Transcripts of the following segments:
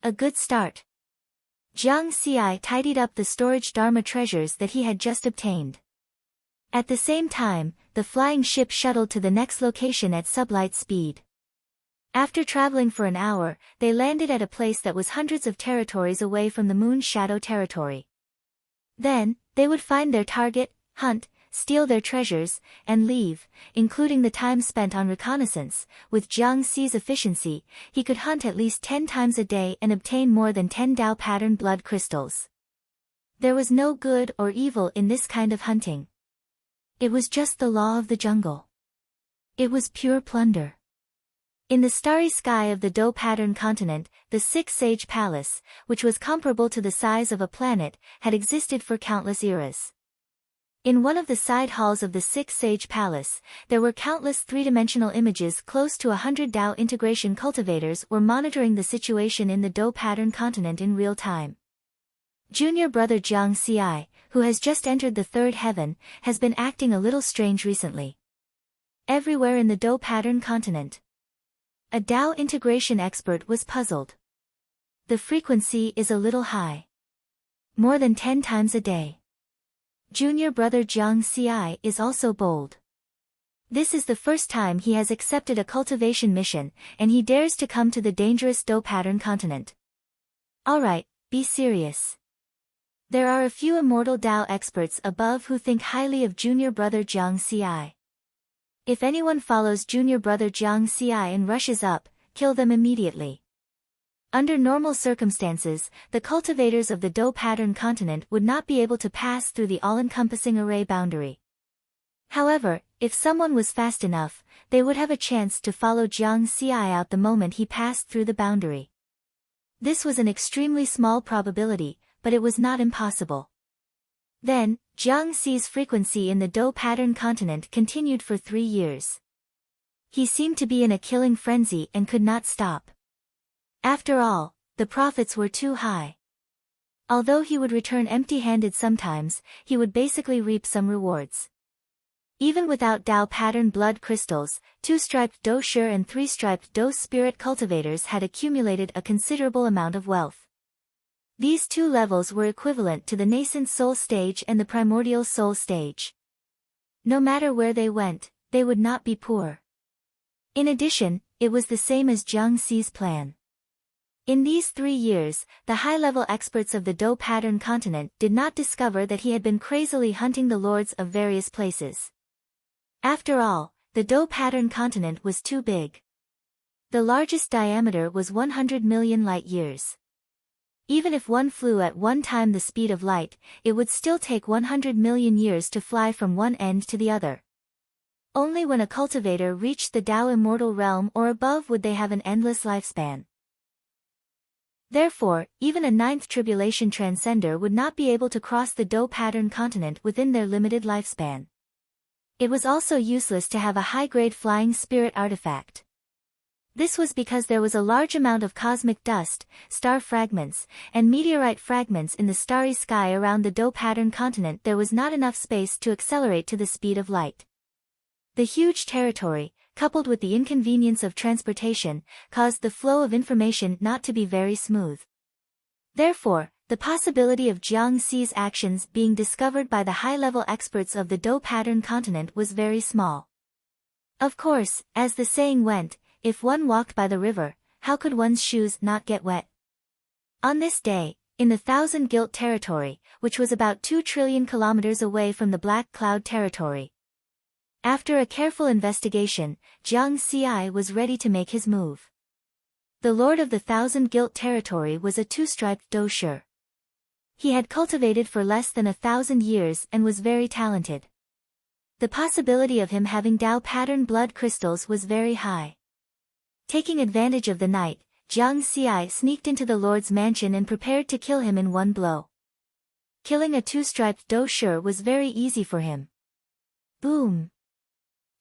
A good start. Jiang Xi tidied up the storage Dharma treasures that he had just obtained. At the same time, the flying ship shuttled to the next location at sublight speed. After traveling for an hour, they landed at a place that was hundreds of territories away from the Moon's shadow territory. Then, they would find their target, hunt, steal their treasures, and leave, including the time spent on reconnaissance. With Jiang Xi's efficiency, he could hunt at least 10 times a day and obtain more than 10 Dao pattern blood crystals. There was no good or evil in this kind of hunting. It was just the law of the jungle. It was pure plunder. In the starry sky of the Dao pattern continent, the Six-Sage Palace, which was comparable to the size of a planet, had existed for countless eras. In one of the side halls of the Six-Sage Palace, there were countless three-dimensional images. Close to 100 Dao integration cultivators were monitoring the situation in the Dao pattern continent in real time. Junior brother Jiang Xi, who has just entered the third heaven, has been acting a little strange recently. Everywhere in the Dao pattern continent, a Dao integration expert was puzzled. The frequency is a little high. More than 10 times a day. Junior brother Jiang Xi is also bold. This is the first time he has accepted a cultivation mission, and he dares to come to the dangerous Dao pattern continent. Alright, be serious. There are a few immortal Dao experts above who think highly of junior brother Jiang Xi. If anyone follows junior brother Jiang Xi and rushes up, kill them immediately. Under normal circumstances, the cultivators of the Dao pattern continent would not be able to pass through the all-encompassing array boundary. However, if someone was fast enough, they would have a chance to follow Jiang Xi out the moment he passed through the boundary. This was an extremely small probability, but it was not impossible. Then, Jiang Xi's frequency in the Dao pattern continent continued for 3 years. He seemed to be in a killing frenzy and could not stop. After all, the profits were too high. Although he would return empty-handed sometimes, he would basically reap some rewards. Even without Dao pattern blood crystals, 2-striped Dao Shi and 3-striped Dao spirit cultivators had accumulated a considerable amount of wealth. These two levels were equivalent to the nascent soul stage and the primordial soul stage. No matter where they went, they would not be poor. In addition, it was the same as Jiang Xi's plan. In these 3 years, the high-level experts of the Dao pattern continent did not discover that he had been crazily hunting the lords of various places. After all, the Dao pattern continent was too big. The largest diameter was 100 million light-years. Even if one flew at one time the speed of light, it would still take 100 million years to fly from one end to the other. Only when a cultivator reached the Dao immortal realm or above would they have an endless lifespan. Therefore, even a 9th tribulation transcender would not be able to cross the Dao pattern continent within their limited lifespan. It was also useless to have a high-grade flying spirit artifact. This was because there was a large amount of cosmic dust, star fragments, and meteorite fragments in the starry sky around the Dao pattern continent. There was not enough space to accelerate to the speed of light. The huge territory, coupled with the inconvenience of transportation, caused the flow of information not to be very smooth. Therefore, the possibility of Jiang Xi's actions being discovered by the high-level experts of the Dao pattern continent was very small. Of course, as the saying went, if one walked by the river, how could one's shoes not get wet? On this day, in the Thousand Guilt territory, which was about 2 trillion kilometers away from the Black Cloud territory. After a careful investigation, Jiang Xi was ready to make his move. The Lord of the Thousand Guilt territory was a 2-striped Dao Shi. He had cultivated for less than 1,000 years and was very talented. The possibility of him having Dao pattern blood crystals was very high. Taking advantage of the night, Jiang Xi sneaked into the Lord's mansion and prepared to kill him in one blow. Killing a 2-striped Dao Shi was very easy for him. Boom!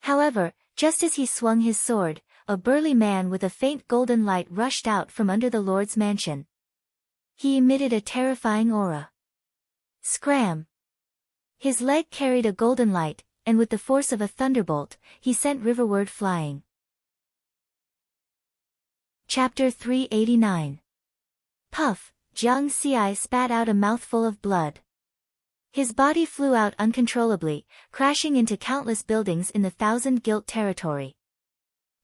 However, just as he swung his sword, a burly man with a faint golden light rushed out from under the Lord's mansion. He emitted a terrifying aura. Scram! His leg carried a golden light, and with the force of a thunderbolt, he sent riverward flying. Chapter 389. Puff, Jiang Xi spat out a mouthful of blood. His body flew out uncontrollably, crashing into countless buildings in the Thousand Guilt territory.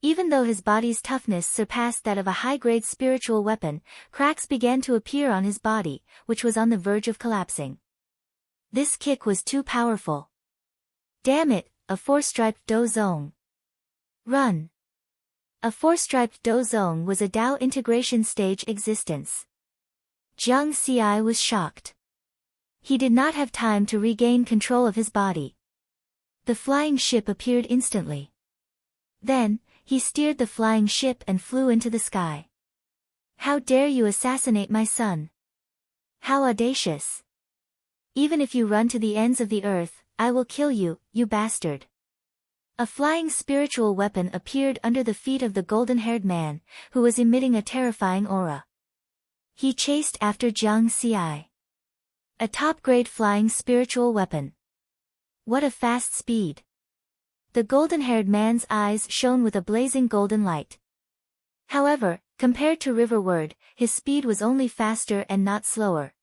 Even though his body's toughness surpassed that of a high-grade spiritual weapon, cracks began to appear on his body, which was on the verge of collapsing. This kick was too powerful. Damn it, a four-striped dozong. Run. A four-striped dozong was a Dao integration stage existence. Jiang Xi was shocked. He did not have time to regain control of his body. The flying ship appeared instantly. Then, he steered the flying ship and flew into the sky. How dare you assassinate my son? How audacious! Even if you run to the ends of the earth, I will kill you, you bastard. A flying spiritual weapon appeared under the feet of the golden-haired man, who was emitting a terrifying aura. He chased after Jiang Xi. A top-grade flying spiritual weapon. What a fast speed! The golden-haired man's eyes shone with a blazing golden light. However, compared to Riverward, his speed was only faster and not slower.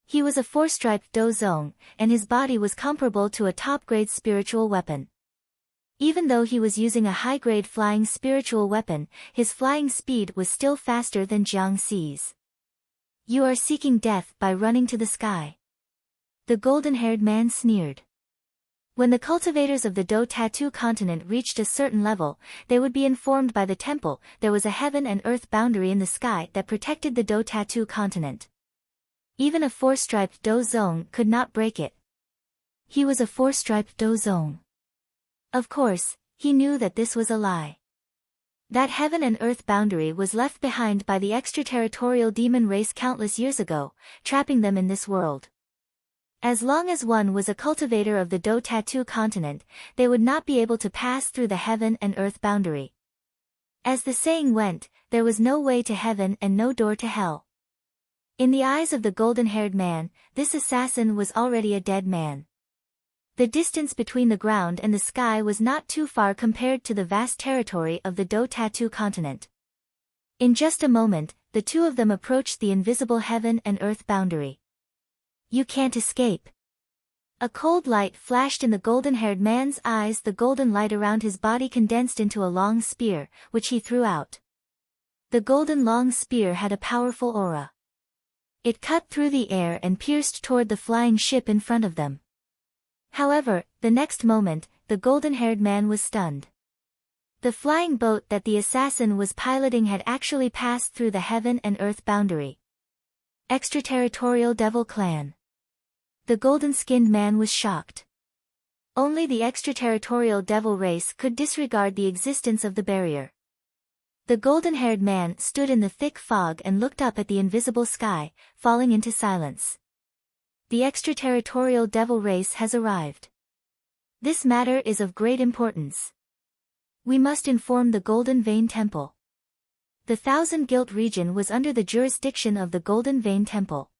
He was a four-striped dozong, and his body was comparable to a top-grade spiritual weapon. Even though he was using a high-grade flying spiritual weapon, his flying speed was still faster than Jiang Xi's. You are seeking death by running to the sky. The golden-haired man sneered. When the cultivators of the Do Tattoo continent reached a certain level, they would be informed by the temple there was a heaven and earth boundary in the sky that protected the Do Tattoo continent. Even a four-striped dozong could not break it. He was a four-striped dozong. Of course, he knew that this was a lie. That heaven and earth boundary was left behind by the extraterritorial demon race countless years ago, trapping them in this world. As long as one was a cultivator of the Do Tattoo continent, they would not be able to pass through the heaven and earth boundary. As the saying went, there was no way to heaven and no door to hell. In the eyes of the golden-haired man, this assassin was already a dead man. The distance between the ground and the sky was not too far compared to the vast territory of the Do Tattoo continent. In just a moment, the two of them approached the invisible heaven and earth boundary. You can't escape. A cold light flashed in the golden-haired man's eyes. The golden light around his body condensed into a long spear, which he threw out. The golden long spear had a powerful aura. It cut through the air and pierced toward the flying ship in front of them. However, the next moment, the golden-haired man was stunned. The flying boat that the assassin was piloting had actually passed through the heaven and earth boundary. Extraterritorial Devil Clan. The golden-skinned man was shocked. Only the extraterritorial devil race could disregard the existence of the barrier. The golden-haired man stood in the thick fog and looked up at the invisible sky, falling into silence. The extraterritorial devil race has arrived. This matter is of great importance. We must inform the Golden Vein Temple. The Thousand Guilt region was under the jurisdiction of the Golden Vein Temple.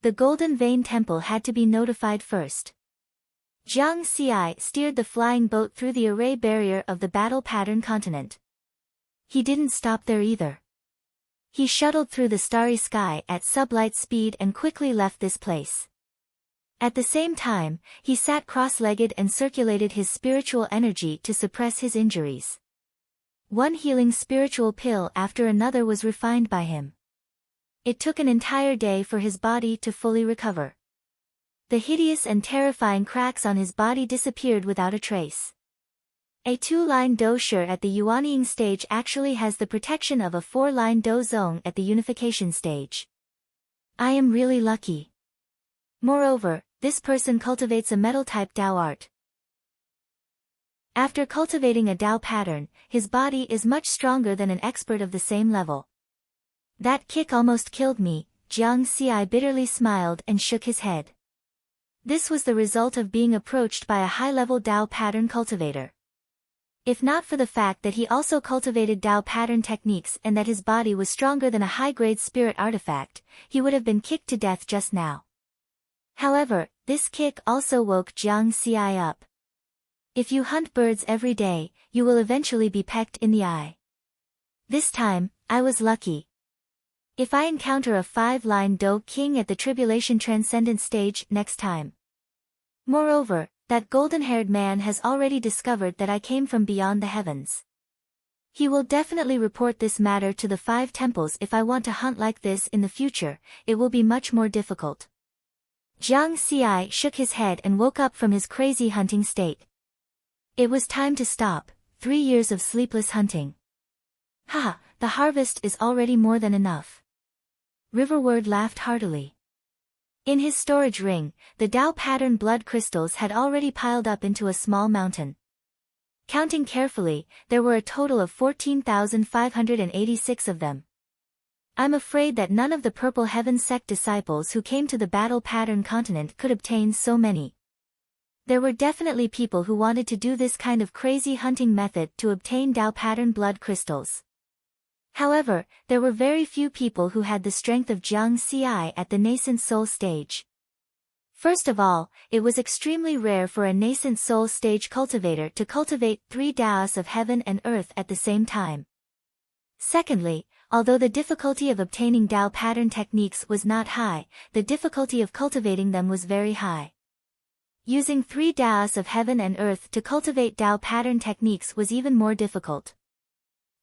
The Golden Vein Temple had to be notified first. Jiang Xi steered the flying boat through the array barrier of the battle pattern continent. He didn't stop there either. He shuttled through the starry sky at sublight speed and quickly left this place. At the same time, he sat cross-legged and circulated his spiritual energy to suppress his injuries. One healing spiritual pill after another was refined by him. It took an entire day for his body to fully recover. The hideous and terrifying cracks on his body disappeared without a trace. A two-line dosher at the Yuanying stage actually has the protection of a four-line dozong at the unification stage. I am really lucky. Moreover, this person cultivates a metal-type Dao art. After cultivating a Dao pattern, his body is much stronger than an expert of the same level. That kick almost killed me, Jiang Xi bitterly smiled and shook his head. This was the result of being approached by a high-level Dao pattern cultivator. If not for the fact that he also cultivated Dao pattern techniques and that his body was stronger than a high-grade spirit artifact, he would have been kicked to death just now. However, this kick also woke Jiang Xi up. If you hunt birds every day, you will eventually be pecked in the eye. This time, I was lucky. If I encounter a 5-line Do King at the Tribulation Transcendent stage next time. Moreover, that golden-haired man has already discovered that I came from beyond the heavens. He will definitely report this matter to the 5 temples. If I want to hunt like this in the future, it will be much more difficult. Jiang Xi shook his head and woke up from his crazy hunting state. It was time to stop. 3 years of sleepless hunting. Ha, the harvest is already more than enough. Riverward laughed heartily. In his storage ring, the Tao pattern blood crystals had already piled up into a small mountain. Counting carefully, there were a total of 14,586 of them. I'm afraid that none of the Purple Heaven sect disciples who came to the battle pattern continent could obtain so many. There were definitely people who wanted to do this kind of crazy hunting method to obtain Tao pattern blood crystals. However, there were very few people who had the strength of Jiang Xi at the nascent soul stage. First of all, it was extremely rare for a nascent soul stage cultivator to cultivate 3 Taos of heaven and earth at the same time. Secondly, although the difficulty of obtaining Tao pattern techniques was not high, the difficulty of cultivating them was very high. Using 3 Taos of heaven and earth to cultivate Tao pattern techniques was even more difficult.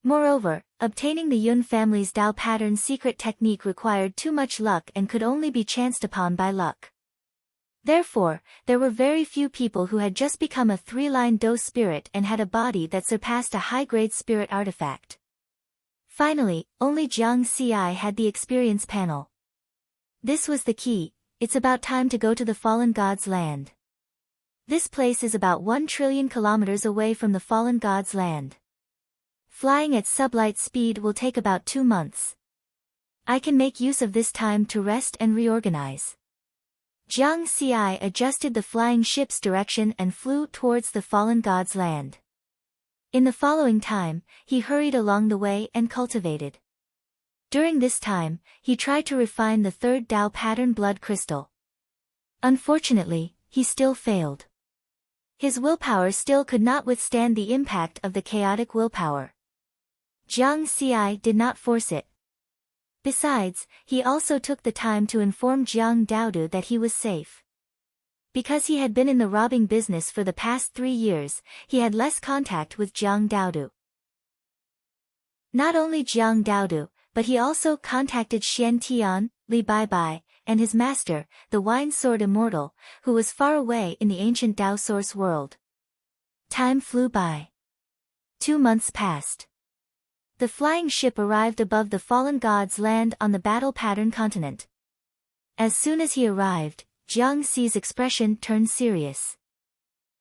Moreover, obtaining the Yun family's Tao pattern secret technique required too much luck and could only be chanced upon by luck. Therefore, there were very few people who had just become a 3-line Do spirit and had a body that surpassed a high-grade spirit artifact. Finally, only Jiang Xi had the experience panel. This was the key. It's about time to go to the fallen god's land. This place is about 1 trillion kilometers away from the fallen god's land. Flying at sublight speed will take about 2 months. I can make use of this time to rest and reorganize. Jiang Xi adjusted the flying ship's direction and flew towards the fallen god's land. In the following time, he hurried along the way and cultivated. During this time, he tried to refine the 3rd Tao pattern blood crystal. Unfortunately, he still failed. His willpower still could not withstand the impact of the chaotic willpower. Jiang Xi did not force it. Besides, he also took the time to inform Jiang Daodu that he was safe. Because he had been in the robbing business for the past 3 years, he had less contact with Jiang Daodu. Not only Jiang Daodu, but he also contacted Xian Tian, Li Baibai, and his master, the Wine Sword Immortal, who was far away in the ancient Tao source world. Time flew by. 2 months passed. The flying ship arrived above the fallen god's land on the battle pattern continent. As soon as he arrived, Jiang Xi's expression turned serious.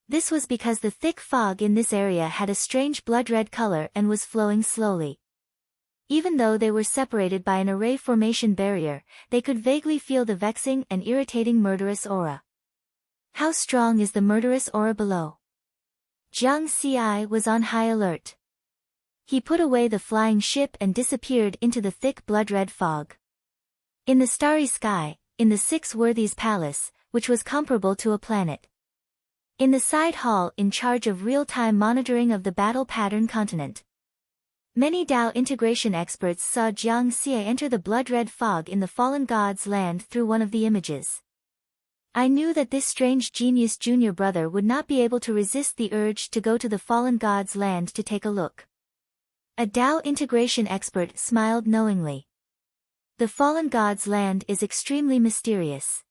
This was because the thick fog in this area had a strange blood-red color and was flowing slowly. Even though they were separated by an array formation barrier, they could vaguely feel the vexing and irritating murderous aura. How strong is the murderous aura below? Jiang Xi was on high alert. He put away the flying ship and disappeared into the thick blood-red fog. In the starry sky, in the 6 Worthies Palace, which was comparable to a planet. In the side hall in charge of real-time monitoring of the battle pattern continent. Many Tao integration experts saw Jiang Xi enter the blood-red fog in the fallen god's land through one of the images. I knew that this strange genius junior brother would not be able to resist the urge to go to the fallen god's land to take a look. A Tao integration expert smiled knowingly. The fallen god's land is extremely mysterious.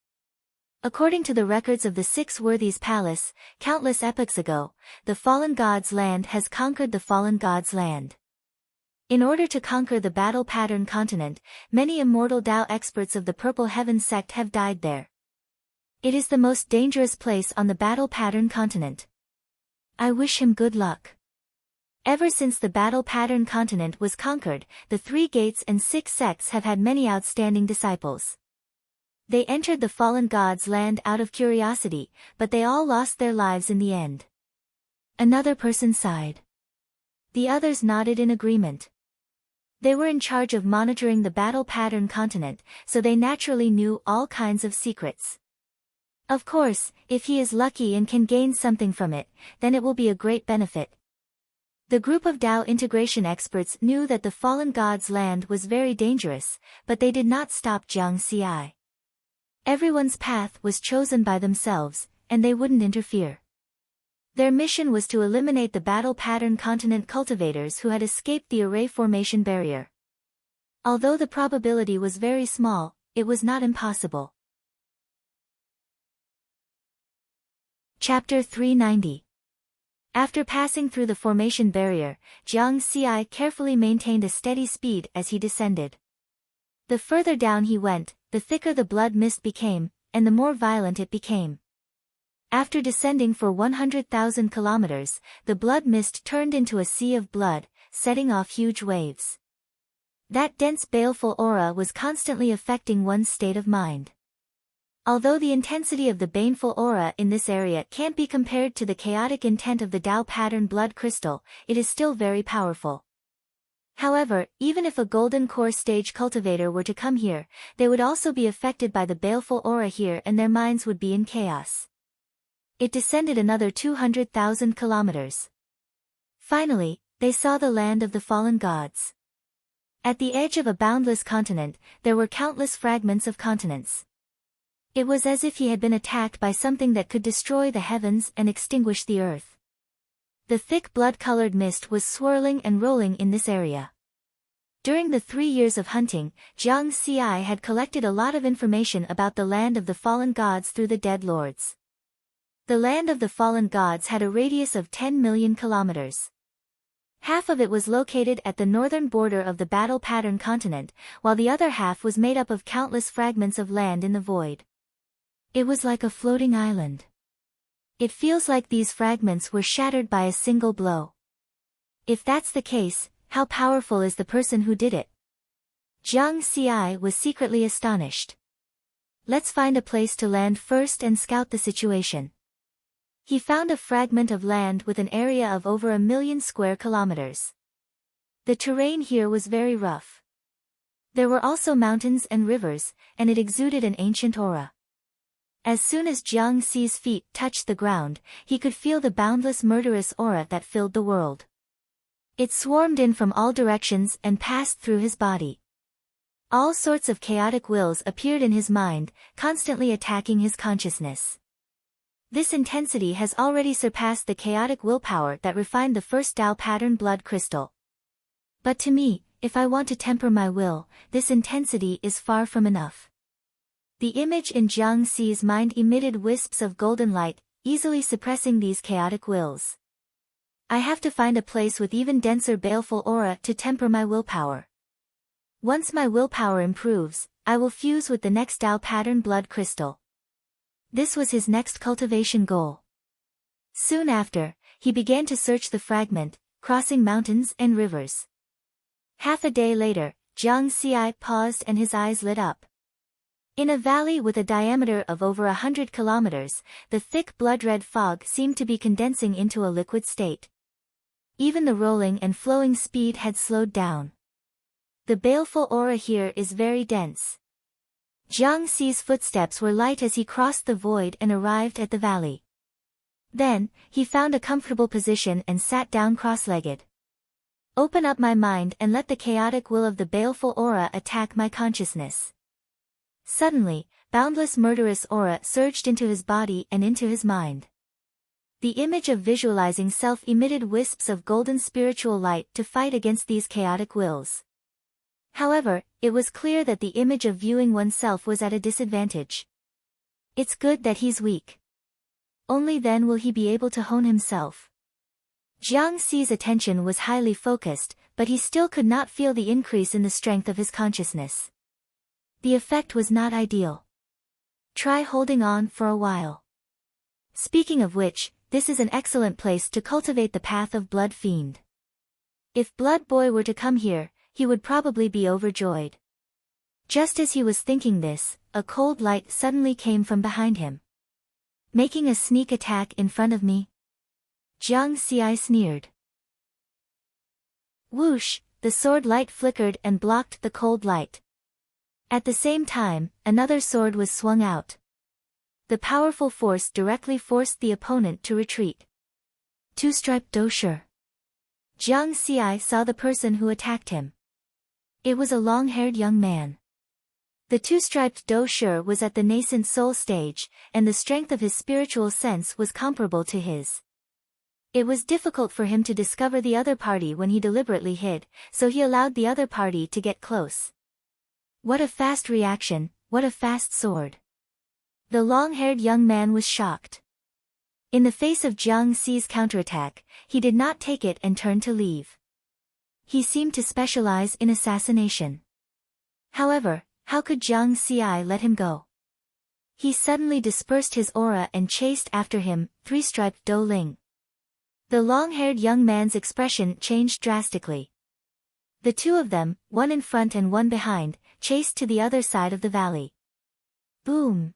According to the records of the 6 Worthies Palace, countless epochs ago, the fallen god's land has conquered the fallen god's land. In order to conquer the battle pattern continent, many immortal Tao experts of the Purple Heaven sect have died there. It is the most dangerous place on the battle pattern continent. I wish him good luck. Ever since the battle pattern continent was conquered, the 3 gates and 6 sects have had many outstanding disciples. They entered the fallen god's land out of curiosity, but they all lost their lives in the end. Another person sighed. The others nodded in agreement. They were in charge of monitoring the battle pattern continent, so they naturally knew all kinds of secrets. Of course, if he is lucky and can gain something from it, then it will be a great benefit. The group of Tao integration experts knew that the fallen god's land was very dangerous, but they did not stop Jiang Xi. Everyone's path was chosen by themselves, and they wouldn't interfere. Their mission was to eliminate the battle pattern continent cultivators who had escaped the array formation barrier. Although the probability was very small, it was not impossible. Chapter 390. After passing through the formation barrier, Jiang Xi carefully maintained a steady speed as he descended. The further down he went, the thicker the blood mist became, and the more violent it became. After descending for 100,000 kilometers, the blood mist turned into a sea of blood, setting off huge waves. That dense baleful aura was constantly affecting one's state of mind. Although the intensity of the baneful aura in this area can't be compared to the chaotic intent of the Tao pattern blood crystal, it is still very powerful. However, even if a golden core stage cultivator were to come here, they would also be affected by the baleful aura here and their minds would be in chaos. It descended another 200,000 kilometers. Finally, they saw the land of the fallen gods. At the edge of a boundless continent, there were countless fragments of continents. It was as if he had been attacked by something that could destroy the heavens and extinguish the earth. The thick blood-colored mist was swirling and rolling in this area. During the 3 years of hunting, Jiang Xi had collected a lot of information about the land of the fallen gods through the dead lords. The land of the fallen gods had a radius of 10 million kilometers. Half of it was located at the northern border of the battle pattern continent, while the other half was made up of countless fragments of land in the void. It was like a floating island. It feels like these fragments were shattered by a single blow. If that's the case, how powerful is the person who did it? Jiang Xi was secretly astonished. Let's find a place to land first and scout the situation. He found a fragment of land with an area of over 1 million square kilometers. The terrain here was very rough. There were also mountains and rivers, and it exuded an ancient aura. As soon as Jiang Xi's feet touched the ground, he could feel the boundless murderous aura that filled the world. It swarmed in from all directions and passed through his body. All sorts of chaotic wills appeared in his mind, constantly attacking his consciousness. This intensity has already surpassed the chaotic willpower that refined the first Tao pattern blood crystal. But to me, if I want to temper my will, this intensity is far from enough. The image in Jiang Xi's mind emitted wisps of golden light, easily suppressing these chaotic wills. I have to find a place with even denser baleful aura to temper my willpower. Once my willpower improves, I will fuse with the next Tao pattern blood crystal. This was his next cultivation goal. Soon after, he began to search the fragment, crossing mountains and rivers. Half a day later, Jiang Xi paused and his eyes lit up. In a valley with a diameter of over 100 kilometers, the thick blood-red fog seemed to be condensing into a liquid state. Even the rolling and flowing speed had slowed down. The baleful aura here is very dense. Jiang Xi's footsteps were light as he crossed the void and arrived at the valley. Then, he found a comfortable position and sat down cross-legged. Open up my mind and let the chaotic will of the baleful aura attack my consciousness. Suddenly, boundless murderous aura surged into his body and into his mind. The image of visualizing self emitted wisps of golden spiritual light to fight against these chaotic wills. However, it was clear that the image of viewing oneself was at a disadvantage. It's good that he's weak. Only then will he be able to hone himself. Jiang Xi's attention was highly focused, but he still could not feel the increase in the strength of his consciousness. The effect was not ideal. Try holding on for a while. Speaking of which, this is an excellent place to cultivate the path of Blood Fiend. If Blood Boy were to come here, he would probably be overjoyed. Just as he was thinking this, a cold light suddenly came from behind him. Making a sneak attack in front of me? Jiang Xi sneered. Whoosh, the sword light flickered and blocked the cold light. At the same time, another sword was swung out. The powerful force directly forced the opponent to retreat. Two-stripe dosher. Jiang Xi saw the person who attacked him. It was a long-haired young man. The two-striped Do Shi was at the nascent soul stage, and the strength of his spiritual sense was comparable to his. It was difficult for him to discover the other party when he deliberately hid, so he allowed the other party to get close. What a fast reaction, what a fast sword. The long-haired young man was shocked. In the face of Jiang Xi's counterattack, he did not take it and turned to leave. He seemed to specialize in assassination. However, how could Jiang Xi let him go? He suddenly dispersed his aura and chased after him, three-striped Do Ling. The long-haired young man's expression changed drastically. The two of them, one in front and one behind, chased to the other side of the valley. Boom!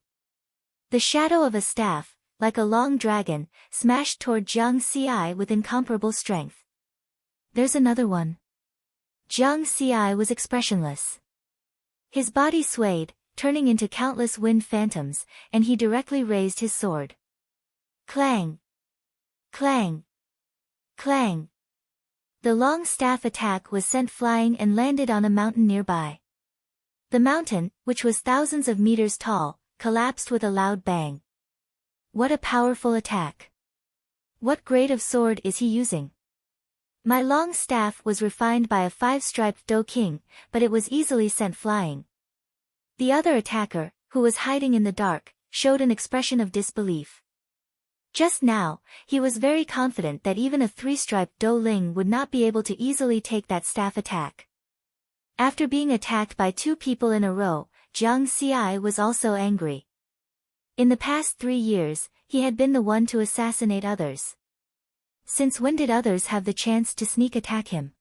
The shadow of a staff, like a long dragon, smashed toward Jiang Xi with incomparable strength. There's another one. Jiang Xi was expressionless. His body swayed, turning into countless wind phantoms, and he directly raised his sword. Clang! Clang! Clang! The long staff attack was sent flying and landed on a mountain nearby. The mountain, which was thousands of meters tall, collapsed with a loud bang. What a powerful attack! What grade of sword is he using? My long staff was refined by a five-striped Do King, but it was easily sent flying. The other attacker, who was hiding in the dark, showed an expression of disbelief. Just now, he was very confident that even a three-striped Do Ling would not be able to easily take that staff attack. After being attacked by two people in a row, Jiang Xi was also angry. In the past 3 years, he had been the one to assassinate others. Since when did others have the chance to sneak attack him?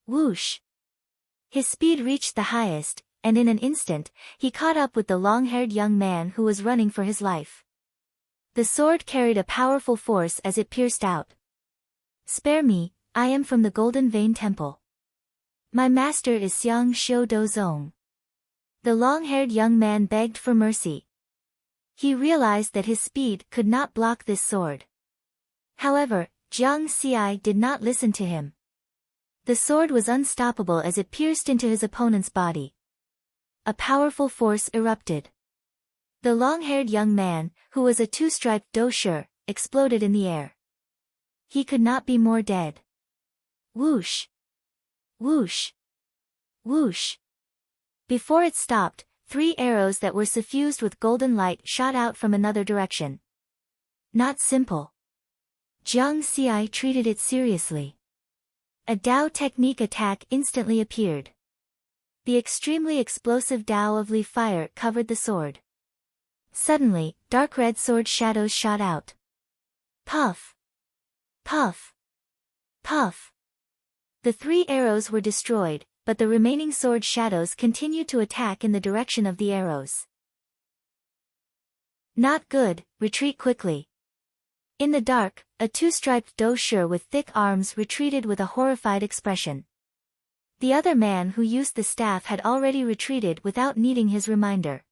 Whoosh! His speed reached the highest, and in an instant, he caught up with the long-haired young man who was running for his life. The sword carried a powerful force as it pierced out. Spare me, I am from the Golden Vein Temple. My master is Xiang Xiu Dozong. The long-haired young man begged for mercy. He realized that his speed could not block this sword. However, Jiang Xi did not listen to him. The sword was unstoppable as it pierced into his opponent's body. A powerful force erupted. The long-haired young man, who was a two-striped Do Shi, exploded in the air. He could not be more dead. Whoosh! Whoosh! Whoosh! Before it stopped, 3 arrows that were suffused with golden light shot out from another direction. Not simple. Jiang Xi treated it seriously. A Dao technique attack instantly appeared. The extremely explosive Dao of Li fire covered the sword. Suddenly, dark red sword shadows shot out. Puff! Puff! Puff! The 3 arrows were destroyed, but the remaining sword shadows continued to attack in the direction of the arrows. Not good, retreat quickly. In the dark, a two-striped Do Shi with thick arms retreated with a horrified expression. The other man who used the staff had already retreated without needing his reminder.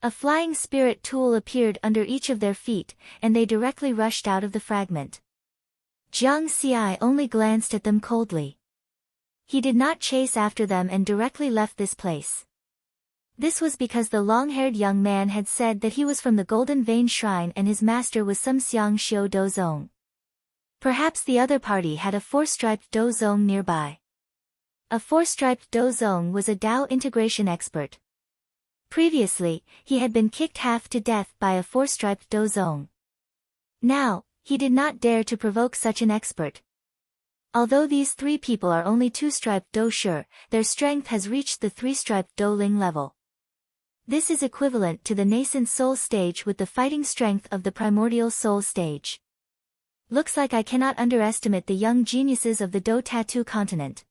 A flying spirit tool appeared under each of their feet, and they directly rushed out of the fragment. Jiang Xi only glanced at them coldly. He did not chase after them and directly left this place. This was because the long-haired young man had said that he was from the Golden Vein Shrine and his master was some Xiang Xiu Dozong. Perhaps the other party had a 4-striped Dozong nearby. A 4-striped Dozong was a Dao integration expert. Previously, he had been kicked half to death by a 4-striped Dozong. Now, he did not dare to provoke such an expert. Although these 3 people are only 2-striped Do Shi, their strength has reached the 3-striped Do Ling level. This is equivalent to the nascent soul stage with the fighting strength of the primordial soul stage. Looks like I cannot underestimate the young geniuses of the Do Tattoo continent.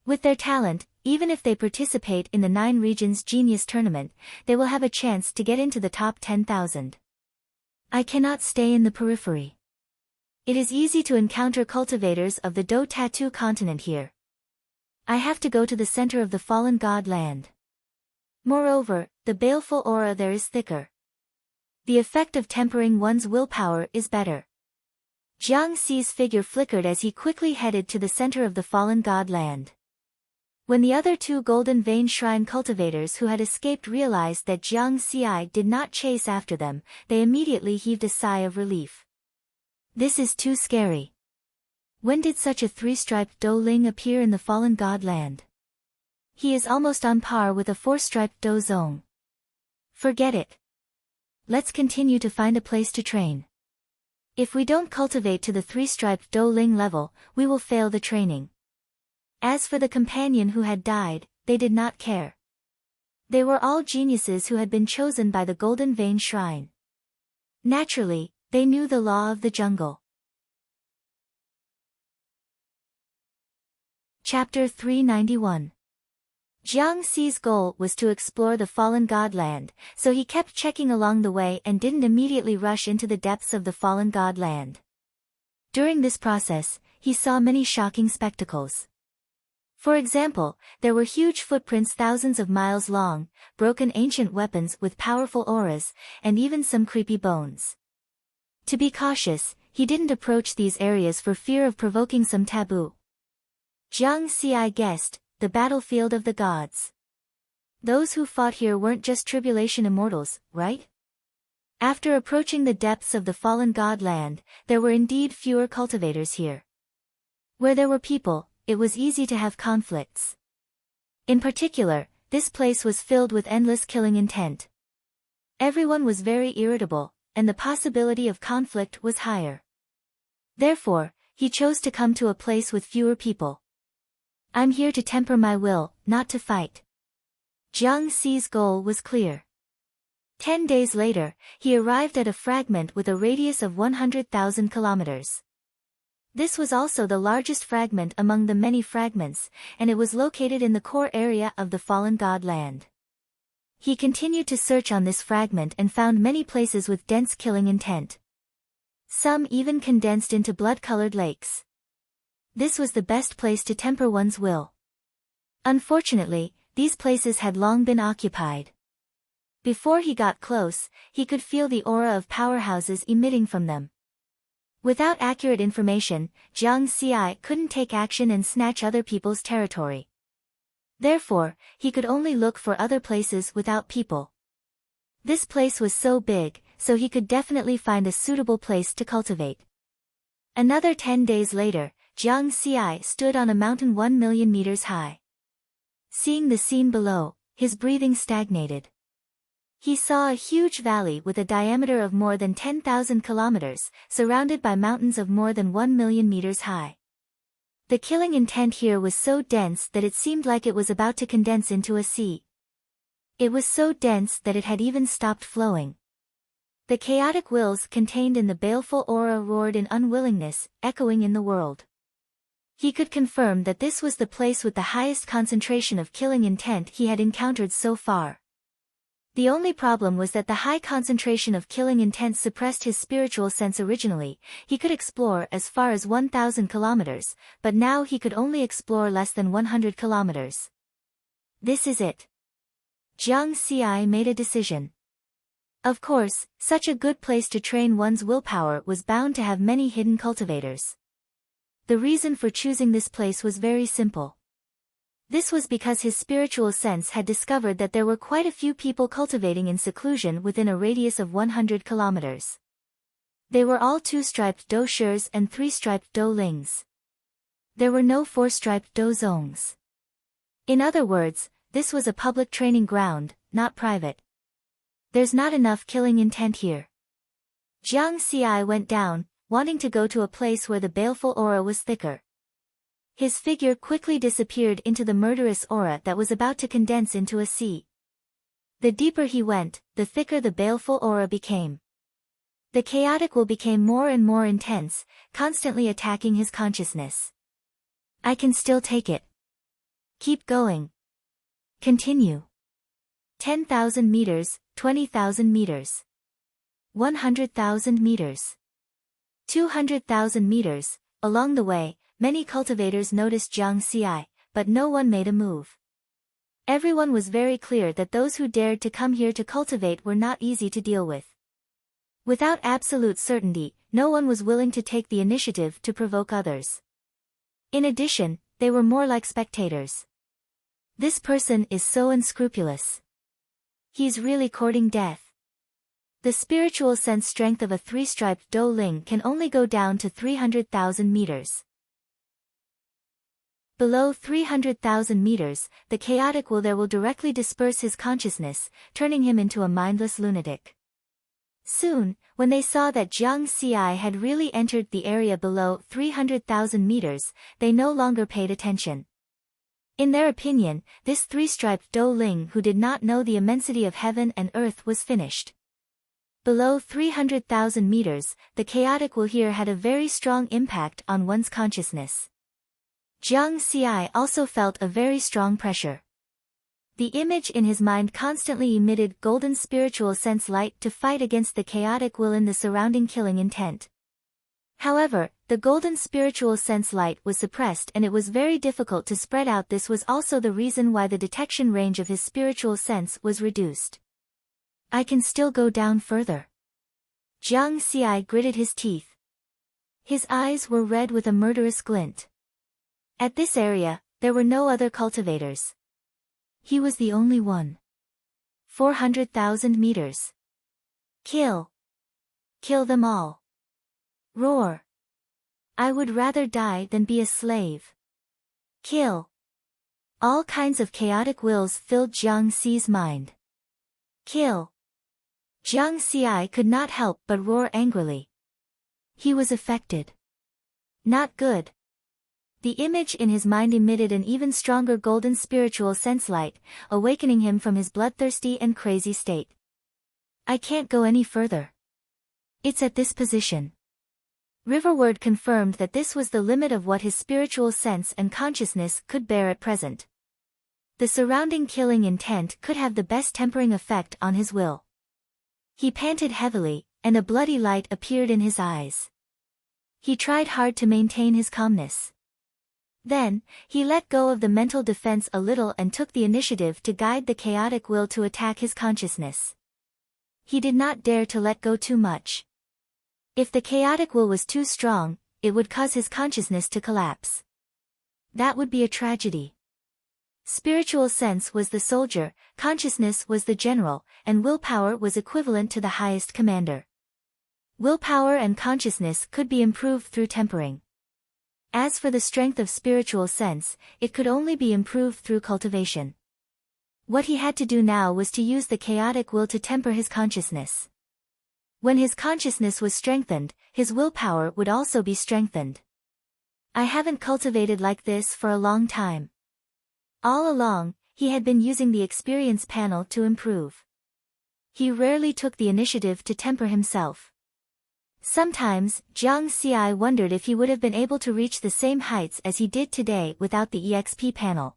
With their talent, even if they participate in the 9 Regions Genius Tournament, they will have a chance to get into the top 10,000. I cannot stay in the periphery. It is easy to encounter cultivators of the Do Tattoo continent here. I have to go to the center of the fallen god land. Moreover, the baleful aura there is thicker. The effect of tempering one's willpower is better. Jiang Xi's figure flickered as he quickly headed to the center of the fallen god land. When the other two Golden Vein Shrine cultivators who had escaped realized that Jiang Xi did not chase after them, they immediately heaved a sigh of relief. This is too scary. When did such a three-striped Do Ling appear in the fallen god land? He is almost on par with a four-striped Do Zong. Forget it. Let's continue to find a place to train. If we don't cultivate to the three-striped Do Ling level, we will fail the training. As for the companion who had died, they did not care. They were all geniuses who had been chosen by the Golden Vein Shrine. Naturally, they knew the law of the jungle. Chapter 391. Jiang Xi's goal was to explore the fallen god land, so he kept checking along the way and didn't immediately rush into the depths of the fallen god land. During this process, he saw many shocking spectacles. For example, there were huge footprints thousands of miles long, broken ancient weapons with powerful auras, and even some creepy bones. To be cautious, he didn't approach these areas for fear of provoking some taboo. Jiang Xi guessed, the battlefield of the gods. Those who fought here weren't just tribulation immortals, right? After approaching the depths of the fallen god land, there were indeed fewer cultivators here. Where there were people, it was easy to have conflicts. In particular, this place was filled with endless killing intent. Everyone was very irritable, and the possibility of conflict was higher. Therefore, he chose to come to a place with fewer people. I'm here to temper my will, not to fight. Jiang Xi's goal was clear. 10 days later, he arrived at a fragment with a radius of 100,000 kilometers. This was also the largest fragment among the many fragments, and it was located in the core area of the fallen god land. He continued to search on this fragment and found many places with dense killing intent. Some even condensed into blood-colored lakes. This was the best place to temper one's will. Unfortunately, these places had long been occupied. Before he got close, he could feel the aura of powerhouses emitting from them. Without accurate information, Jiang Xi couldn't take action and snatch other people's territory. Therefore, he could only look for other places without people. This place was so big, so he could definitely find a suitable place to cultivate. Another 10 days later, Jiang Xi stood on a mountain 1 million meters high. Seeing the scene below, his breathing stagnated. He saw a huge valley with a diameter of more than 10,000 kilometers, surrounded by mountains of more than 1 million meters high. The killing intent here was so dense that it seemed like it was about to condense into a sea. It was so dense that it had even stopped flowing. The chaotic wills contained in the baleful aura roared in unwillingness, echoing in the world. He could confirm that this was the place with the highest concentration of killing intent he had encountered so far. The only problem was that the high concentration of killing intent suppressed his spiritual sense originally. He could explore as far as 1,000 kilometers, but now he could only explore less than 100 kilometers. This is it. Jiang Xi made a decision. Of course, such a good place to train one's willpower was bound to have many hidden cultivators. The reason for choosing this place was very simple. This was because his spiritual sense had discovered that there were quite a few people cultivating in seclusion within a radius of 100 kilometers. They were all two-striped Do Shers and three-striped Do Lings. There were no four-striped Do Zongs. In other words, this was a public training ground, not private. There's not enough killing intent here. Jiang Xi went down, wanting to go to a place where the baleful aura was thicker. His figure quickly disappeared into the murderous aura that was about to condense into a sea. The deeper he went, the thicker the baleful aura became. The chaotic will became more and more intense, constantly attacking his consciousness. I can still take it. Keep going. Continue. 10,000 meters, 20,000 meters. 100,000 meters. 200,000 meters. Along the way, many cultivators noticed Jiang Xi, but no one made a move. Everyone was very clear that those who dared to come here to cultivate were not easy to deal with. Without absolute certainty, no one was willing to take the initiative to provoke others. In addition, they were more like spectators. This person is so unscrupulous. He's really courting death. The spiritual sense strength of a three-striped Dou Ling can only go down to 300,000 meters. Below 300,000 meters, the chaotic will there will directly disperse his consciousness, turning him into a mindless lunatic. Soon, when they saw that Jiang Xi had really entered the area below 300,000 meters, they no longer paid attention. In their opinion, this three-striped Dou Ling who did not know the immensity of heaven and earth was finished. Below 300,000 meters, the chaotic will here had a very strong impact on one's consciousness. Jiang Xi also felt a very strong pressure. The image in his mind constantly emitted golden spiritual sense light to fight against the chaotic will in the surrounding killing intent. However, the golden spiritual sense light was suppressed and it was very difficult to spread out. This was also the reason why the detection range of his spiritual sense was reduced. I can still go down further. Jiang Xi gritted his teeth. His eyes were red with a murderous glint. At this area, there were no other cultivators. He was the only one. 400,000 meters. Kill. Kill them all. Roar. I would rather die than be a slave. Kill. All kinds of chaotic wills filled Jiang Xi's mind. Kill. Jiang Xi could not help but roar angrily. He was affected. Not good. The image in his mind emitted an even stronger golden spiritual sense light, awakening him from his bloodthirsty and crazy state. I can't go any further. It's at this position. Riverward confirmed that this was the limit of what his spiritual sense and consciousness could bear at present. The surrounding killing intent could have the best tempering effect on his will. He panted heavily, and a bloody light appeared in his eyes. He tried hard to maintain his calmness. Then, he let go of the mental defense a little and took the initiative to guide the chaotic will to attack his consciousness. He did not dare to let go too much. If the chaotic will was too strong, it would cause his consciousness to collapse. That would be a tragedy. Spiritual sense was the soldier, consciousness was the general, and willpower was equivalent to the highest commander. Willpower and consciousness could be improved through tempering. As for the strength of spiritual sense, it could only be improved through cultivation. What he had to do now was to use the chaotic will to temper his consciousness. When his consciousness was strengthened, his willpower would also be strengthened. I haven't cultivated like this for a long time. All along, he had been using the experience panel to improve. He rarely took the initiative to temper himself. Sometimes, Jiang Xi wondered if he would have been able to reach the same heights as he did today without the EXP panel.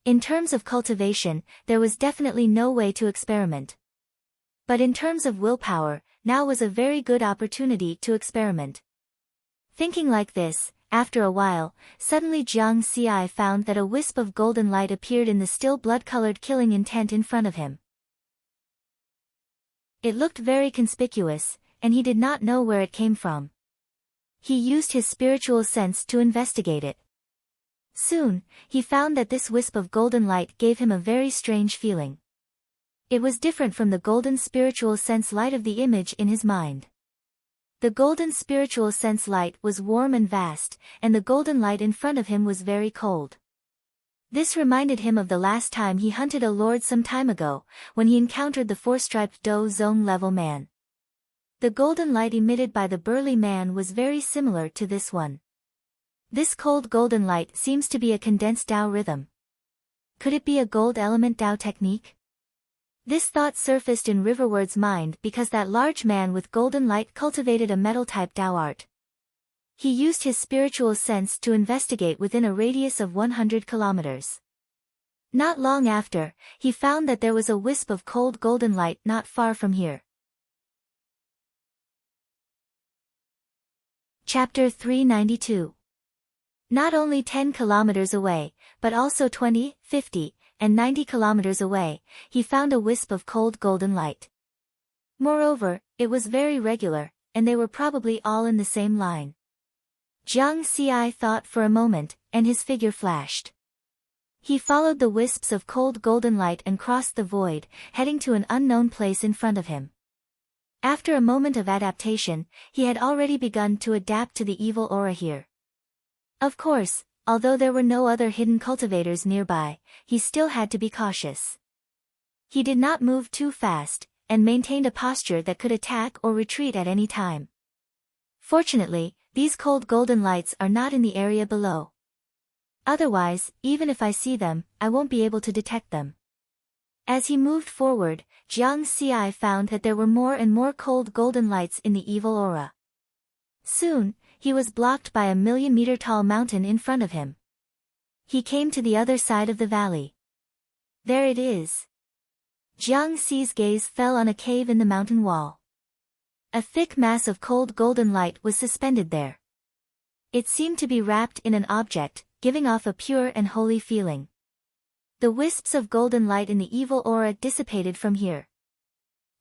In terms of cultivation, there was definitely no way to experiment. But in terms of willpower, now was a very good opportunity to experiment. Thinking like this, after a while, suddenly Jiang Xi found that a wisp of golden light appeared in the still blood-colored killing intent in front of him. It looked very conspicuous, and he did not know where it came from. He used his spiritual sense to investigate it. Soon, he found that this wisp of golden light gave him a very strange feeling. It was different from the golden spiritual sense light of the image in his mind. The golden spiritual sense light was warm and vast, and the golden light in front of him was very cold. This reminded him of the last time he hunted a lord some time ago, when he encountered the four-striped Dou Zone level man. The golden light emitted by the burly man was very similar to this one. This cold golden light seems to be a condensed Dao rhythm. Could it be a gold element Dao technique? This thought surfaced in Riverward's mind because that large man with golden light cultivated a metal-type Dao art. He used his spiritual sense to investigate within a radius of 100 kilometers. Not long after, he found that there was a wisp of cold golden light not far from here. Chapter 392. Not only 10 kilometers away, but also 20, 50, and 90 kilometers away, he found a wisp of cold golden light. Moreover, It was very regular, and they were probably all in the same line. Jiang Xi thought for a moment, and his figure flashed. He followed the wisps of cold golden light and crossed the void, heading to an unknown place in front of him. After a moment of adaptation, he had already begun to adapt to the evil aura here. Of course, although there were no other hidden cultivators nearby, he still had to be cautious. He did not move too fast, and maintained a posture that could attack or retreat at any time. Fortunately, these cold golden lights are not in the area below. Otherwise, even if I see them, I won't be able to detect them. As he moved forward, Jiang Xi found that there were more and more cold golden lights in the evil aura. Soon, he was blocked by a 1,000,000-meter-tall mountain in front of him. He came to the other side of the valley. There it is. Jiang Xi's gaze fell on a cave in the mountain wall. A thick mass of cold golden light was suspended there. It seemed to be wrapped in an object, giving off a pure and holy feeling. The wisps of golden light in the evil aura dissipated from here.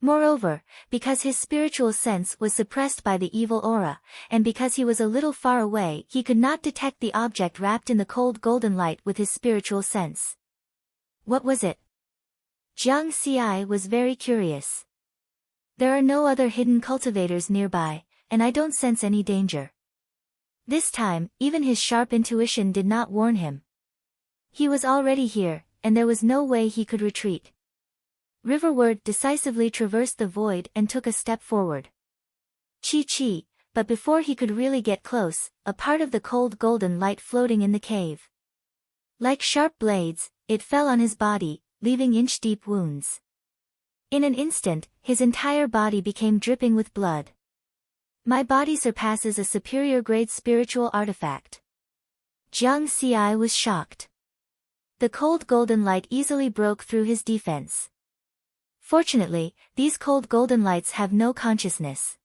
Moreover, because his spiritual sense was suppressed by the evil aura, and because he was a little far away, he could not detect the object wrapped in the cold golden light with his spiritual sense. What was it? Jiang Xi was very curious. There are no other hidden cultivators nearby, and I don't sense any danger. This time, even his sharp intuition did not warn him. He was already here, and there was no way he could retreat. Riverward decisively traversed the void and took a step forward. Chi, but before he could really get close, a part of the cold golden light floating in the cave. Like sharp blades, it fell on his body, leaving inch-deep wounds. In an instant, his entire body became dripping with blood. My body surpasses a superior-grade spiritual artifact. Jiang Xi was shocked. The cold golden light easily broke through his defense. Fortunately, these cold golden lights have no consciousness.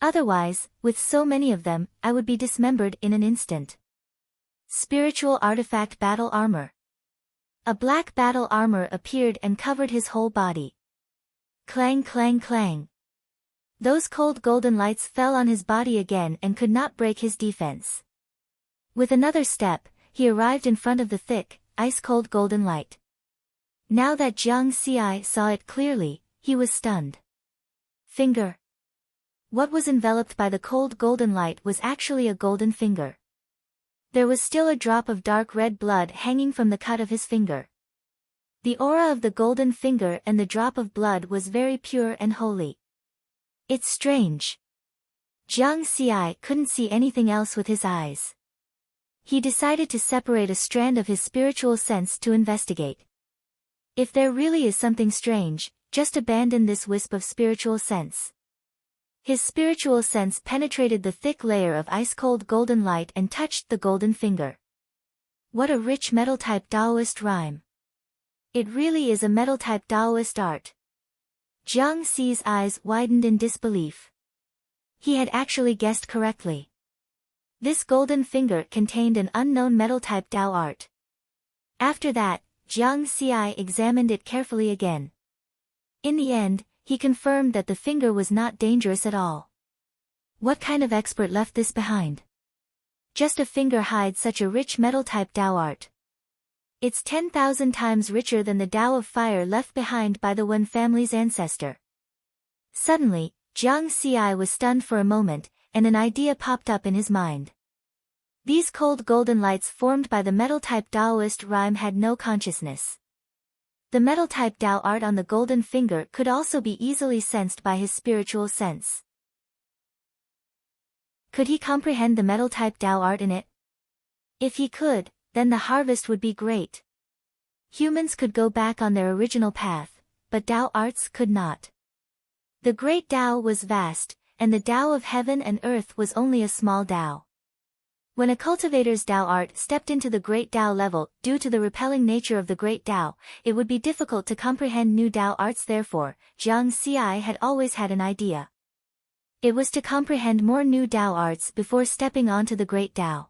Otherwise, with so many of them, I would be dismembered in an instant. Spiritual artifact battle armor. A black battle armor appeared and covered his whole body. Clang clang clang. Those cold golden lights fell on his body again and could not break his defense. With another step, he arrived in front of the thick, ice-cold golden light. Now that Jiang Xi saw it clearly, he was stunned. Finger. What was enveloped by the cold golden light was actually a golden finger. There was still a drop of dark red blood hanging from the cut of his finger. The aura of the golden finger and the drop of blood was very pure and holy. It's strange. Jiang Xi couldn't see anything else with his eyes. He decided to separate a strand of his spiritual sense to investigate. If there really is something strange, just abandon this wisp of spiritual sense. His spiritual sense penetrated the thick layer of ice-cold golden light and touched the golden finger. What a rich metal-type Taoist rhyme. It really is a metal-type Taoist art. Jiang Xi's eyes widened in disbelief. He had actually guessed correctly. This golden finger contained an unknown metal-type Tao art. After that, Jiang Xi examined it carefully again. In the end, he confirmed that the finger was not dangerous at all. What kind of expert left this behind? Just a finger hides such a rich metal-type Tao art. It's 10,000 times richer than the Tao of fire left behind by the Wen family's ancestor. Suddenly, Jiang Xi was stunned for a moment, and an idea popped up in his mind. These cold golden lights formed by the metal-type Taoist rhyme had no consciousness. The metal-type Tao art on the golden finger could also be easily sensed by his spiritual sense. Could he comprehend the metal-type Tao art in it? If he could, then the harvest would be great. Humans could go back on their original path, but Tao arts could not. The great Tao was vast, and the Tao of heaven and earth was only a small Tao. When a cultivator's Tao art stepped into the great Tao level, due to the repelling nature of the great Tao, it would be difficult to comprehend new Tao arts. Therefore, Jiang Xi had always had an idea. It was to comprehend more new Tao arts before stepping onto the great Tao.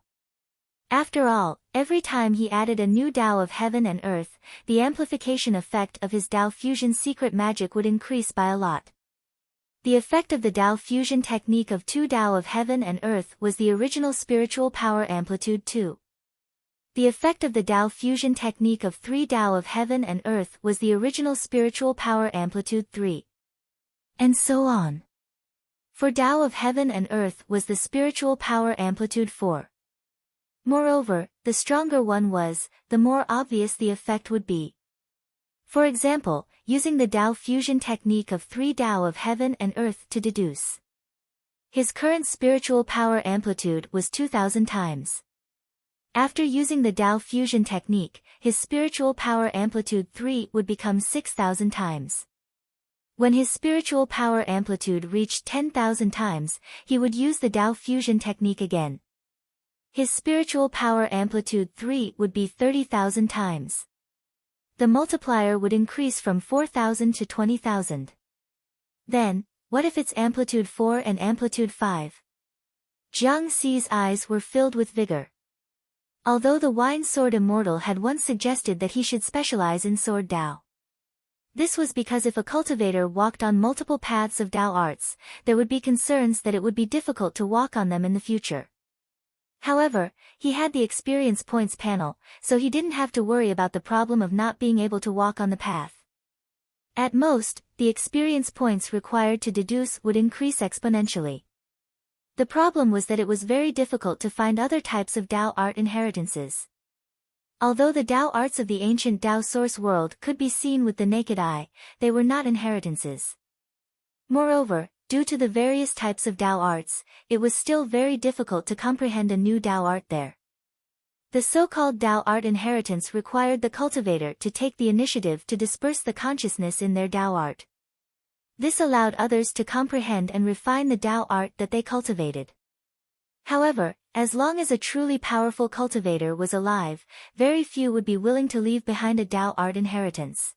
After all, every time he added a new Tao of heaven and earth, the amplification effect of his Tao fusion secret magic would increase by a lot. The effect of the Tao fusion technique of 2 Tao of heaven and earth was the original spiritual power amplitude 2. The effect of the Tao fusion technique of 3 Tao of heaven and earth was the original spiritual power amplitude 3. And so on. For Tao of heaven and earth was the spiritual power amplitude 4. Moreover, the stronger one was, the more obvious the effect would be. For example, using the Tao fusion technique of 3 Tao of heaven and earth to deduce. His current spiritual power amplitude was 2000 times. After using the Tao fusion technique, his spiritual power amplitude 3 would become 6000 times. When his spiritual power amplitude reached 10,000 times, he would use the Tao fusion technique again. His spiritual power amplitude 3 would be 30,000 times. The multiplier would increase from 4,000 to 20,000. Then, what if it's amplitude 4 and amplitude 5? Jiang Xi's eyes were filled with vigor. Although the Wine Sword Immortal had once suggested that he should specialize in Sword Tao. This was because if a cultivator walked on multiple paths of Tao arts, there would be concerns that it would be difficult to walk on them in the future. However, he had the experience points panel, so he didn't have to worry about the problem of not being able to walk on the path. At most, the experience points required to deduce would increase exponentially. The problem was that it was very difficult to find other types of Tao art inheritances. Although the Tao arts of the ancient Tao source world could be seen with the naked eye, they were not inheritances. Moreover, due to the various types of Tao arts, it was still very difficult to comprehend a new Tao art there. The so-called Tao art inheritance required the cultivator to take the initiative to disperse the consciousness in their Tao art. This allowed others to comprehend and refine the Tao art that they cultivated. However, as long as a truly powerful cultivator was alive, very few would be willing to leave behind a Tao art inheritance.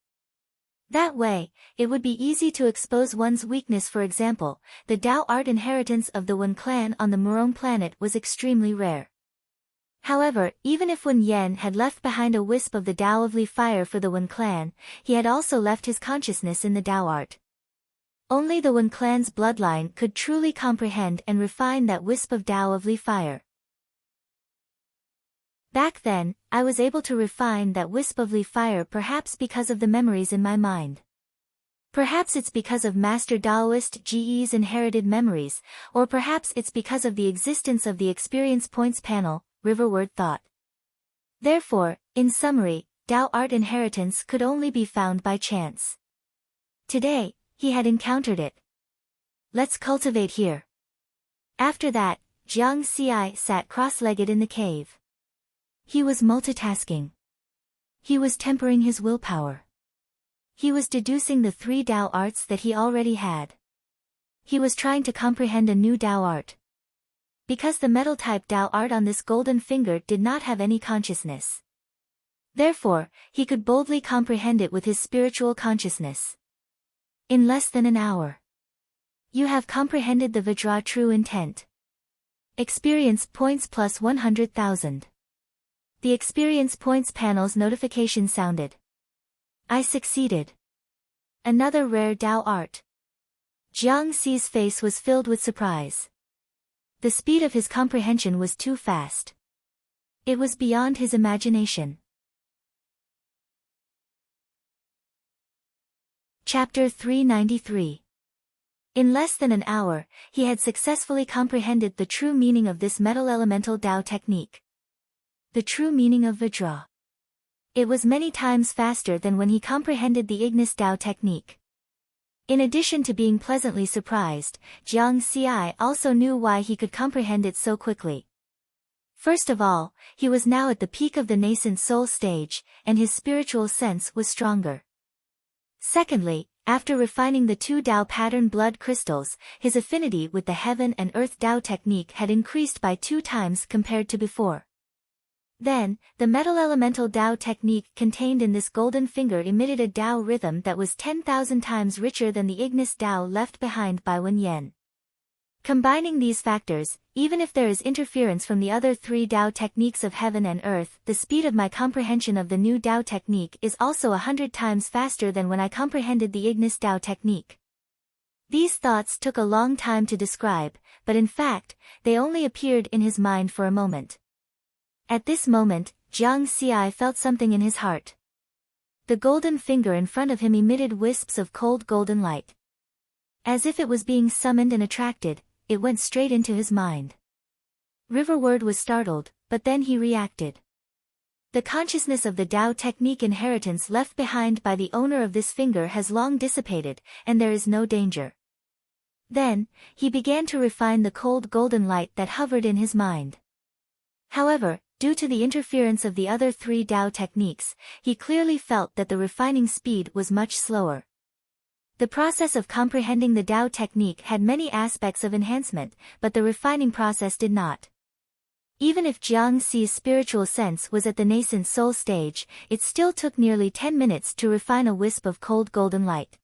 That way, it would be easy to expose one's weakness. For example, the Tao art inheritance of the Wen clan on the Murong planet was extremely rare. However, even if Wen Yan had left behind a wisp of the Tao of Li fire for the Wen clan, he had also left his consciousness in the Tao art. Only the Wen clan's bloodline could truly comprehend and refine that wisp of Tao of Li fire. Back then, I was able to refine that wisp of Li fire perhaps because of the memories in my mind. Perhaps it's because of Master Daoist Ge's inherited memories, or perhaps it's because of the existence of the experience points panel, Riverward thought. Therefore, in summary, Tao art inheritance could only be found by chance. Today, he had encountered it. Let's cultivate here. After that, Jiang Xi sat cross-legged in the cave. He was multitasking. He was tempering his willpower. He was deducing the 3 Tao arts that he already had. He was trying to comprehend a new Tao art. Because the metal-type Tao art on this golden finger did not have any consciousness. Therefore, he could boldly comprehend it with his spiritual consciousness. In less than an hour. You have comprehended the Vajra true intent. Experience points plus 100,000. The experience points panel's notification sounded. I succeeded. Another rare Tao art. Jiang Xi's face was filled with surprise. The speed of his comprehension was too fast. It was beyond his imagination. Chapter 393. In less than an hour, he had successfully comprehended the true meaning of this metal elemental Tao technique. The true meaning of Vajra. It was many times faster than when he comprehended the Ignis Tao technique. In addition to being pleasantly surprised, Jiang Xi also knew why he could comprehend it so quickly. First of all, he was now at the peak of the nascent soul stage, and his spiritual sense was stronger. Secondly, after refining the 2 Tao pattern blood crystals, his affinity with the heaven and earth Tao technique had increased by 2 times compared to before. Then, the metal elemental Tao technique contained in this golden finger emitted a Tao rhythm that was 10,000 times richer than the Ignis Tao left behind by Wen Yan. Combining these factors, even if there is interference from the other 3 Tao techniques of heaven and earth, the speed of my comprehension of the new Tao technique is also 100 times faster than when I comprehended the Ignis Tao technique. These thoughts took a long time to describe, but in fact, they only appeared in his mind for a moment. At this moment, Jiang Xi felt something in his heart. The golden finger in front of him emitted wisps of cold golden light. As if it was being summoned and attracted, it went straight into his mind. Riverward was startled, but then he reacted. The consciousness of the Tao technique inheritance left behind by the owner of this finger has long dissipated, and there is no danger. Then, he began to refine the cold golden light that hovered in his mind. However, due to the interference of the other 3 Tao techniques, he clearly felt that the refining speed was much slower. The process of comprehending the Tao technique had many aspects of enhancement, but the refining process did not. Even if Jiang Xi's spiritual sense was at the nascent soul stage, it still took nearly 10 minutes to refine a wisp of cold golden light.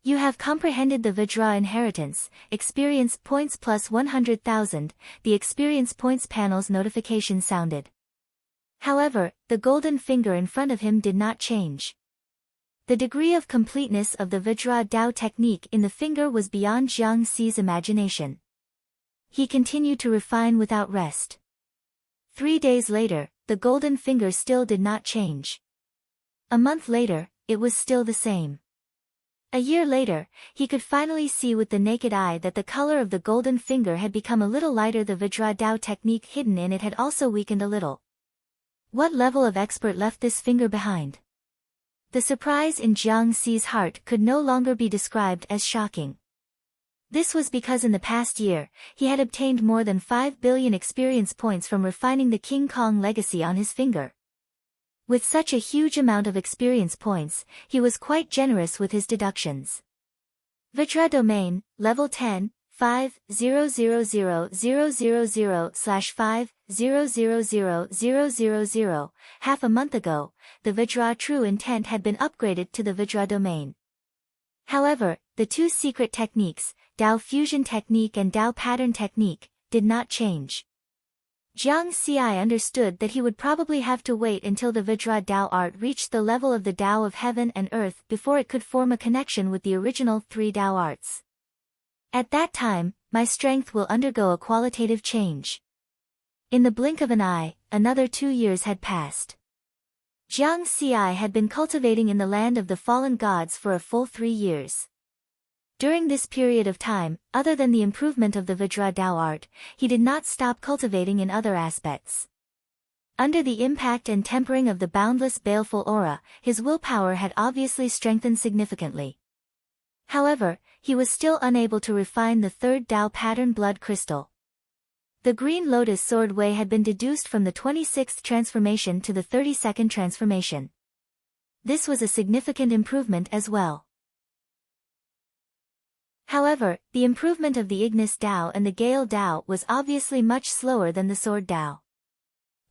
You have comprehended the Vajra inheritance, experience points plus 100,000, the experience points panel's notification sounded. However, the golden finger in front of him did not change. The degree of completeness of the Vajra Tao technique in the finger was beyond Jiang Xi's imagination. He continued to refine without rest. 3 days later, the golden finger still did not change. A month later, it was still the same. A year later, he could finally see with the naked eye that the color of the golden finger had become a little lighter. The Vajra Tao technique hidden in it had also weakened a little. What level of expert left this finger behind? The surprise in Jiang Xi's heart could no longer be described as shocking. This was because in the past year, he had obtained more than 5 billion experience points from refining the King Kong legacy on his finger. With such a huge amount of experience points, he was quite generous with his deductions. Vajra Domain, Level 10, 50000/5000000. Half a month ago, the Vajra True Intent had been upgraded to the Vajra Domain. However, the 2 secret techniques, Tao Fusion Technique and Tao Pattern Technique, did not change. Jiang Xi understood that he would probably have to wait until the Vajra Tao art reached the level of the Tao of heaven and earth before it could form a connection with the original 3 Tao arts. At that time, my strength will undergo a qualitative change. In the blink of an eye, another 2 years had passed. Jiang Xi had been cultivating in the land of the fallen gods for a full 3 years. During this period of time, other than the improvement of the Vajra Tao art, he did not stop cultivating in other aspects. Under the impact and tempering of the boundless baleful aura, his willpower had obviously strengthened significantly. However, he was still unable to refine the 3rd Tao pattern blood crystal. The green lotus sword way had been deduced from the 26th transformation to the 32nd transformation. This was a significant improvement as well. However, the improvement of the Ignis Tao and the Gale Tao was obviously much slower than the Sword Tao.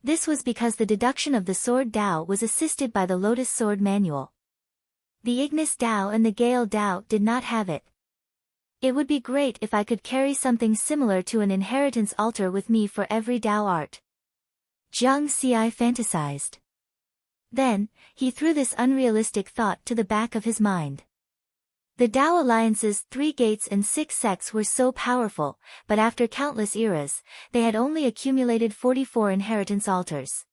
This was because the deduction of the Sword Tao was assisted by the Lotus Sword Manual. The Ignis Tao and the Gale Tao did not have it. It would be great if I could carry something similar to an inheritance altar with me for every Tao art. Jiang Xi fantasized. Then, he threw this unrealistic thought to the back of his mind. The Tao Alliance's 3 gates and 6 sects were so powerful, but after countless eras, they had only accumulated 44 inheritance altars.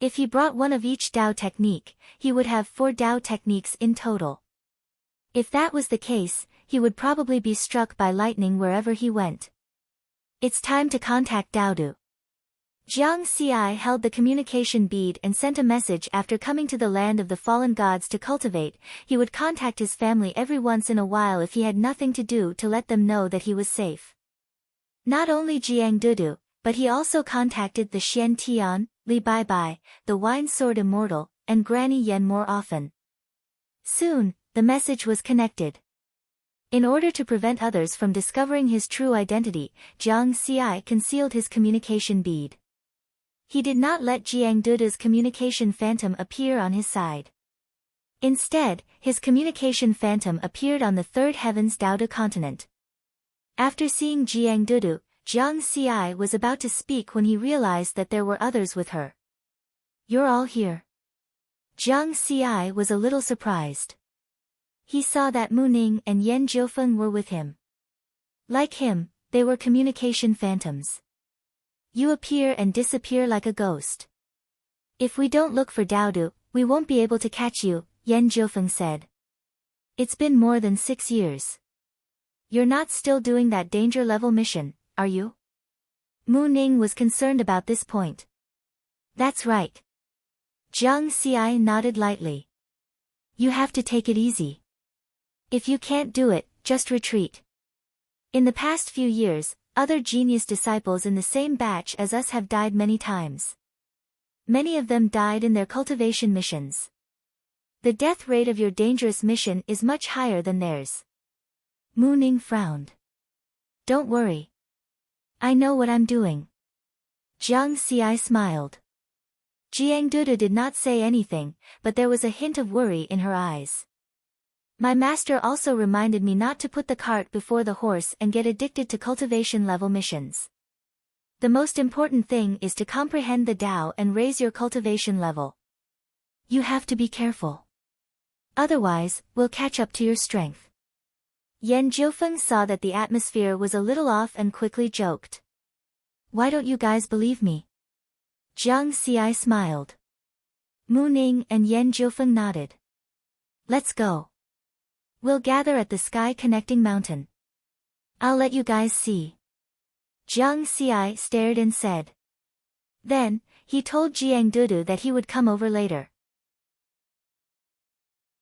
If he brought one of each Tao technique, he would have 4 Tao techniques in total. If that was the case, he would probably be struck by lightning wherever he went. It's time to contact Daodu. Jiang Xi held the communication bead and sent a message. After coming to the land of the fallen gods to cultivate, he would contact his family every once in a while if he had nothing to do to let them know that he was safe. Not only Jiang Dudu, but he also contacted the Xian Tian, Li Baibai, the Wine Sword Immortal, and Granny Yen more often. Soon, the message was connected. In order to prevent others from discovering his true identity, Jiang Xi concealed his communication bead. He did not let Jiang Duda's communication phantom appear on his side. Instead, his communication phantom appeared on the 3rd heaven's Daoda continent. After seeing Jiang Dudu, Jiang Xi was about to speak when he realized that there were others with her. "You're all here." Jiang Xi was a little surprised. He saw that Mu Ning and Yan Jiufeng were with him. Like him, they were communication phantoms. You appear and disappear like a ghost. If we don't look for Daodu, we won't be able to catch you, Yan Jiufeng said. It's been more than 6 years. You're not still doing that danger level mission, are you? Mu Ning was concerned about this point. That's right. Jiang Xi nodded lightly. You have to take it easy. If you can't do it, just retreat. In the past few years, other genius disciples in the same batch as us have died many times. Many of them died in their cultivation missions. The death rate of your dangerous mission is much higher than theirs. Mu Ning frowned. Don't worry. I know what I'm doing. Jiang Xi smiled. Jiang Dudu did not say anything, but there was a hint of worry in her eyes. My master also reminded me not to put the cart before the horse and get addicted to cultivation level missions. The most important thing is to comprehend the Tao and raise your cultivation level. You have to be careful. Otherwise, we'll catch up to your strength. Yan Jiufeng saw that the atmosphere was a little off and quickly joked. Why don't you guys believe me? Jiang Xi smiled. Mu Ning and Yan Jiufeng nodded. Let's go. We'll gather at the sky connecting mountain. I'll let you guys see. Jiang Xi stared and said. Then, he told Jiang Dudu that he would come over later.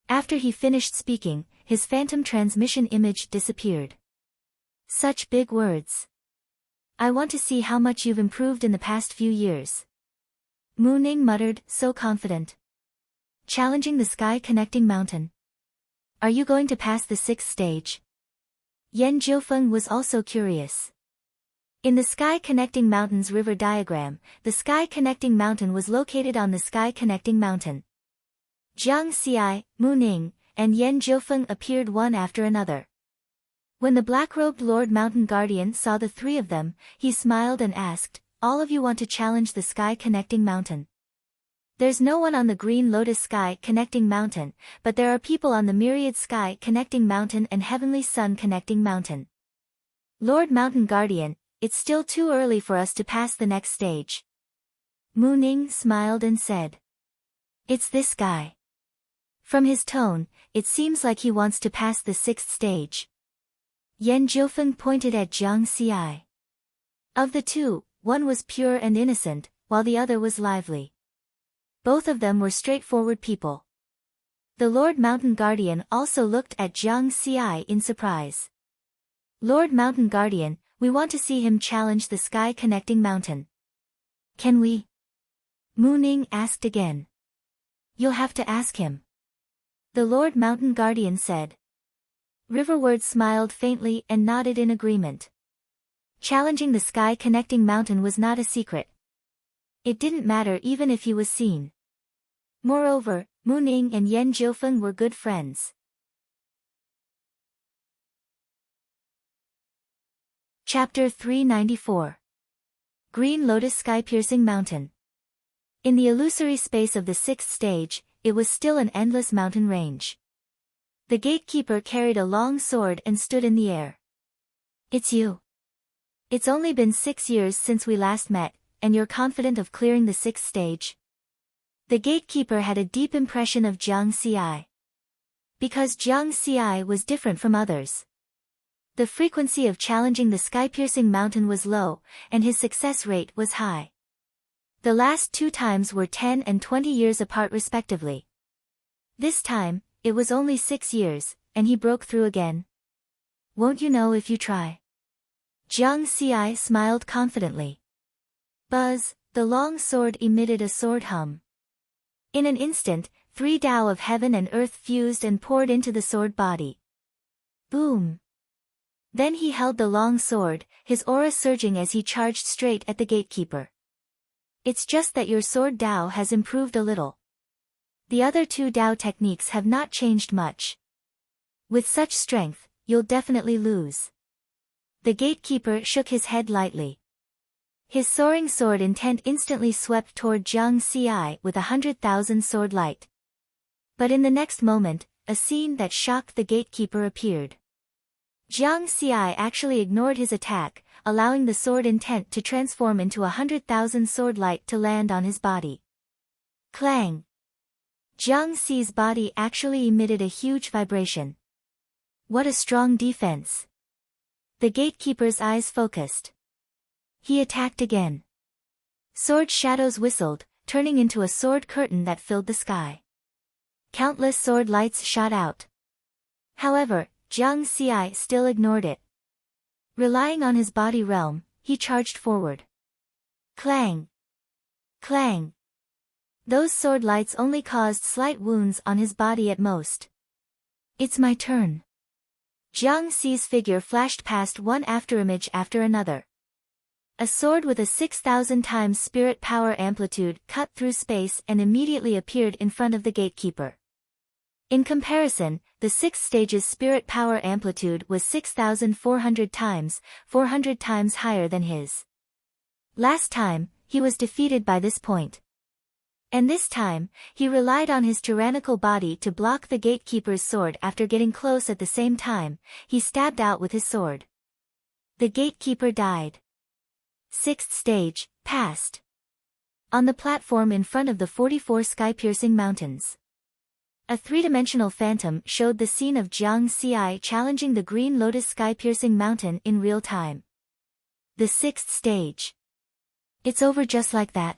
After he finished speaking, his phantom transmission image disappeared. Such big words. I want to see how much you've improved in the past few years. Mu Ning muttered, so confident. Challenging the sky connecting mountain. Are you going to pass the 6th stage? Yan Jiufeng was also curious. In the sky connecting mountain's river diagram, the sky connecting mountain was located on the sky connecting mountain. Jiang Xi, Mu Ning, and Yan Jiufeng appeared one after another. When the black-robed Lord Mountain Guardian saw the three of them, he smiled and asked, all of you want to challenge the sky connecting mountain? There's no one on the Green Lotus sky connecting mountain, but there are people on the Myriad sky connecting mountain and Heavenly Sun connecting mountain. Lord Mountain Guardian, it's still too early for us to pass the next stage. Mu Ning smiled and said. It's this guy. From his tone, it seems like he wants to pass the 6th stage. Yan Jiufeng pointed at Jiang Xi. Of the two, one was pure and innocent, while the other was lively. Both of them were straightforward people. The Lord Mountain Guardian also looked at Jiang Xi in surprise. Lord Mountain Guardian, we want to see him challenge the sky connecting mountain. Can we? Mu Ning asked again. You'll have to ask him. The Lord Mountain Guardian said. Riverward smiled faintly and nodded in agreement. Challenging the sky connecting mountain was not a secret. It didn't matter even if he was seen. Moreover, Mu Ning and Yan Jiufeng were good friends. Chapter 394. Green Lotus Sky-Piercing Mountain. In the illusory space of the 6th stage, it was still an endless mountain range. The gatekeeper carried a long sword and stood in the air. It's you. It's only been 6 years since we last met, and you're confident of clearing the 6th stage? The gatekeeper had a deep impression of Jiang Xi. Because Jiang Xi was different from others. The frequency of challenging the sky-piercing mountain was low, and his success rate was high. The last 2 times were 10 and 20 years apart respectively. This time, it was only 6 years, and he broke through again. Won't you know if you try? Jiang Xi smiled confidently. Buzz, the long sword emitted a sword hum. In an instant, 3 Tao of heaven and earth fused and poured into the sword body. Boom! Then he held the long sword, his aura surging as he charged straight at the gatekeeper. It's just that your sword Tao has improved a little. The other 2 Tao techniques have not changed much. With such strength, you'll definitely lose. The gatekeeper shook his head lightly. His soaring sword intent instantly swept toward Jiang Xi with 100,000 sword light. But in the next moment, a scene that shocked the gatekeeper appeared. Jiang Xiai actually ignored his attack, allowing the sword intent to transform into 100,000 sword light to land on his body. Clang! Jiang Xi's body actually emitted a huge vibration. What a strong defense! The gatekeeper's eyes focused. He attacked again. Sword shadows whistled, turning into a sword curtain that filled the sky. Countless sword lights shot out. However, Jiang Xiai still ignored it. Relying on his body realm, he charged forward. Clang! Clang! Those sword lights only caused slight wounds on his body at most. It's my turn. Jiang Xi's figure flashed past one afterimage after another. A sword with a 6,000 times spirit power amplitude cut through space and immediately appeared in front of the gatekeeper. In comparison, the sixth stage's spirit power amplitude was 6,400 times, 400 times higher than his. Last time, he was defeated by this point. And this time, he relied on his tyrannical body to block the gatekeeper's sword. After getting close at the same time, he stabbed out with his sword. The gatekeeper died. Sixth stage, passed. On the platform in front of the 44 sky-piercing mountains. A three-dimensional phantom showed the scene of Jiang Xiai challenging the Green Lotus sky-piercing mountain in real time. The sixth stage. It's over just like that.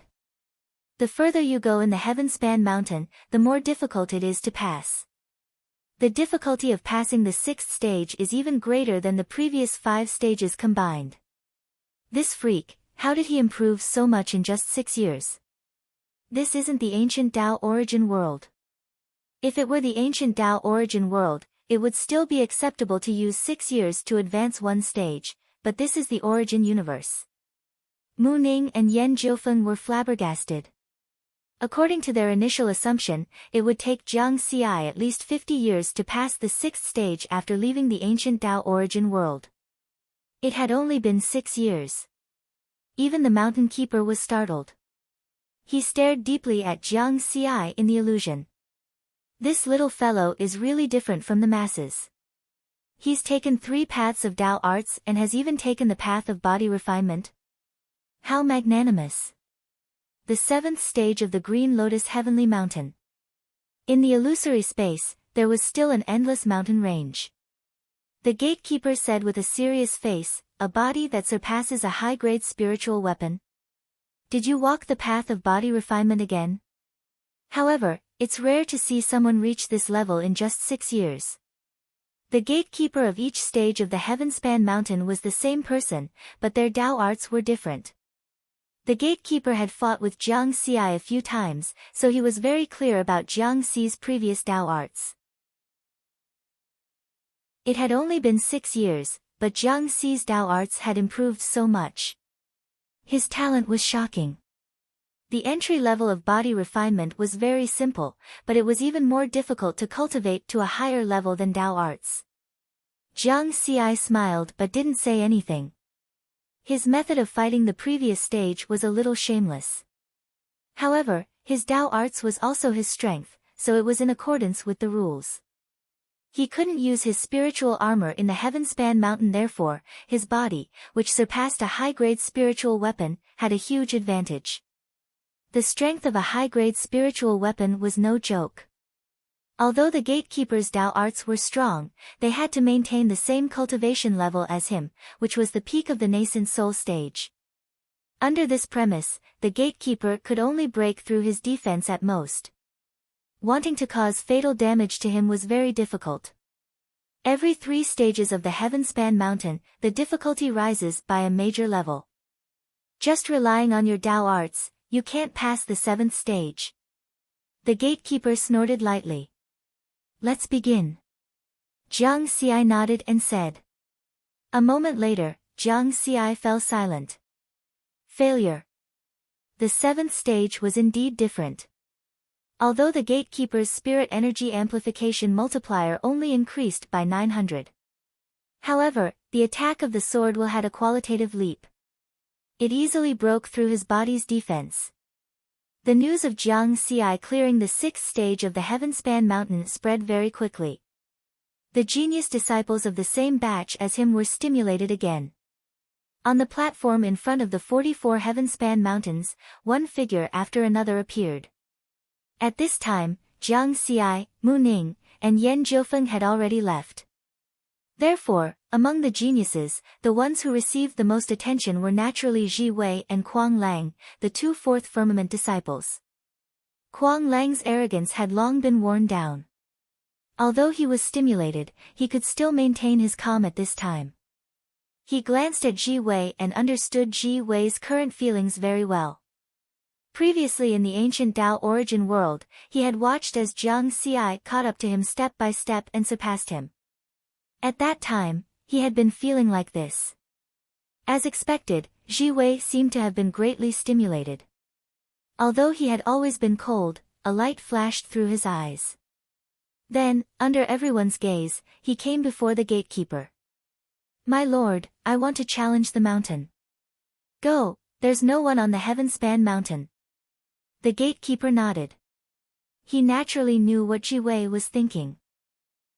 The further you go in the Heavenspan mountain, the more difficult it is to pass. The difficulty of passing the sixth stage is even greater than the previous 5 stages combined. This freak, how did he improve so much in just 6 years? This isn't the ancient Tao origin world. If it were the ancient Tao origin world, it would still be acceptable to use 6 years to advance one stage, but this is the origin universe. Mu Ning and Yan Jiufeng were flabbergasted. According to their initial assumption, it would take Jiang Xiai at least 50 years to pass the 6th stage after leaving the ancient Tao origin world. It had only been 6 years. Even the mountain keeper was startled. He stared deeply at Jiang Xiai in the illusion. This little fellow is really different from the masses. He's taken 3 paths of Tao arts and has even taken the path of body refinement. How magnanimous! The 7th stage of the Green Lotus Heavenly Mountain. In the illusory space, there was still an endless mountain range. The gatekeeper said with a serious face, a body that surpasses a high-grade spiritual weapon. Did you walk the path of body refinement again? However, it's rare to see someone reach this level in just 6 years. The gatekeeper of each stage of the Heavenspan mountain was the same person, but their Tao arts were different. The gatekeeper had fought with Jiang Xiai a few times, so he was very clear about Jiang Xi's previous Tao arts. It had only been 6 years, but Jiang Xi's Tao arts had improved so much. His talent was shocking. The entry level of body refinement was very simple, but it was even more difficult to cultivate to a higher level than Tao arts. Jiang Xiai smiled but didn't say anything. His method of fighting the previous stage was a little shameless. However, his Tao arts was also his strength, so it was in accordance with the rules. He couldn't use his spiritual armor in the Heavenspan mountain, therefore, his body, which surpassed a high-grade spiritual weapon, had a huge advantage. The strength of a high-grade spiritual weapon was no joke. Although the gatekeeper's Tao arts were strong, they had to maintain the same cultivation level as him, which was the peak of the nascent soul stage. Under this premise, the gatekeeper could only break through his defense at most. Wanting to cause fatal damage to him was very difficult. Every 3 stages of the Heavenspan mountain, the difficulty rises by a major level. Just relying on your Tao arts, you can't pass the 7th stage. The gatekeeper snorted lightly. Let's begin. Jiang Xiai nodded and said. A moment later, Jiang Xiai fell silent. Failure. The 7th stage was indeed different. Although the gatekeeper's spirit energy amplification multiplier only increased by 900. However, the attack of the sword will had a qualitative leap. It easily broke through his body's defense. The news of Jiang Xi clearing the 6th stage of the Heavenspan Mountain spread very quickly. The genius disciples of the same batch as him were stimulated again. On the platform in front of the 44 Heavenspan Mountains, one figure after another appeared. At this time, Jiang Xi, Mu Ning, and Yan Jiufeng had already left. Therefore, among the geniuses, the ones who received the most attention were naturally Ji Wei and Kuang Lang, the two fourth firmament disciples. Kuang Lang's arrogance had long been worn down. Although he was stimulated, he could still maintain his calm at this time. He glanced at Ji Wei and understood Ji Wei's current feelings very well. Previously in the ancient Tao origin world, he had watched as Jiang Xi caught up to him step by step and surpassed him. At that time, he had been feeling like this. As expected, Ji Wei seemed to have been greatly stimulated. Although he had always been cold, a light flashed through his eyes. Then, under everyone's gaze, he came before the gatekeeper. "My lord, I want to challenge the mountain." "Go, there's no one on the Heavenspan Mountain." The gatekeeper nodded. He naturally knew what Ji Wei was thinking.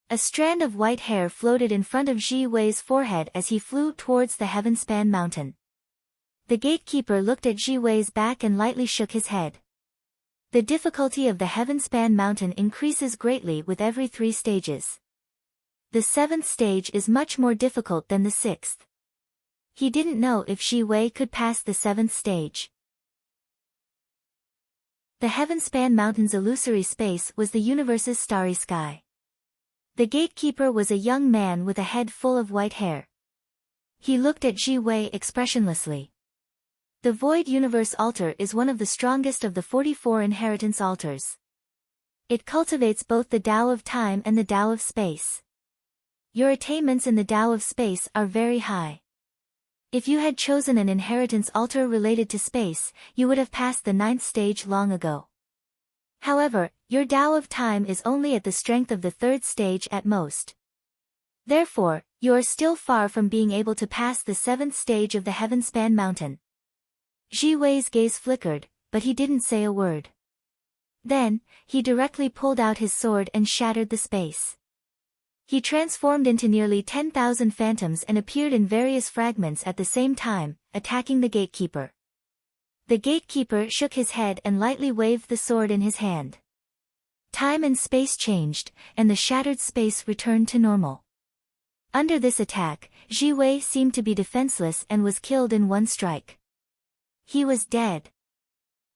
A strand of white hair floated in front of Ji Wei's forehead as he flew towards the Heavenspan Mountain. The gatekeeper looked at Ji Wei's back and lightly shook his head. The difficulty of the Heavenspan Mountain increases greatly with every 3 stages. The 7th stage is much more difficult than the 6th. He didn't know if Ji Wei could pass the 7th stage. The Heavenspan Mountain's illusory space was the universe's starry sky. The gatekeeper was a young man with a head full of white hair. He looked at Ji Wei expressionlessly. The Void Universe Altar is one of the strongest of the 44 inheritance altars. It cultivates both the Tao of time and the Tao of space. Your attainments in the Tao of space are very high. If you had chosen an inheritance altar related to space, you would have passed the 9th stage long ago. However, your Tao of time is only at the strength of the 3rd stage at most. Therefore, you are still far from being able to pass the 7th stage of the Heavenspan Mountain. Ji Wei's gaze flickered, but he didn't say a word. Then, he directly pulled out his sword and shattered the space. He transformed into nearly 10,000 phantoms and appeared in various fragments at the same time, attacking the gatekeeper. The gatekeeper shook his head and lightly waved the sword in his hand. Time and space changed, and the shattered space returned to normal. Under this attack, Ji Wei seemed to be defenseless and was killed in one strike. He was dead.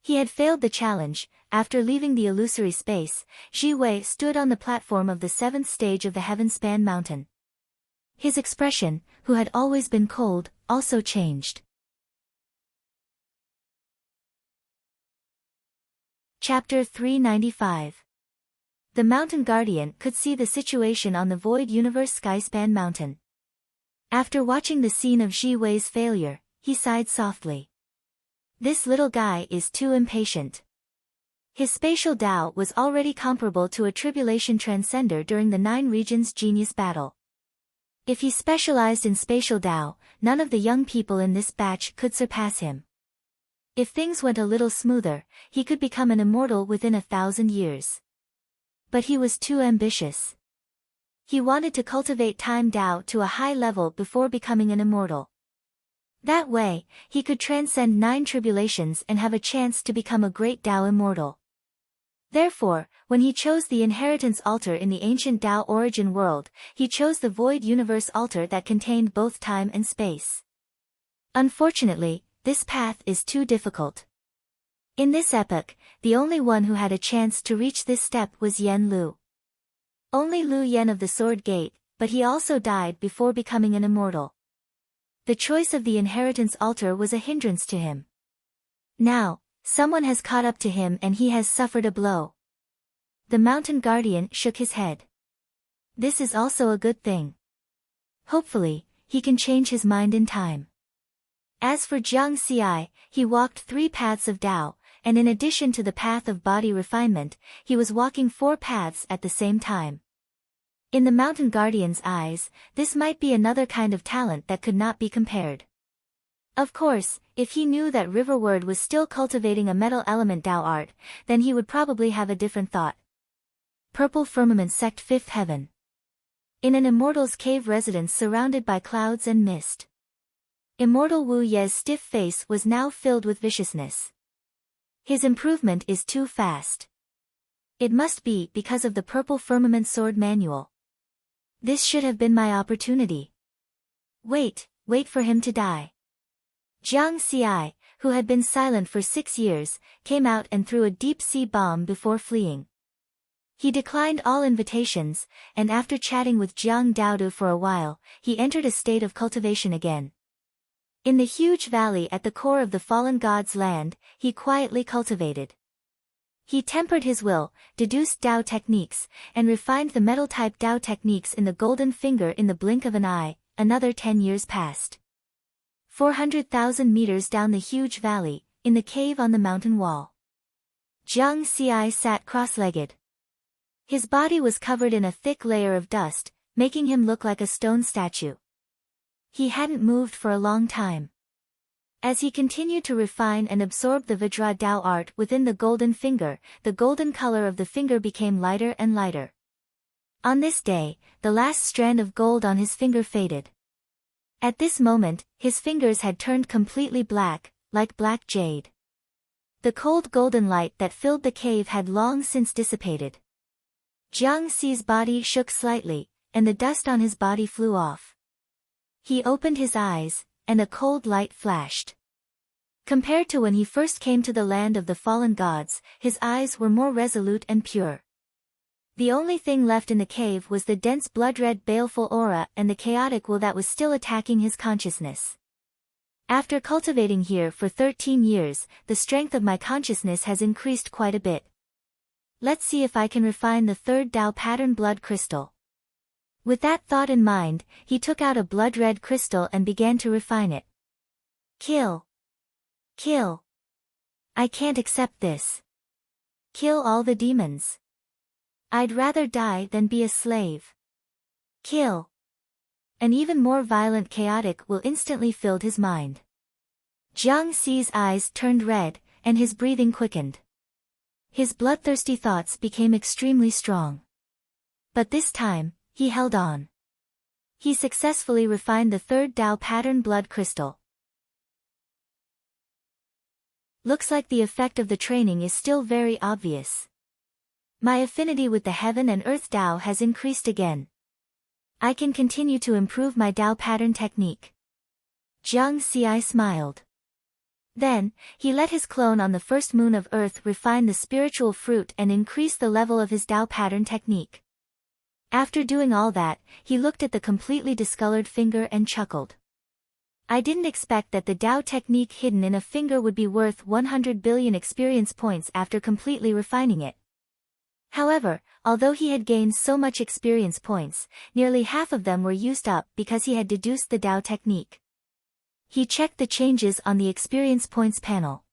He had failed the challenge. After leaving the illusory space, Ji Wei stood on the platform of the 7th stage of the Heavenspan Mountain. His expression, who had always been cold, also changed. Chapter 395. The Mountain Guardian could see the situation on the Void Universe Skyspan Mountain. After watching the scene of Ji Wei's failure, he sighed softly. This little guy is too impatient. His spatial Tao was already comparable to a tribulation transcender during the 9 regions genius battle. If he specialized in spatial Tao, none of the young people in this batch could surpass him. If things went a little smoother, he could become an immortal within 1,000 years. But he was too ambitious. He wanted to cultivate time Tao to a high level before becoming an immortal. That way, he could transcend 9 tribulations and have a chance to become a great Tao immortal. Therefore, when he chose the inheritance altar in the ancient Tao origin world, he chose the Void Universe altar that contained both time and space. Unfortunately, this path is too difficult. In this epoch, the only one who had a chance to reach this step was Yen Lu. Only Lu Yen of the Sword Gate, but he also died before becoming an immortal. The choice of the inheritance altar was a hindrance to him. Now, someone has caught up to him and he has suffered a blow. The Mountain Guardian shook his head. This is also a good thing. Hopefully, he can change his mind in time. As for Jiang Xi, he walked 3 paths of Tao, and in addition to the path of body refinement, he was walking 4 paths at the same time. In the Mountain Guardian's eyes, this might be another kind of talent that could not be compared. Of course, if he knew that Riverward was still cultivating a metal element Tao art, then he would probably have a different thought. Purple Firmament Sect Fifth Heaven. In an immortal's cave residence surrounded by clouds and mist. Immortal Wu Ye's stiff face was now filled with viciousness. His improvement is too fast. It must be because of the Purple Firmament Sword Manual. This should have been my opportunity. Wait for him to die. Jiang Xi, who had been silent for 6 years, came out and threw a deep-sea bomb before fleeing. He declined all invitations, and after chatting with Jiang Daodu for a while, he entered a state of cultivation again. In the huge valley at the core of the fallen god's land, he quietly cultivated. He tempered his will, deduced Dao techniques, and refined the metal-type Dao techniques in the golden finger in the blink of an eye. Another 10 years passed. 400,000 meters down the huge valley, in the cave on the mountain wall. Jiang Xi sat cross-legged. His body was covered in a thick layer of dust, making him look like a stone statue. He hadn't moved for a long time. As he continued to refine and absorb the Vajra Dao art within the golden finger, the golden color of the finger became lighter and lighter. On this day, the last strand of gold on his finger faded. At this moment, his fingers had turned completely black, like black jade. The cold golden light that filled the cave had long since dissipated. Jiang Xi's body shook slightly, and the dust on his body flew off. He opened his eyes, and a cold light flashed. Compared to when he first came to the land of the fallen gods, his eyes were more resolute and pure. The only thing left in the cave was the dense blood-red baleful aura and the chaotic will that was still attacking his consciousness. After cultivating here for 13 years, the strength of my consciousness has increased quite a bit. Let's see if I can refine the third Dao pattern blood crystal. With that thought in mind, he took out a blood-red crystal and began to refine it. Kill. Kill. I can't accept this. Kill all the demons. I'd rather die than be a slave. Kill. An even more violent chaotic will instantly filled his mind. Jiang Xi's eyes turned red, and his breathing quickened. His bloodthirsty thoughts became extremely strong. But this time, he held on. He successfully refined the third Dao pattern blood crystal. Looks like the effect of the training is still very obvious. My affinity with the heaven and earth Dao has increased again. I can continue to improve my Dao pattern technique. Jiang Xi smiled. Then, he let his clone on the first moon of earth refine the spiritual fruit and increase the level of his Dao pattern technique. After doing all that, he looked at the completely discolored finger and chuckled. I didn't expect that the Dao technique hidden in a finger would be worth 100 billion experience points after completely refining it. However, although he had gained so much experience points, nearly half of them were used up because he had deduced the Dao technique. He checked the changes on the experience points panel.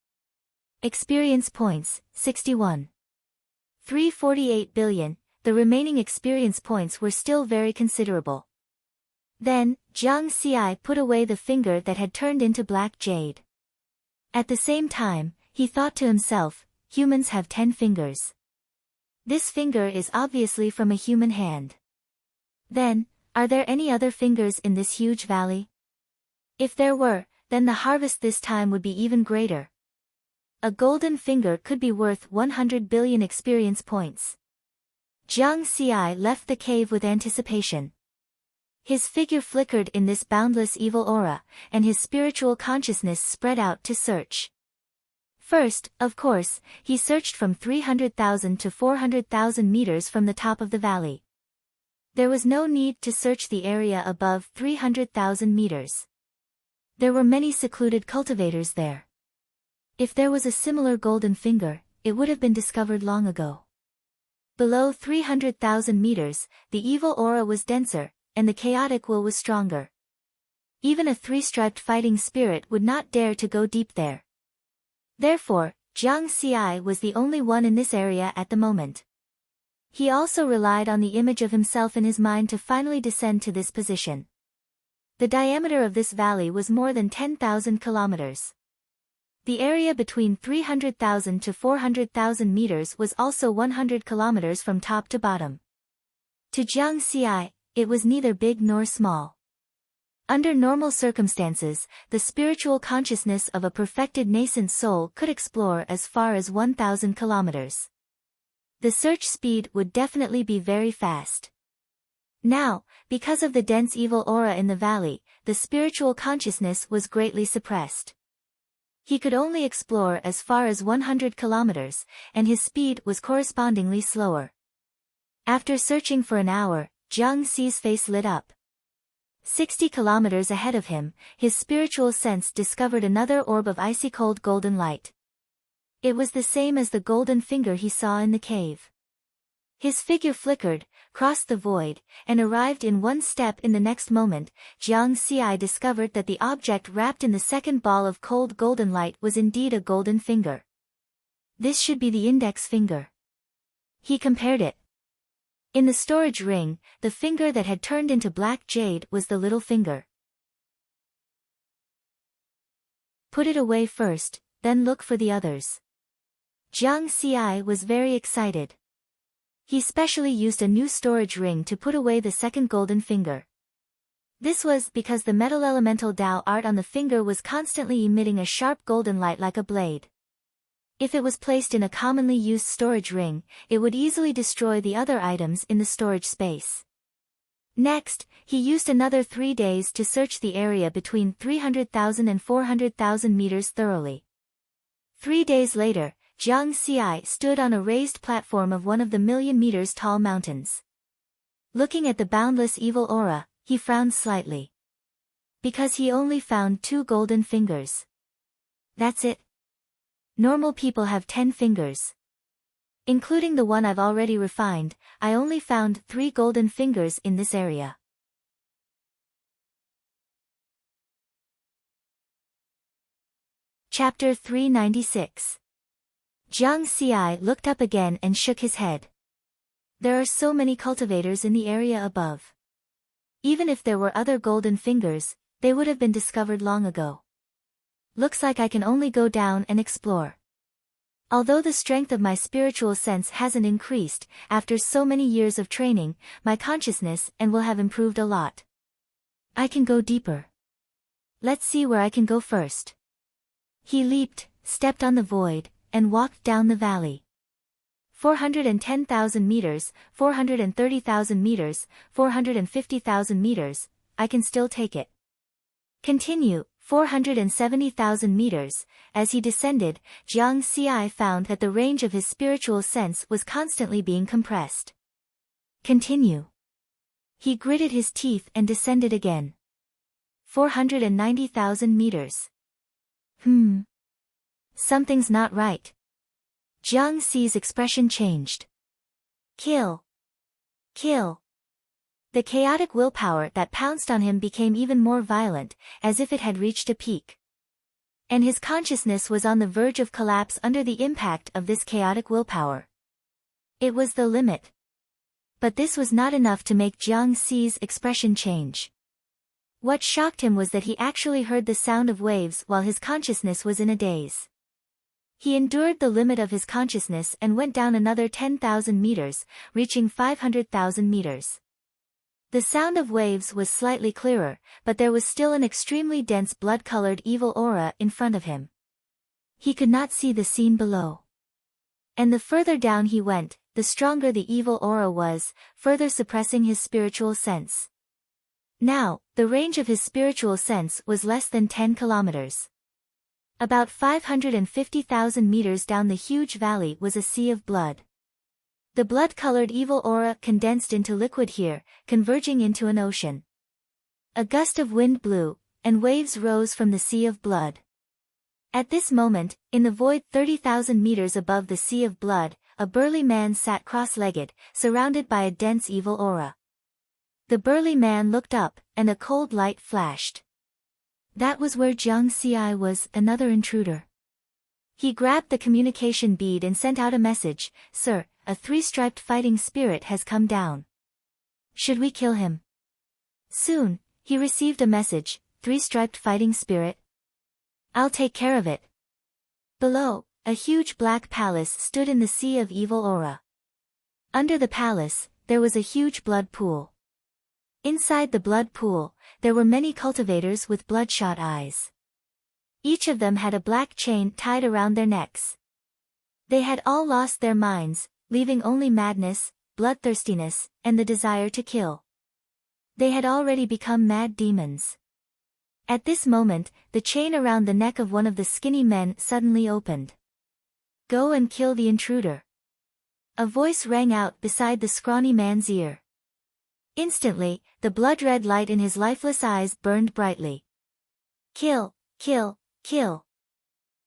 Experience points, 61. 348 billion, the remaining experience points were still very considerable. Then, Jiang Xi put away the finger that had turned into black jade. At the same time, he thought to himself, humans have 10 fingers. This finger is obviously from a human hand. Then, are there any other fingers in this huge valley? If there were, then the harvest this time would be even greater. A golden finger could be worth 100 billion experience points. Jiang Xi left the cave with anticipation. His figure flickered in this boundless evil aura, and his spiritual consciousness spread out to search. First, of course, he searched from 300,000 to 400,000 meters from the top of the valley. There was no need to search the area above 300,000 meters. There were many secluded cultivators there. If there was a similar golden finger, it would have been discovered long ago. Below 300,000 meters, the evil aura was denser, and the chaotic will was stronger. Even a three-striped fighting spirit would not dare to go deep there. Therefore, Jiang Xi was the only one in this area at the moment. He also relied on the image of himself in his mind to finally descend to this position. The diameter of this valley was more than 10,000 kilometers. The area between 300,000 to 400,000 meters was also 100 kilometers from top to bottom. To Jiang Xi, it was neither big nor small. Under normal circumstances, the spiritual consciousness of a perfected nascent soul could explore as far as 1,000 kilometers. The search speed would definitely be very fast. Now, because of the dense evil aura in the valley, the spiritual consciousness was greatly suppressed. He could only explore as far as 100 kilometers, and his speed was correspondingly slower. After searching for an hour, Jiang Xi's face lit up. 60 kilometers ahead of him, his spiritual sense discovered another orb of icy cold golden light. It was the same as the golden finger he saw in the cave. His figure flickered, crossed the void, and arrived in one step. In the next moment, Jiang Xi discovered that the object wrapped in the second ball of cold golden light was indeed a golden finger. This should be the index finger. He compared it. In the storage ring, the finger that had turned into black jade was the little finger. Put it away first, then look for the others. Jiang Xi was very excited. He specially used a new storage ring to put away the second golden finger. This was because the metal elemental Tao art on the finger was constantly emitting a sharp golden light like a blade. If it was placed in a commonly used storage ring, it would easily destroy the other items in the storage space. Next, he used another 3 days to search the area between 300,000 and 400,000 meters thoroughly. 3 days later, Jiang Xi stood on a raised platform of one of the million meters tall mountains. Looking at the boundless evil aura, he frowned slightly. Because he only found 2 golden fingers. That's it. Normal people have 10 fingers. Including the one I've already refined, I only found 3 golden fingers in this area. Chapter 396. Jiang Xi looked up again and shook his head. There are so many cultivators in the area above. Even if there were other golden fingers, they would have been discovered long ago. Looks like I can only go down and explore. Although the strength of my spiritual sense hasn't increased, after so many years of training, my consciousness and will have improved a lot. I can go deeper. Let's see where I can go first. He leaped, stepped on the void, and walked down the valley. 410,000 meters, 430,000 meters, 450,000 meters, I can still take it. Continue, 470,000 meters. As he descended, Jiang Xi found that the range of his spiritual sense was constantly being compressed. Continue. He gritted his teeth and descended again. 490,000 meters. Something's not right. Jiang Xi's expression changed. Kill. Kill. The chaotic willpower that pounced on him became even more violent, as if it had reached a peak. And his consciousness was on the verge of collapse under the impact of this chaotic willpower. It was the limit. But this was not enough to make Jiang Xi's expression change. What shocked him was that he actually heard the sound of waves while his consciousness was in a daze. He endured the limit of his consciousness and went down another 10,000 meters, reaching 500,000 meters. The sound of waves was slightly clearer, but there was still an extremely dense blood-colored evil aura in front of him. He could not see the scene below. And the further down he went, the stronger the evil aura was, further suppressing his spiritual sense. Now, the range of his spiritual sense was less than 10 kilometers. About 550,000 meters down the huge valley was a sea of blood. The blood-colored evil aura condensed into liquid here, converging into an ocean. A gust of wind blew, and waves rose from the sea of blood. At this moment, in the void 30,000 meters above the sea of blood, a burly man sat cross-legged, surrounded by a dense evil aura. The burly man looked up, and a cold light flashed. That was where Jiang Xi was, another intruder. He grabbed the communication bead and sent out a message, "Sir, a 3-striped fighting spirit has come down. Should we kill him?" Soon, He received a message, "Three-striped fighting spirit. I'll take care of it." Below, a huge black palace stood in the sea of evil aura. Under the palace, there was a huge blood pool. Inside the blood pool, there were many cultivators with bloodshot eyes. Each of them had a black chain tied around their necks. They had all lost their minds, leaving only madness, bloodthirstiness, and the desire to kill. They had already become mad demons. At this moment, the chain around the neck of one of the skinny men suddenly opened. "Go and kill the intruder." A voice rang out beside the scrawny man's ear. Instantly, the blood-red light in his lifeless eyes burned brightly. "Kill, kill, kill!"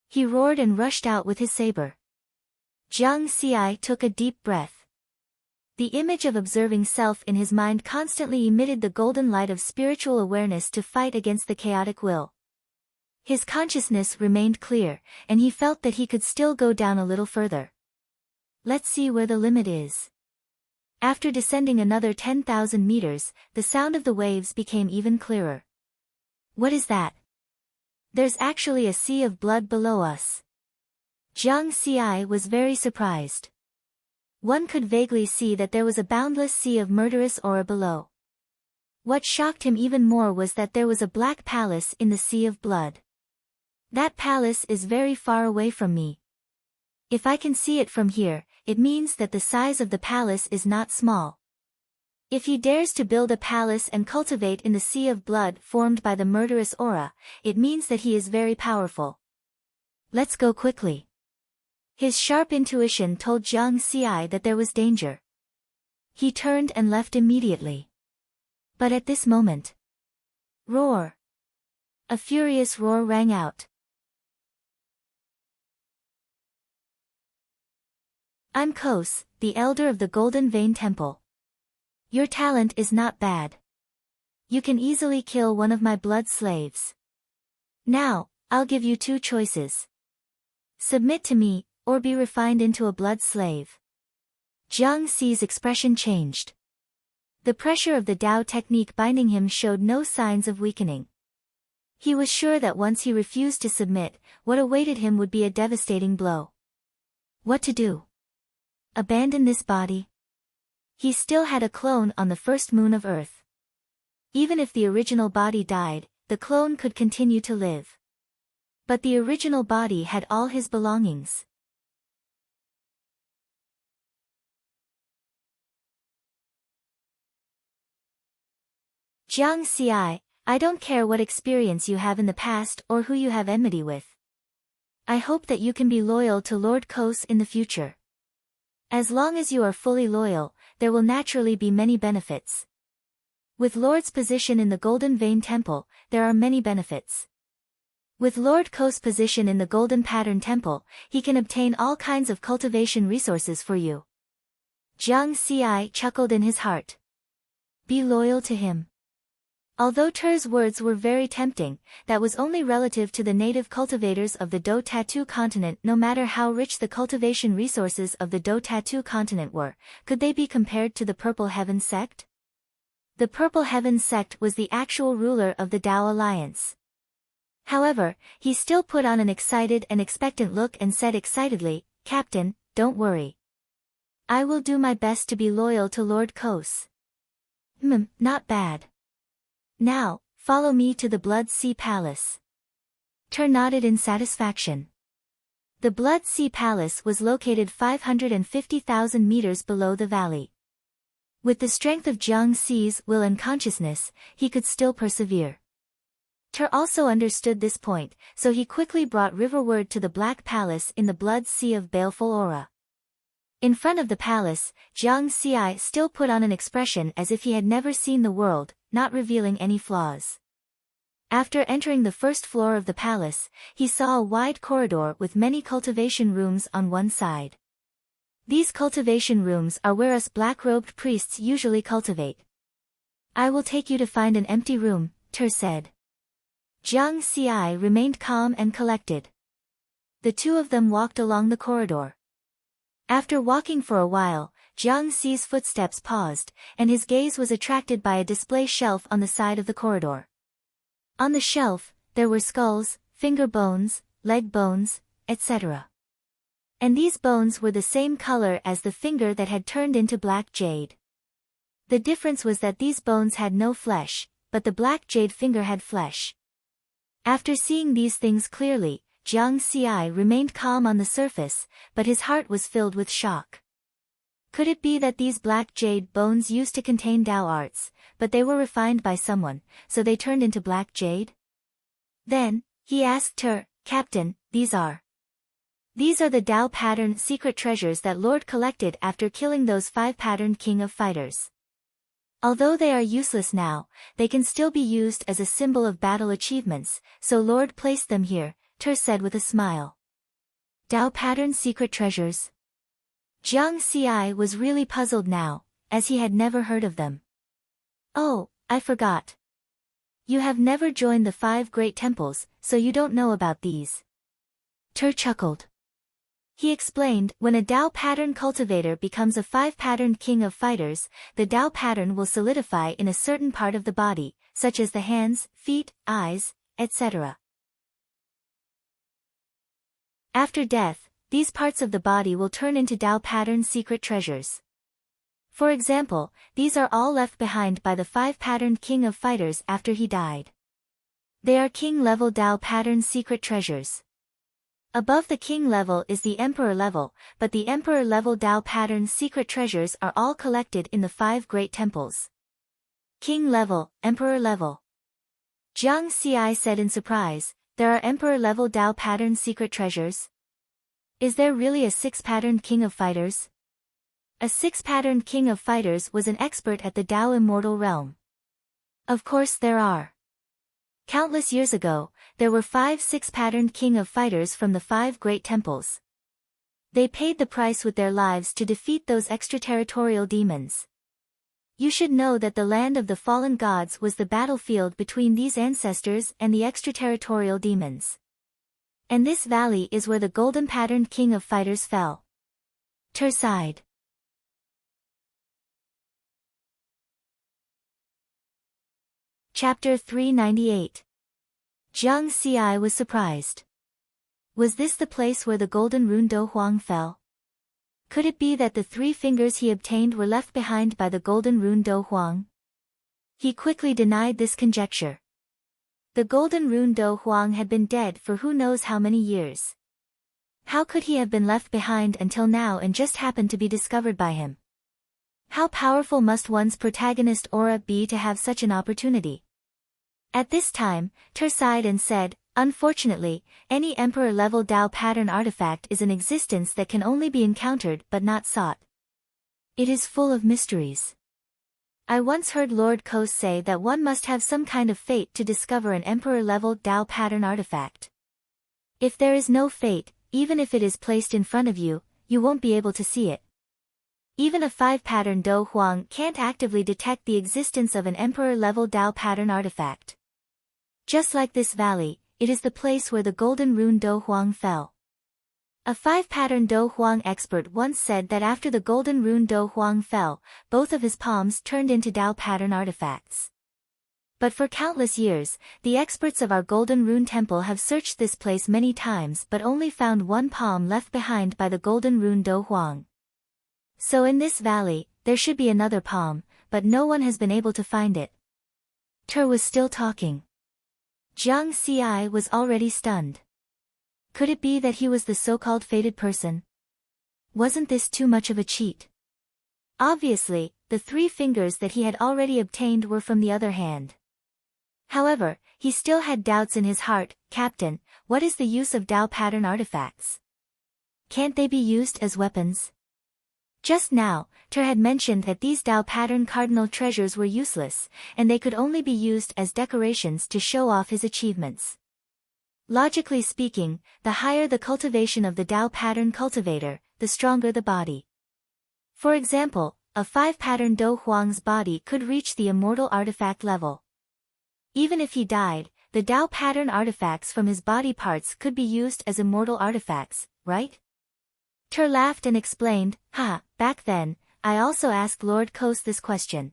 He roared and rushed out with his saber. Jiang Xi took a deep breath. The image of observing self in his mind constantly emitted the golden light of spiritual awareness to fight against the chaotic will. His consciousness remained clear, and he felt that he could still go down a little further. Let's see where the limit is. After descending another 10,000 meters, the sound of the waves became even clearer. What is that? There's actually a sea of blood below us. Jiang Xi was very surprised. One could vaguely see that there was a boundless sea of murderous aura below. What shocked him even more was that there was a black palace in the sea of blood. That palace is very far away from me. If I can see it from here, it means that the size of the palace is not small. If he dares to build a palace and cultivate in the sea of blood formed by the murderous aura, it means that he is very powerful. Let's go quickly. His sharp intuition told Jiang Xi that there was danger. He turned and left immediately. But at this moment, roar! A furious roar rang out. "I'm Kos, the elder of the Golden Vein Temple. Your talent is not bad. You can easily kill one of my blood slaves. Now, I'll give you two choices. Submit to me, or be refined into a blood slave." Jiang Xi's expression changed. The pressure of the Tao technique binding him showed no signs of weakening. He was sure that once he refused to submit, what awaited him would be a devastating blow. What to do? Abandon this body? He still had a clone on the first moon of Earth. Even if the original body died, the clone could continue to live. But the original body had all his belongings. Jiang Xi, I don't care what experience you have in the past or who you have enmity with. I hope that you can be loyal to Lord Kos in the future. As long as you are fully loyal, there will naturally be many benefits. With Lord's position in the Golden Vein Temple, there are many benefits. With Lord Kos' position in the Golden Pattern Temple, he can obtain all kinds of cultivation resources for you. Jiang Xi chuckled in his heart. Be loyal to him. Although Ter's words were very tempting, that was only relative to the native cultivators of the Do Tattoo continent. No matter how rich the cultivation resources of the Do Tattoo continent were, could they be compared to the Purple Heaven sect? The Purple Heaven sect was the actual ruler of the Tao Alliance. However, he still put on an excited and expectant look and said excitedly, "Captain, don't worry. I will do my best to be loyal to Lord Kos." Not bad. Now, follow me to the Blood Sea Palace. Ter nodded in satisfaction. The Blood Sea Palace was located 550,000 meters below the valley. With the strength of Jiang Xi's will and consciousness, he could still persevere. Ter also understood this point, so he quickly brought riverward to the Black Palace in the Blood Sea of Baleful Aura. In front of the palace, Jiang Xi still put on an expression as if he had never seen the world, not revealing any flaws. After entering the first floor of the palace, he saw a wide corridor with many cultivation rooms on one side. These cultivation rooms are where us black-robed priests usually cultivate. I will take you to find an empty room, Ter said. Jiang Xi remained calm and collected. The two of them walked along the corridor. After walking for a while, Jiang Xi's footsteps paused, and his gaze was attracted by a display shelf on the side of the corridor. On the shelf, there were skulls, finger bones, leg bones, etc. And these bones were the same color as the finger that had turned into black jade. The difference was that these bones had no flesh, but the black jade finger had flesh. After seeing these things clearly, Jiang Xi remained calm on the surface, but his heart was filled with shock. Could it be that these black jade bones used to contain Dao arts, but they were refined by someone, so they turned into black jade? Then, he asked her, "Captain, these are the Dao pattern secret treasures that Lord collected after killing those 5-patterned king of fighters. Although they are useless now, they can still be used as a symbol of battle achievements, so Lord placed them here," Ter said with a smile. Dao pattern secret treasures? Jiang Xi was really puzzled now, as he had never heard of them. "Oh, I forgot. You have never joined the 5 great temples, so you don't know about these." Ter chuckled. He explained, when a Dao pattern cultivator becomes a 5-patterned king of fighters, the Dao pattern will solidify in a certain part of the body, such as the hands, feet, eyes, etc. After death, these parts of the body will turn into Dao pattern secret treasures. For example, these are all left behind by the 5-patterned king of fighters after he died. They are king-level Dao pattern secret treasures. Above the king level is the emperor level, but the emperor level Dao pattern secret treasures are all collected in the 5 great temples. King level, emperor level. Jiang Xi said in surprise, "There are emperor level Dao pattern secret treasures? Is there really a 6-patterned king of fighters?" A 6-patterned king of fighters was an expert at the Dao immortal realm. Of course there are. Countless years ago, there were 5 6-patterned king of fighters from the 5 great temples. They paid the price with their lives to defeat those extraterritorial demons. You should know that the land of the fallen gods was the battlefield between these ancestors and the extraterritorial demons. And this valley is where the golden-patterned king of fighters fell. Ter sighed. Chapter 398. Jiang Xi was surprised. Was this the place where the golden rune Do Huang fell? Could it be that the 3 fingers he obtained were left behind by the golden rune Do Huang? He quickly denied this conjecture. The golden rune Do Huang had been dead for who knows how many years. How could he have been left behind until now and just happened to be discovered by him? How powerful must one's protagonist aura be to have such an opportunity? At this time, Ter sighed and said, "Unfortunately, any emperor-level Dao pattern artifact is an existence that can only be encountered but not sought. It is full of mysteries. I once heard Lord Ko say that one must have some kind of fate to discover an emperor-level Dao pattern artifact. If there is no fate, even if it is placed in front of you, you won't be able to see it. Even a 5-pattern Do Huang can't actively detect the existence of an emperor-level Dao pattern artifact. Just like this valley, it is the place where the golden rune Do Huang fell." A 5-pattern Do Huang expert once said that after the golden rune Do Huang fell, both of his palms turned into Dao pattern artifacts. But for countless years, the experts of our golden rune temple have searched this place many times but only found 1 palm left behind by the golden rune Do Huang. So in this valley, there should be another palm, but no one has been able to find it. Ter was still talking. Jiang Xi was already stunned. Could it be that he was the so-called fated person? Wasn't this too much of a cheat? Obviously, the 3 fingers that he had already obtained were from the other hand. However, he still had doubts in his heart. "Captain, what is the use of Dao pattern artifacts? Can't they be used as weapons?" Just now, Ter had mentioned that these Dao pattern cardinal treasures were useless, and they could only be used as decorations to show off his achievements. Logically speaking, the higher the cultivation of the Dao pattern cultivator, the stronger the body. For example, a 5-pattern Do Huang's body could reach the immortal artifact level. Even if he died, the Dao pattern artifacts from his body parts could be used as immortal artifacts, right? Ter laughed and explained, "Ha, back then, I also asked Lord Kos this question.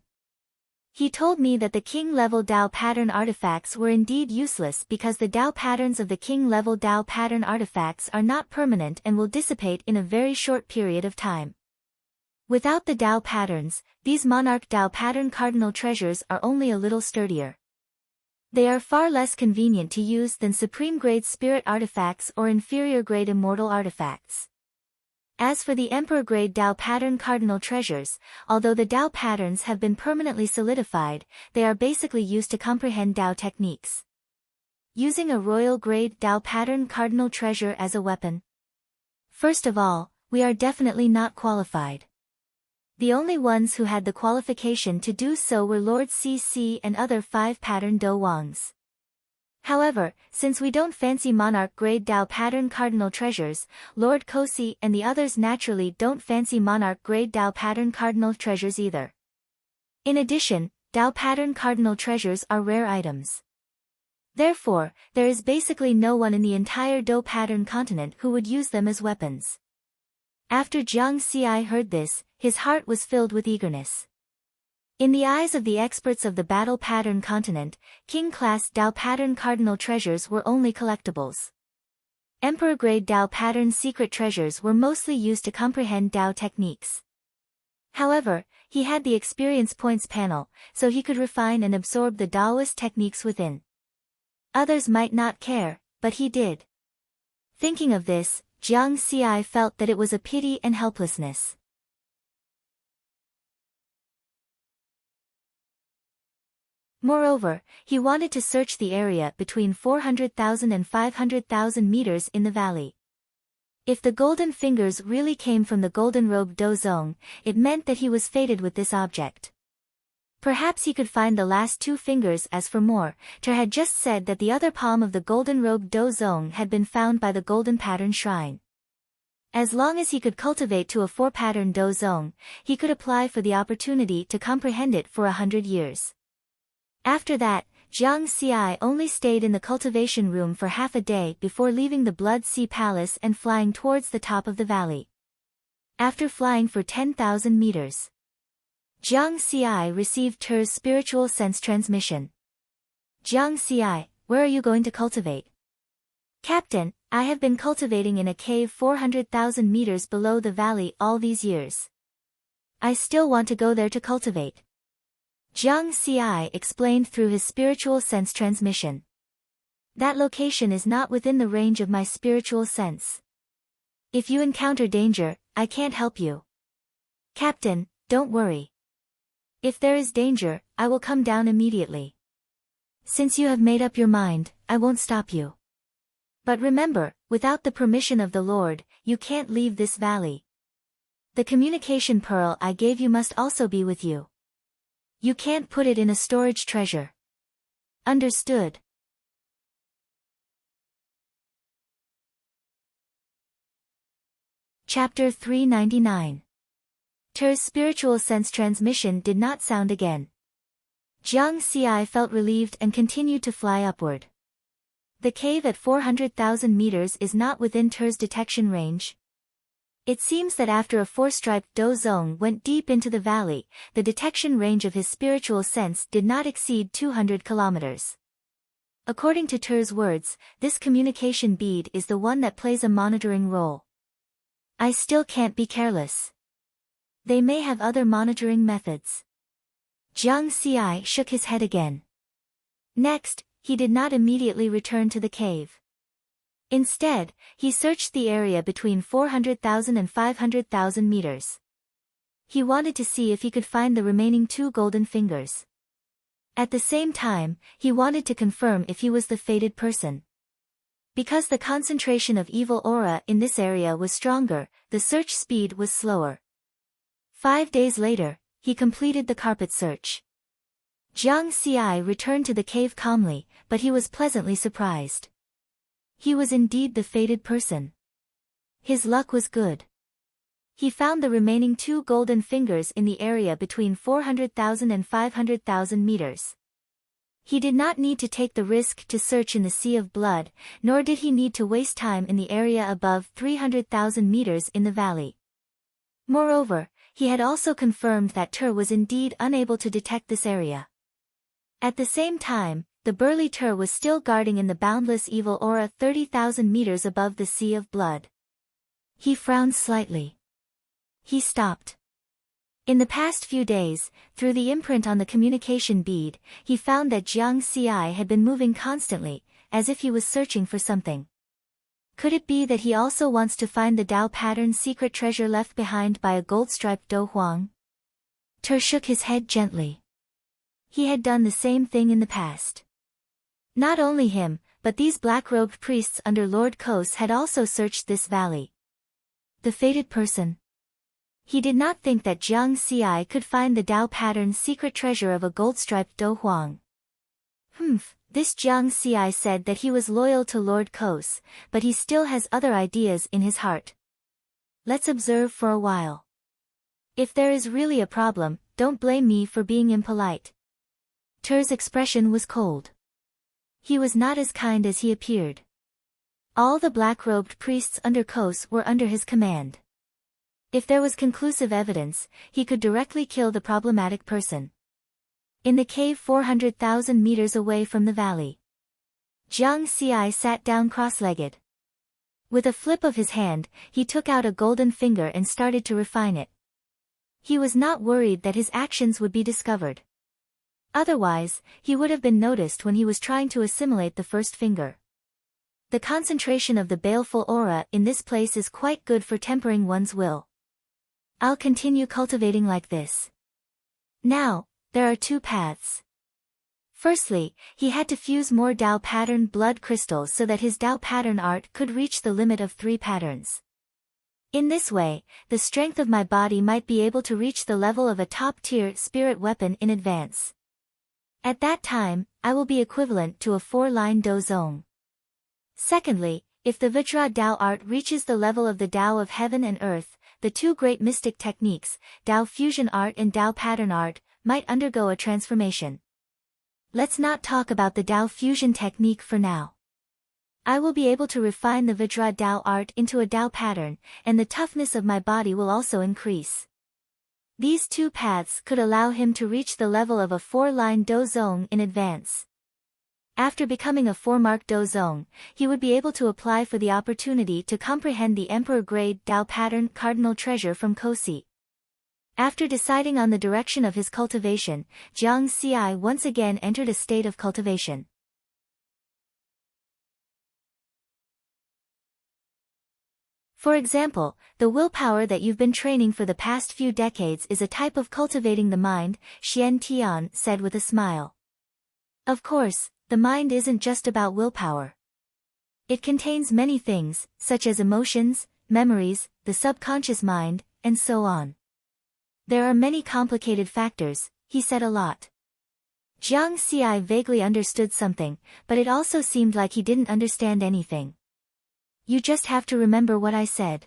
He told me that the king-level Dao pattern artifacts were indeed useless because the Dao patterns of the king-level Dao pattern artifacts are not permanent and will dissipate in a very short period of time. Without the Dao patterns, these monarch Dao pattern cardinal treasures are only a little sturdier. They are far less convenient to use than supreme-grade spirit artifacts or inferior-grade immortal artifacts. As for the Emperor-grade Dao pattern cardinal treasures, although the Dao patterns have been permanently solidified, they are basically used to comprehend Dao techniques. Using a royal-grade Dao pattern cardinal treasure as a weapon. First of all, we are definitely not qualified. The only ones who had the qualification to do so were Lord CC and other 5 pattern Do Wangs. However, since we don't fancy monarch-grade Dao pattern cardinal treasures, Lord Kosi and the others naturally don't fancy monarch-grade Dao pattern cardinal treasures either. In addition, Dao pattern cardinal treasures are rare items. Therefore, there is basically no one in the entire Do pattern continent who would use them as weapons. After Jiang Xi heard this, his heart was filled with eagerness. In the eyes of the experts of the battle pattern continent, king-class Dao pattern cardinal treasures were only collectibles. Emperor-grade Dao pattern secret treasures were mostly used to comprehend Dao techniques. However, he had the experience points panel, so he could refine and absorb the Daoist techniques within. Others might not care, but he did. Thinking of this, Jiang Xi felt that it was a pity and helplessness. Moreover, he wanted to search the area between 400,000 and 500,000 meters in the valley. If the golden fingers really came from the golden robe Do Zong, it meant that he was fated with this object. Perhaps he could find the last 2 fingers. As for more, Ter had just said that the other palm of the golden robe Do Zong had been found by the golden pattern shrine. As long as he could cultivate to a 4 pattern Do Zong, he could apply for the opportunity to comprehend it for 100 years. After that, Jiang Xi only stayed in the cultivation room for half a day before leaving the Blood Sea Palace and flying towards the top of the valley. After flying for 10,000 meters, Jiang Xi received Ter's spiritual sense transmission. Jiang Xi, where are you going to cultivate? Captain, I have been cultivating in a cave 400,000 meters below the valley all these years. I still want to go there to cultivate. Jiang Xi explained through his spiritual sense transmission. That location is not within the range of my spiritual sense. If you encounter danger, I can't help you. Captain, don't worry. If there is danger, I will come down immediately. Since you have made up your mind, I won't stop you. But remember, without the permission of the Lord, you can't leave this valley. The communication pearl I gave you must also be with you. You can't put it in a storage treasure. Understood. Chapter 399. Ter's spiritual sense transmission did not sound again. Jiang Xi felt relieved and continued to fly upward. The cave at 400,000 meters is not within Ter's detection range. It seems that after a 4-striped Do Zong went deep into the valley, the detection range of his spiritual sense did not exceed 200 kilometers. According to Ter's words, this communication bead is the one that plays a monitoring role. I still can't be careless. They may have other monitoring methods. Jiang Xi shook his head again. Next, he did not immediately return to the cave. Instead, he searched the area between 400,000 and 500,000 meters. He wanted to see if he could find the remaining 2 golden fingers. At the same time, he wanted to confirm if he was the fated person. Because the concentration of evil aura in this area was stronger, the search speed was slower. 5 days later, he completed the carpet search. Jiang Xi returned to the cave calmly, but he was pleasantly surprised. He was indeed the fated person. His luck was good. He found the remaining 2 golden fingers in the area between 400,000 and 500,000 meters. He did not need to take the risk to search in the Sea of Blood, nor did he need to waste time in the area above 300,000 meters in the valley. Moreover, he had also confirmed that Tur was indeed unable to detect this area. At the same time, the burly Tur was still guarding in the boundless evil aura 30,000 meters above the Sea of Blood. He frowned slightly. He stopped. In the past few days, through the imprint on the communication bead, he found that Jiang Xi had been moving constantly, as if he was searching for something. Could it be that he also wants to find the Dao pattern secret treasure left behind by a gold-striped Do Huang? Tur shook his head gently. He had done the same thing in the past. Not only him, but these black-robed priests under Lord Kos had also searched this valley. The fated person. He did not think that Jiang Xi could find the Dao pattern secret treasure of a gold-striped Do Huang. This Jiang Xi said that he was loyal to Lord Kos, but he still has other ideas in his heart. Let's observe for a while. If there is really a problem, don't blame me for being impolite. Tur's expression was cold. He was not as kind as he appeared. All the black-robed priests under Kos were under his command. If there was conclusive evidence, he could directly kill the problematic person. In the cave 400,000 meters away from the valley, Jiang Xi sat down cross-legged. With a flip of his hand, he took out a golden finger and started to refine it. He was not worried that his actions would be discovered. Otherwise, he would have been noticed when he was trying to assimilate the first finger. The concentration of the baleful aura in this place is quite good for tempering one's will. I'll continue cultivating like this. Now, there are two paths. Firstly, he had to fuse more Dao pattern blood crystals so that his Dao pattern art could reach the limit of 3 patterns. In this way, the strength of my body might be able to reach the level of a top-tier spirit weapon in advance. At that time, I will be equivalent to a 4-line Do Zong. Secondly, if the Vajra Dao art reaches the level of the Dao of heaven and earth, the two great mystic techniques, Dao fusion art and Dao pattern art, might undergo a transformation. Let's not talk about the Dao fusion technique for now. I will be able to refine the Vajra Dao art into a Dao pattern, and the toughness of my body will also increase. These two paths could allow him to reach the level of a 4-line Do Zong in advance. After becoming a 4-mark Do Zong, he would be able to apply for the opportunity to comprehend the Emperor-grade Dao pattern cardinal treasure from Kosi. After deciding on the direction of his cultivation, Jiang Xi once again entered a state of cultivation. For example, the willpower that you've been training for the past few decades is a type of cultivating the mind, Xian Tian said with a smile. Of course, the mind isn't just about willpower. It contains many things, such as emotions, memories, the subconscious mind, and so on. There are many complicated factors, he said a lot. Jiang Xi vaguely understood something, but it also seemed like he didn't understand anything. You just have to remember what I said.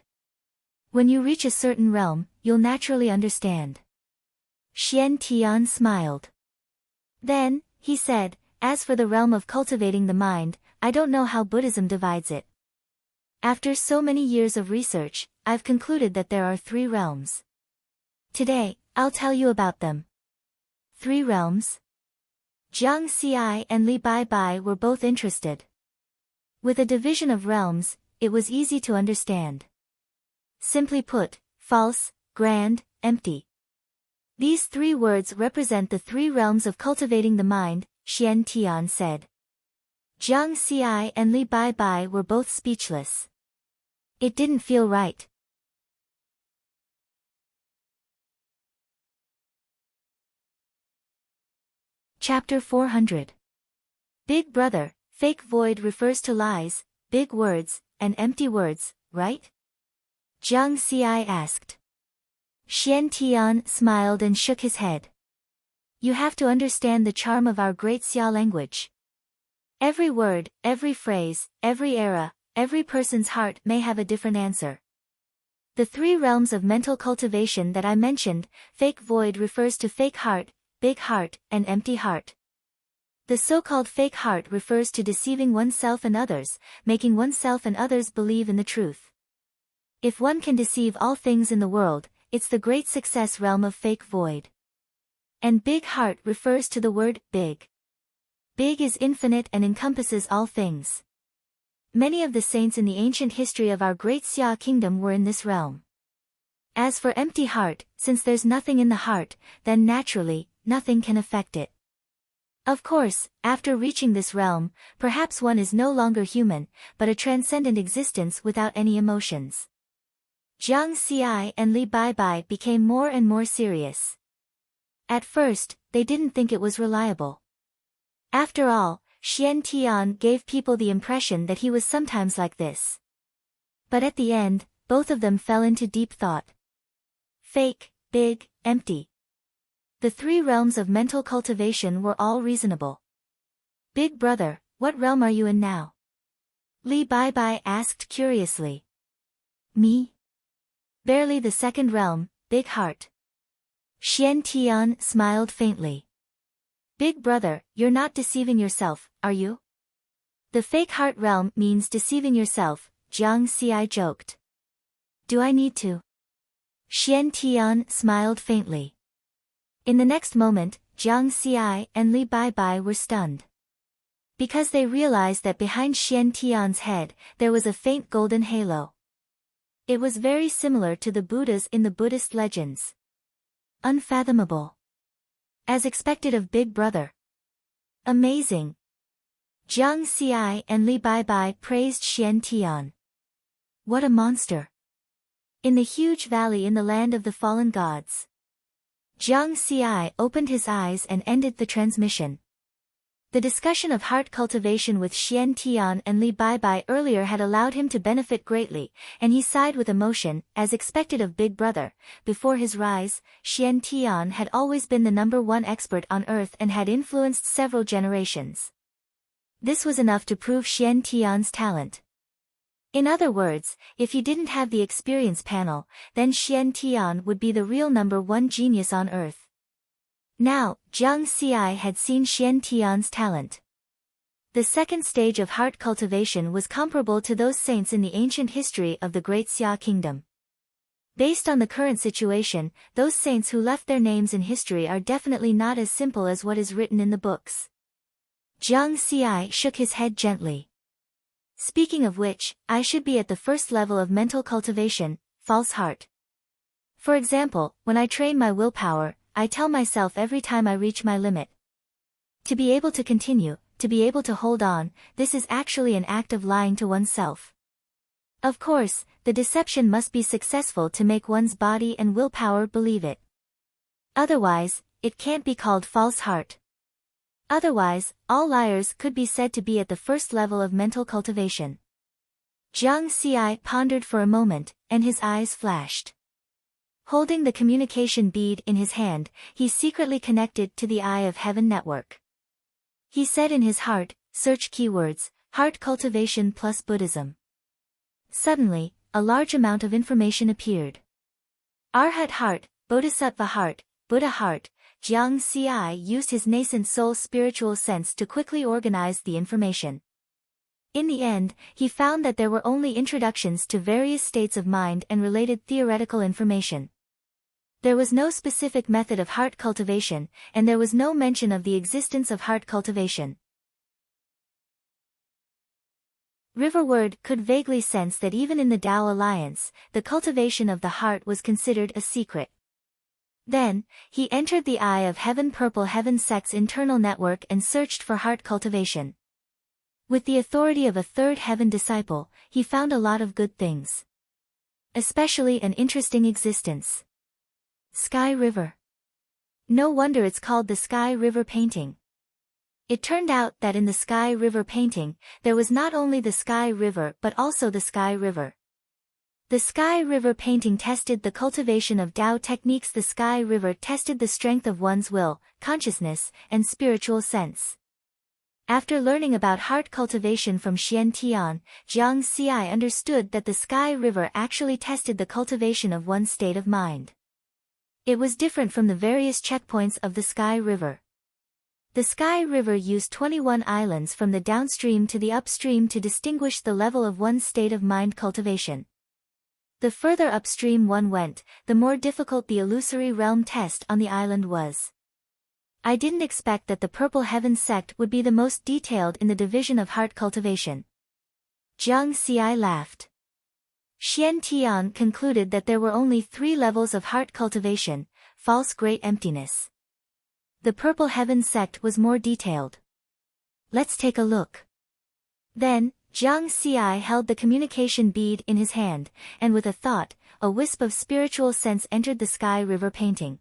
When you reach a certain realm, you'll naturally understand. Xian Tian smiled. Then, he said, as for the realm of cultivating the mind, I don't know how Buddhism divides it. After so many years of research, I've concluded that there are 3 realms. Today, I'll tell you about them. 3 realms? Jiang Xi and Li Bai were both interested. With a division of realms, it was easy to understand. Simply put, false, grand, empty. These 3 words represent the 3 realms of cultivating the mind, Xian Tian said. Jiang Xi and Li Bai were both speechless. It didn't feel right. Chapter 400. Big Brother, fake void refers to lies, big words, and empty words, right? Jiang Xi asked. Xian Tian smiled and shook his head. You have to understand the charm of our great Xia language. Every word, every phrase, every era, every person's heart may have a different answer. The 3 realms of mental cultivation that I mentioned, fake void refers to fake heart, big heart, and empty heart. The so-called fake heart refers to deceiving oneself and others, making oneself and others believe in the truth. If one can deceive all things in the world, it's the great success realm of fake void. And big heart refers to the word big. Big is infinite and encompasses all things. Many of the saints in the ancient history of our great Xia kingdom were in this realm. As for empty heart, since there's nothing in the heart, then naturally, nothing can affect it. Of course, after reaching this realm, perhaps one is no longer human, but a transcendent existence without any emotions. Jiang Xi and Li Baibai became more and more serious. At first, they didn't think it was reliable. After all, Xian Tian gave people the impression that he was sometimes like this. But at the end, both of them fell into deep thought. Fake, big, empty. The three realms of mental cultivation were all reasonable. Big brother, what realm are you in now? Li Baibai asked curiously. Me? Barely the second realm, big heart. Xian Tian smiled faintly. Big brother, you're not deceiving yourself, are you? The fake heart realm means deceiving yourself, Jiang Xi joked. Do I need to? Xian Tian smiled faintly. In the next moment, Jiang Xi and Li Baibai were stunned. Because they realized that behind Xian Tian's head, there was a faint golden halo. It was very similar to the Buddhas in the Buddhist legends. Unfathomable. As expected of Big Brother. Amazing. Jiang Xi and Li Baibai praised Xian Tian. What a monster. In the huge valley in the land of the fallen gods. Jiang Xi opened his eyes and ended the transmission. The discussion of heart cultivation with Xian Tian and Li Baibai earlier had allowed him to benefit greatly, and he sighed with emotion, as expected of Big Brother. Before his rise, Xian Tian had always been the #1 expert on earth and had influenced several generations. This was enough to prove Xian Tian's talent. In other words, if he didn't have the experience panel, then Xian Tian would be the real #1 genius on earth. Now, Jiang Xi had seen Xian Tian's talent. The second stage of heart cultivation was comparable to those saints in the ancient history of the Great Xia Kingdom. Based on the current situation, those saints who left their names in history are definitely not as simple as what is written in the books. Jiang Xi shook his head gently. Speaking of which, I should be at the first level of mental cultivation, false heart. For example, when I train my willpower, I tell myself every time I reach my limit. To be able to continue, to be able to hold on, this is actually an act of lying to oneself. Of course, the deception must be successful to make one's body and willpower believe it. Otherwise, it can't be called false heart. Otherwise, all liars could be said to be at the first level of mental cultivation. Jiang Xi pondered for a moment, and his eyes flashed. Holding the communication bead in his hand, he secretly connected to the Eye of Heaven network. He said in his heart, search keywords, heart cultivation plus Buddhism. Suddenly, a large amount of information appeared. Arhat heart, Bodhisattva heart, Buddha heart. Jiang Xi used his nascent soul spiritual sense to quickly organize the information. In the end, he found that there were only introductions to various states of mind and related theoretical information. There was no specific method of heart cultivation, and there was no mention of the existence of heart cultivation. Riverward could vaguely sense that even in the Tao Alliance, the cultivation of the heart was considered a secret. Then, he entered the Eye of Heaven Purple Heaven sect's internal network and searched for heart cultivation. With the authority of a third heaven disciple, he found a lot of good things. Especially an interesting existence. Sky River. No wonder it's called the Sky River painting. It turned out that in the Sky River painting, there was not only the Sky River but also the Sky River. The Sky River painting tested the cultivation of Tao techniques. The Sky River tested the strength of one's will, consciousness, and spiritual sense. After learning about heart cultivation from Xian Tian, Jiang Xi understood that the Sky River actually tested the cultivation of one's state of mind. It was different from the various checkpoints of the Sky River. The Sky River used 21 islands from the downstream to the upstream to distinguish the level of one's state of mind cultivation. The further upstream one went, the more difficult the illusory realm test on the island was. I didn't expect that the Purple Heaven sect would be the most detailed in the division of heart cultivation. Jiang Xi laughed. Xian Tian concluded that there were only 3 levels of heart cultivation: false great emptiness. The Purple Heaven sect was more detailed. Let's take a look. Then, Jiang Xi held the communication bead in his hand, and with a thought, a wisp of spiritual sense entered the Sky River painting.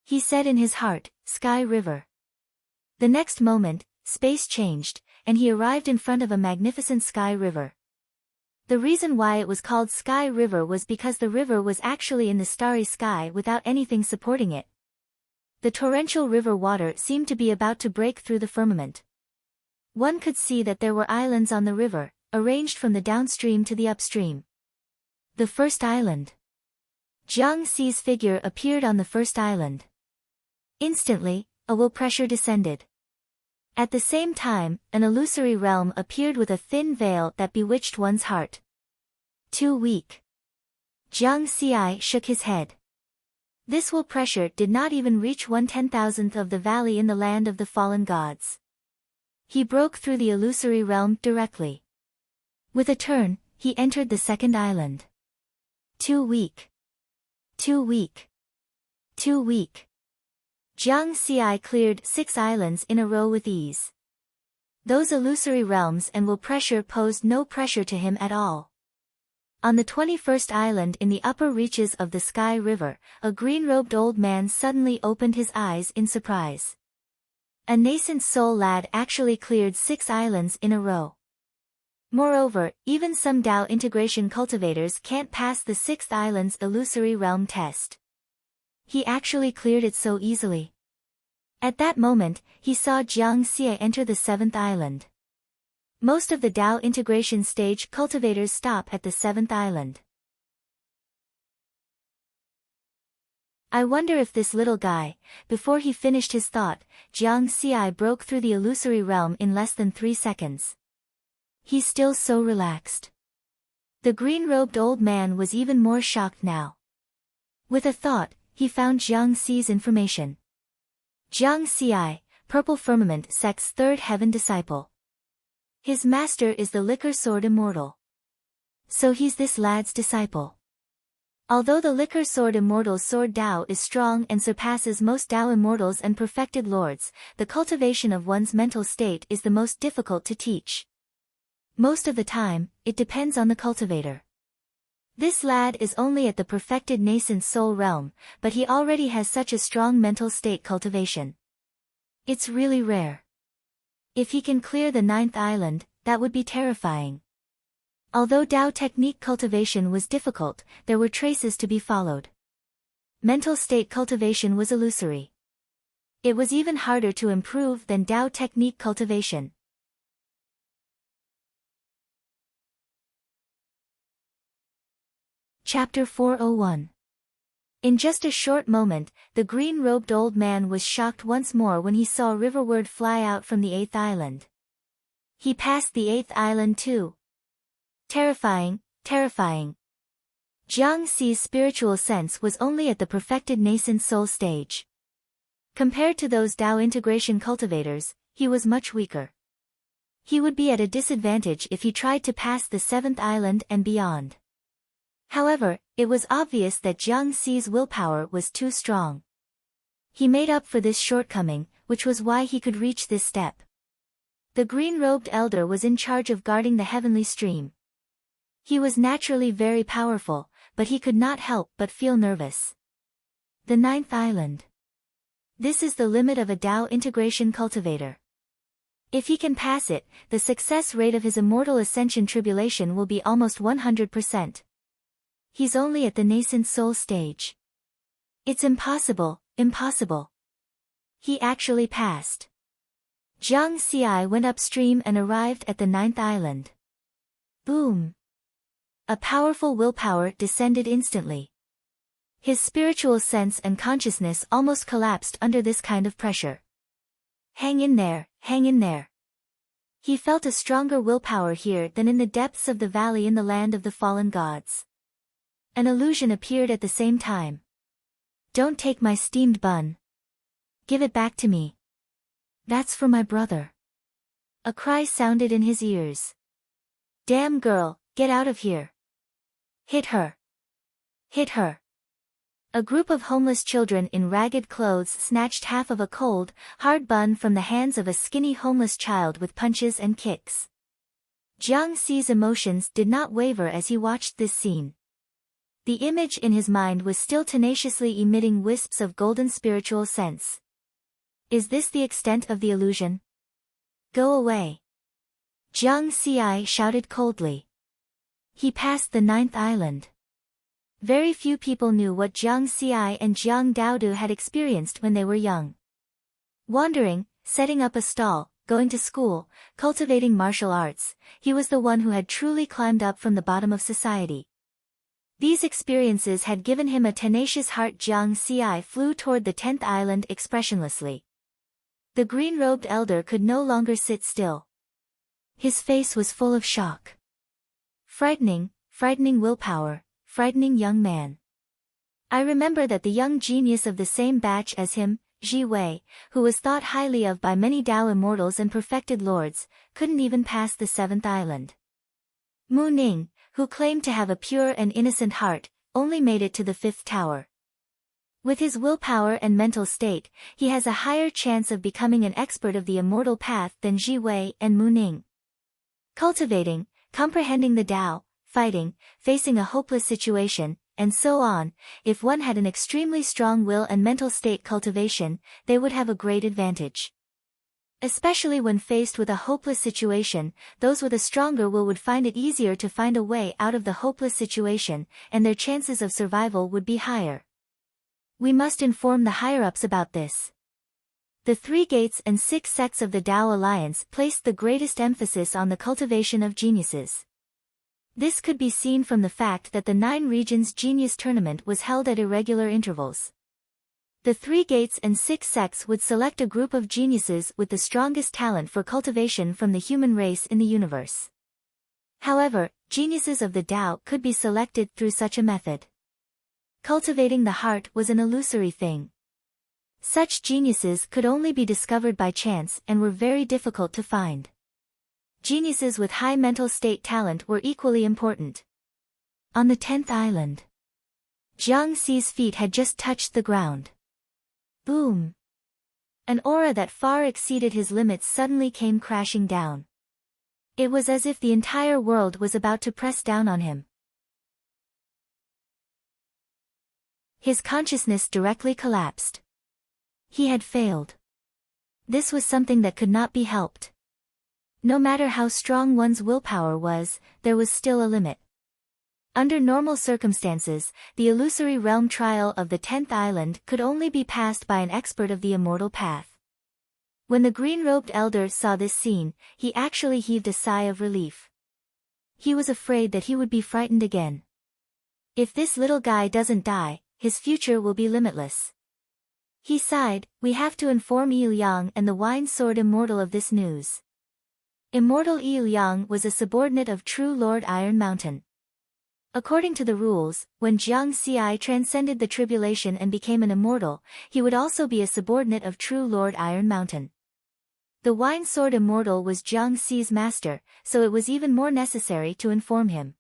He said in his heart, Sky River. The next moment, space changed, and he arrived in front of a magnificent Sky River. The reason why it was called Sky River was because the river was actually in the starry sky without anything supporting it. The torrential river water seemed to be about to break through the firmament. One could see that there were islands on the river, arranged from the downstream to the upstream. The first island. Jiang Xi's figure appeared on the first island. Instantly, a will pressure descended. At the same time, an illusory realm appeared with a thin veil that bewitched one's heart. Too weak. Jiang Xi shook his head. This will pressure did not even reach 1/10,000th of the valley in the land of the fallen gods. He broke through the illusory realm directly. With a turn, he entered the second island. Too weak. Too weak. Too weak. Jiang Xi cleared 6 islands in a row with ease. Those illusory realms and will pressure posed no pressure to him at all. On the 21st island in the upper reaches of the Sky River, a green-robed old man suddenly opened his eyes in surprise. A nascent soul lad actually cleared 6 islands in a row. Moreover, even some Tao integration cultivators can't pass the 6th island's illusory realm test. He actually cleared it so easily. At that moment, he saw Jiang Xi enter the 7th island. Most of the Tao integration stage cultivators stop at the 7th island. I wonder if this little guy, before he finished his thought, Jiang Xi broke through the illusory realm in less than 3 seconds. He's still so relaxed. The green-robed old man was even more shocked now. With a thought, he found Jiang Xi's information. Jiang Xi, Purple Firmament sect's 3rd heaven disciple. His master is the Liquor Sword Immortal. So he's this lad's disciple. Although the Liquor Sword Immortal's sword Tao is strong and surpasses most Tao immortals and perfected lords, the cultivation of one's mental state is the most difficult to teach. Most of the time, it depends on the cultivator. This lad is only at the perfected nascent soul realm, but he already has such a strong mental state cultivation. It's really rare. If he can clear the 9th island, that would be terrifying. Although Tao technique cultivation was difficult, there were traces to be followed. Mental state cultivation was illusory. It was even harder to improve than Tao technique cultivation. Chapter 401. In just a short moment, the green-robed old man was shocked once more when he saw riverward fly out from the 8th island. He passed the 8th island too. Terrifying, terrifying. Jiang Xi's spiritual sense was only at the perfected nascent soul stage. Compared to those Tao integration cultivators, he was much weaker. He would be at a disadvantage if he tried to pass the 7th island and beyond. However, it was obvious that Jiang Xi's willpower was too strong. He made up for this shortcoming, which was why he could reach this step. The green-robed elder was in charge of guarding the heavenly stream. He was naturally very powerful, but he could not help but feel nervous. The 9th island. This is the limit of a Tao integration cultivator. If he can pass it, the success rate of his immortal ascension tribulation will be almost 100%. He's only at the nascent soul stage. It's impossible, impossible. He actually passed. Jiang Xi went upstream and arrived at the 9th island. Boom! A powerful willpower descended instantly. His spiritual sense and consciousness almost collapsed under this kind of pressure. Hang in there, hang in there. He felt a stronger willpower here than in the depths of the valley in the land of the fallen gods. An illusion appeared at the same time. Don't take my steamed bun. Give it back to me. That's for my brother. A cry sounded in his ears. Damn girl, get out of here. Hit her. Hit her. A group of homeless children in ragged clothes snatched half of a cold, hard bun from the hands of a skinny homeless child with punches and kicks. Jiang Xi's emotions did not waver as he watched this scene. The image in his mind was still tenaciously emitting wisps of golden spiritual sense. Is this the extent of the illusion? Go away. Jiang Xi shouted coldly. He passed the 9th island. Very few people knew what Jiang Xi and Jiang Daodu had experienced when they were young. Wandering, setting up a stall, going to school, cultivating martial arts, he was the one who had truly climbed up from the bottom of society. These experiences had given him a tenacious heart. Jiang Xi flew toward the 10th island expressionlessly. The green-robed elder could no longer sit still. His face was full of shock. Frightening willpower, frightening young man. I remember that the young genius of the same batch as him, Ji Wei, who was thought highly of by many Dao immortals and perfected lords, couldn't even pass the 7th island. Mu Ning, who claimed to have a pure and innocent heart, only made it to the 5th tower. With his willpower and mental state, he has a higher chance of becoming an expert of the immortal path than Ji Wei and Mu Ning. Cultivating, comprehending the Tao, fighting, facing a hopeless situation, and so on, if one had an extremely strong will and mental state cultivation, they would have a great advantage. Especially when faced with a hopeless situation, those with a stronger will would find it easier to find a way out of the hopeless situation, and their chances of survival would be higher. We must inform the higher-ups about this. The 3 gates and 6 sects of the Tao Alliance placed the greatest emphasis on the cultivation of geniuses. This could be seen from the fact that the 9 regions genius tournament was held at irregular intervals. The 3 gates and 6 sects would select a group of geniuses with the strongest talent for cultivation from the human race in the universe. However, geniuses of the Tao could be selected through such a method. Cultivating the heart was an illusory thing. Such geniuses could only be discovered by chance and were very difficult to find. Geniuses with high mental state talent were equally important. On the 10th island, Jiang Xi's feet had just touched the ground. Boom! An aura that far exceeded his limits suddenly came crashing down. It was as if the entire world was about to press down on him. His consciousness directly collapsed. He had failed. This was something that could not be helped. No matter how strong one's willpower was, there was still a limit. Under normal circumstances, the illusory realm trial of the 10th island could only be passed by an expert of the immortal path. When the green-robed elder saw this scene, he actually heaved a sigh of relief. He was afraid that he would be frightened again. If this little guy doesn't die, his future will be limitless. He sighed, we have to inform Yi Liang and the Wine Sword Immortal of this news. Immortal Yi Liang was a subordinate of True Lord Iron Mountain. According to the rules, when Jiang Xi transcended the tribulation and became an immortal, he would also be a subordinate of True Lord Iron Mountain. The Wine Sword Immortal was Jiang Xi's master, so it was even more necessary to inform him.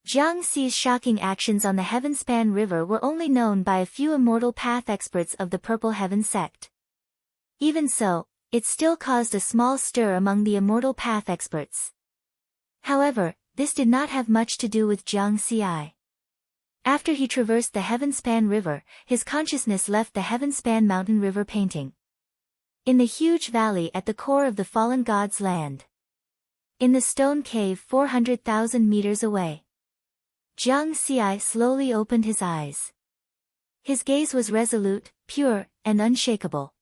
Jiang Xi's shocking actions on the Heavenspan River were only known by a few immortal path experts of the Purple Heaven sect. Even so, it still caused a small stir among the immortal path experts. However, this did not have much to do with Jiang Xi. After he traversed the Heavenspan River, his consciousness left the Heavenspan Mountain River painting. In the huge valley at the core of the fallen god's land. In the stone cave 400,000 meters away. Jiang Xi slowly opened his eyes. His gaze was resolute, pure, and unshakable.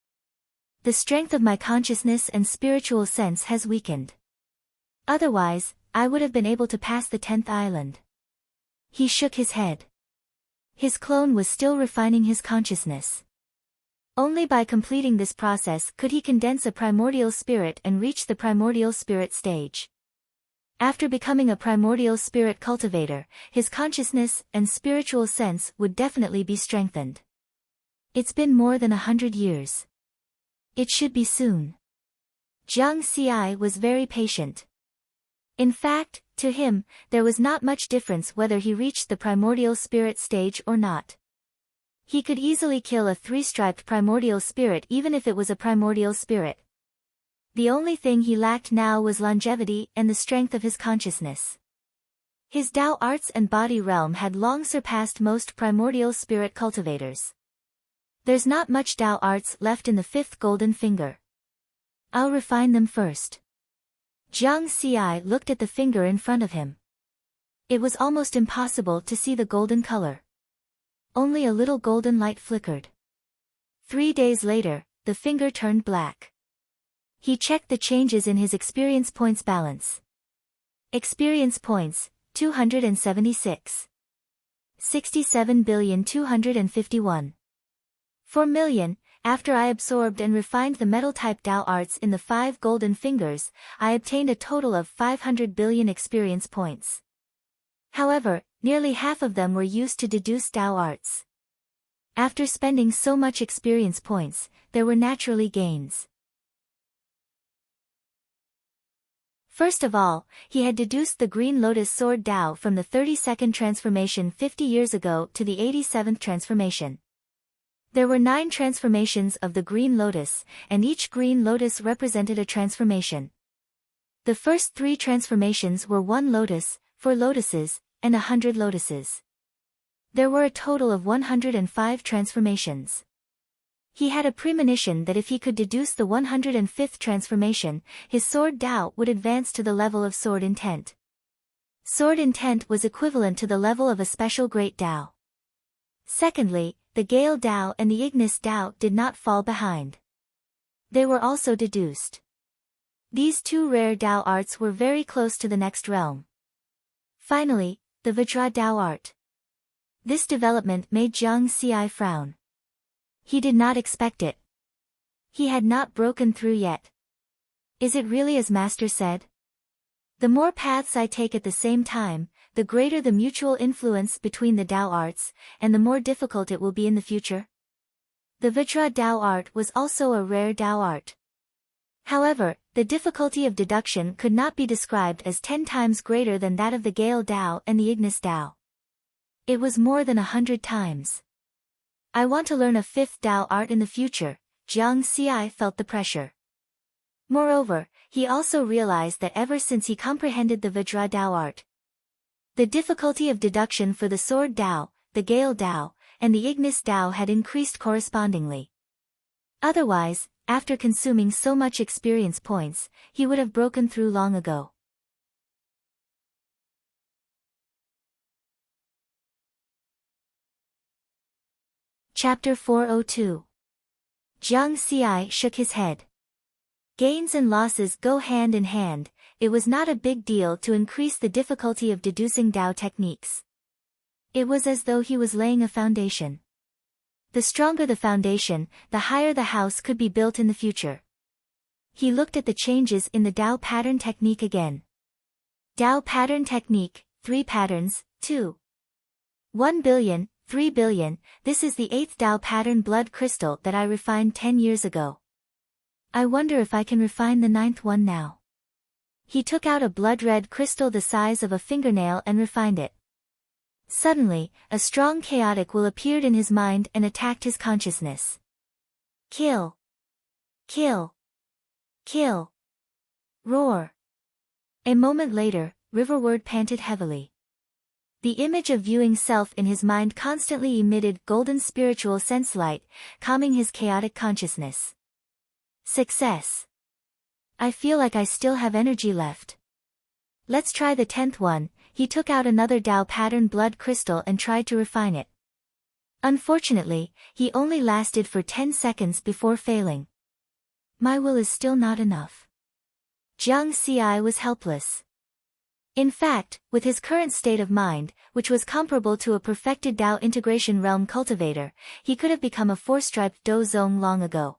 The strength of my consciousness and spiritual sense has weakened. Otherwise, I would have been able to pass the 10th island. He shook his head. His clone was still refining his consciousness. Only by completing this process could he condense a primordial spirit and reach the primordial spirit stage. After becoming a primordial spirit cultivator, his consciousness and spiritual sense would definitely be strengthened. It's been more than 100 years. It should be soon. Jiang Xi was very patient. In fact, to him, there was not much difference whether he reached the primordial spirit stage or not. He could easily kill a 3-striped primordial spirit even if it was a primordial spirit. The only thing he lacked now was longevity and the strength of his consciousness. His Dao arts and body realm had long surpassed most primordial spirit cultivators. There's not much Dao arts left in the 5th golden finger. I'll refine them first. Jiang Xi looked at the finger in front of him. It was almost impossible to see the golden color. Only a little golden light flickered. 3 days later, the finger turned black. He checked the changes in his experience points balance. Experience points, 276. 67,251. 4 million. After I absorbed and refined the metal-type Dao arts in the 5 golden fingers, I obtained a total of 500 billion experience points. However, nearly half of them were used to deduce Dao arts. After spending so much experience points, there were naturally gains. First of all, he had deduced the Green Lotus Sword Dao from the 32nd transformation 50 years ago to the 87th transformation. There were 9 transformations of the Green Lotus, and each Green Lotus represented a transformation. The first 3 transformations were 1 lotus, 4 lotuses, and 100 lotuses. There were a total of 105 transformations. He had a premonition that if he could deduce the 105th transformation, his Sword Dao would advance to the level of Sword Intent. Sword Intent was equivalent to the level of a special Great Dao. Secondly, the Gale Dao and the Ignis Dao did not fall behind. They were also deduced. These 2 rare Dao arts were very close to the next realm. Finally, the Vajra Dao art. This development made Jiang Xi frown. He did not expect it. He had not broken through yet. Is it really as Master said? The more paths I take at the same time, the greater the mutual influence between the Dao arts, and the more difficult it will be in the future. The Vajra Dao art was also a rare Dao art. However, the difficulty of deduction could not be described as 10 times greater than that of the Gale Dao and the Ignis Dao. It was more than 100 times. I want to learn a 5th Dao art in the future. Jiang Xi felt the pressure. Moreover, he also realized that ever since he comprehended the Vajra Dao art, the difficulty of deduction for the Sword Dao, the Gale Dao, and the Ignis Dao had increased correspondingly. Otherwise, after consuming so much experience points, he would have broken through long ago. Chapter 402. Jiang Xi shook his head. Gains and losses go hand in hand. It was not a big deal to increase the difficulty of deducing Dao techniques. It was as though he was laying a foundation. The stronger the foundation, the higher the house could be built in the future. He looked at the changes in the Dao pattern technique again. Dao pattern technique, 3 patterns, 2. 1 billion, 3 billion, this is the 8th Dao pattern blood crystal that I refined 10 years ago. I wonder if I can refine the 9th one now. He took out a blood-red crystal the size of a fingernail and refined it. Suddenly, a strong chaotic will appeared in his mind and attacked his consciousness. Kill! Kill! Kill! Roar! A moment later, Riverward panted heavily. The image of viewing self in his mind constantly emitted golden spiritual sense light, calming his chaotic consciousness. Success! I feel like I still have energy left. Let's try the 10th one. He took out another Dao pattern blood crystal and tried to refine it. Unfortunately, he only lasted for 10 seconds before failing. My will is still not enough. Jiang Xi was helpless. In fact, with his current state of mind, which was comparable to a perfected Dao integration realm cultivator, he could have become a 4-striped Do Zong long ago.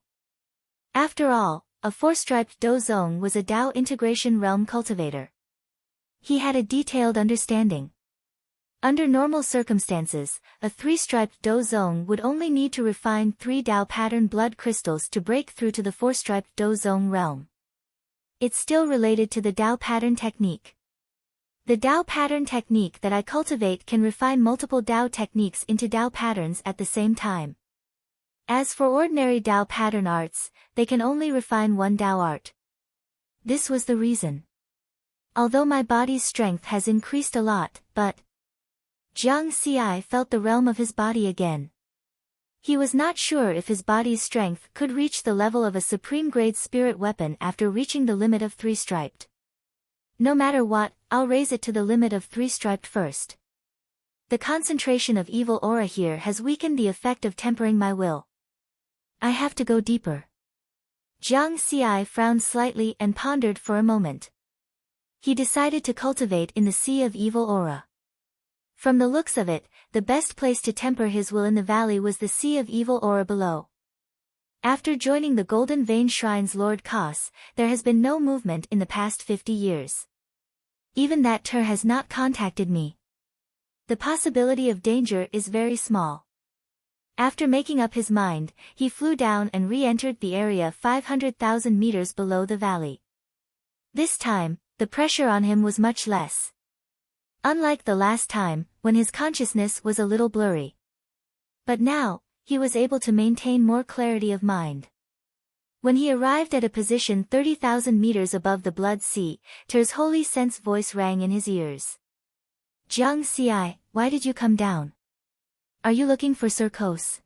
After all, a 4-striped Do Zong was a Dao integration realm cultivator. He had a detailed understanding. Under normal circumstances, a 3-striped Do Zong would only need to refine 3 Dao pattern blood crystals to break through to the 4-striped Do Zong realm. It's still related to the Dao pattern technique. The Dao pattern technique that I cultivate can refine multiple Dao techniques into Dao patterns at the same time. As for ordinary Dao pattern arts, they can only refine one Dao art. This was the reason. Although my body's strength has increased a lot, but Jiang Xi felt the realm of his body again. He was not sure if his body's strength could reach the level of a supreme-grade spirit weapon after reaching the limit of 3-striped. No matter what, I'll raise it to the limit of 3-striped first. The concentration of evil aura here has weakened the effect of tempering my will. I have to go deeper. Jiang Xi frowned slightly and pondered for a moment. He decided to cultivate in the Sea of Evil Aura. From the looks of it, the best place to temper his will in the valley was the Sea of Evil Aura below. After joining the Golden Vein Shrine's Lord Kos, there has been no movement in the past 50 years. Even that Tur has not contacted me. The possibility of danger is very small. After making up his mind, he flew down and re-entered the area 500,000 meters below the valley. This time, the pressure on him was much less. Unlike the last time, when his consciousness was a little blurry. But now, he was able to maintain more clarity of mind. When he arrived at a position 30,000 meters above the Blood Sea, Tur's holy sense voice rang in his ears. Jiang Xi, why did you come down? Are you looking for Sir Kos?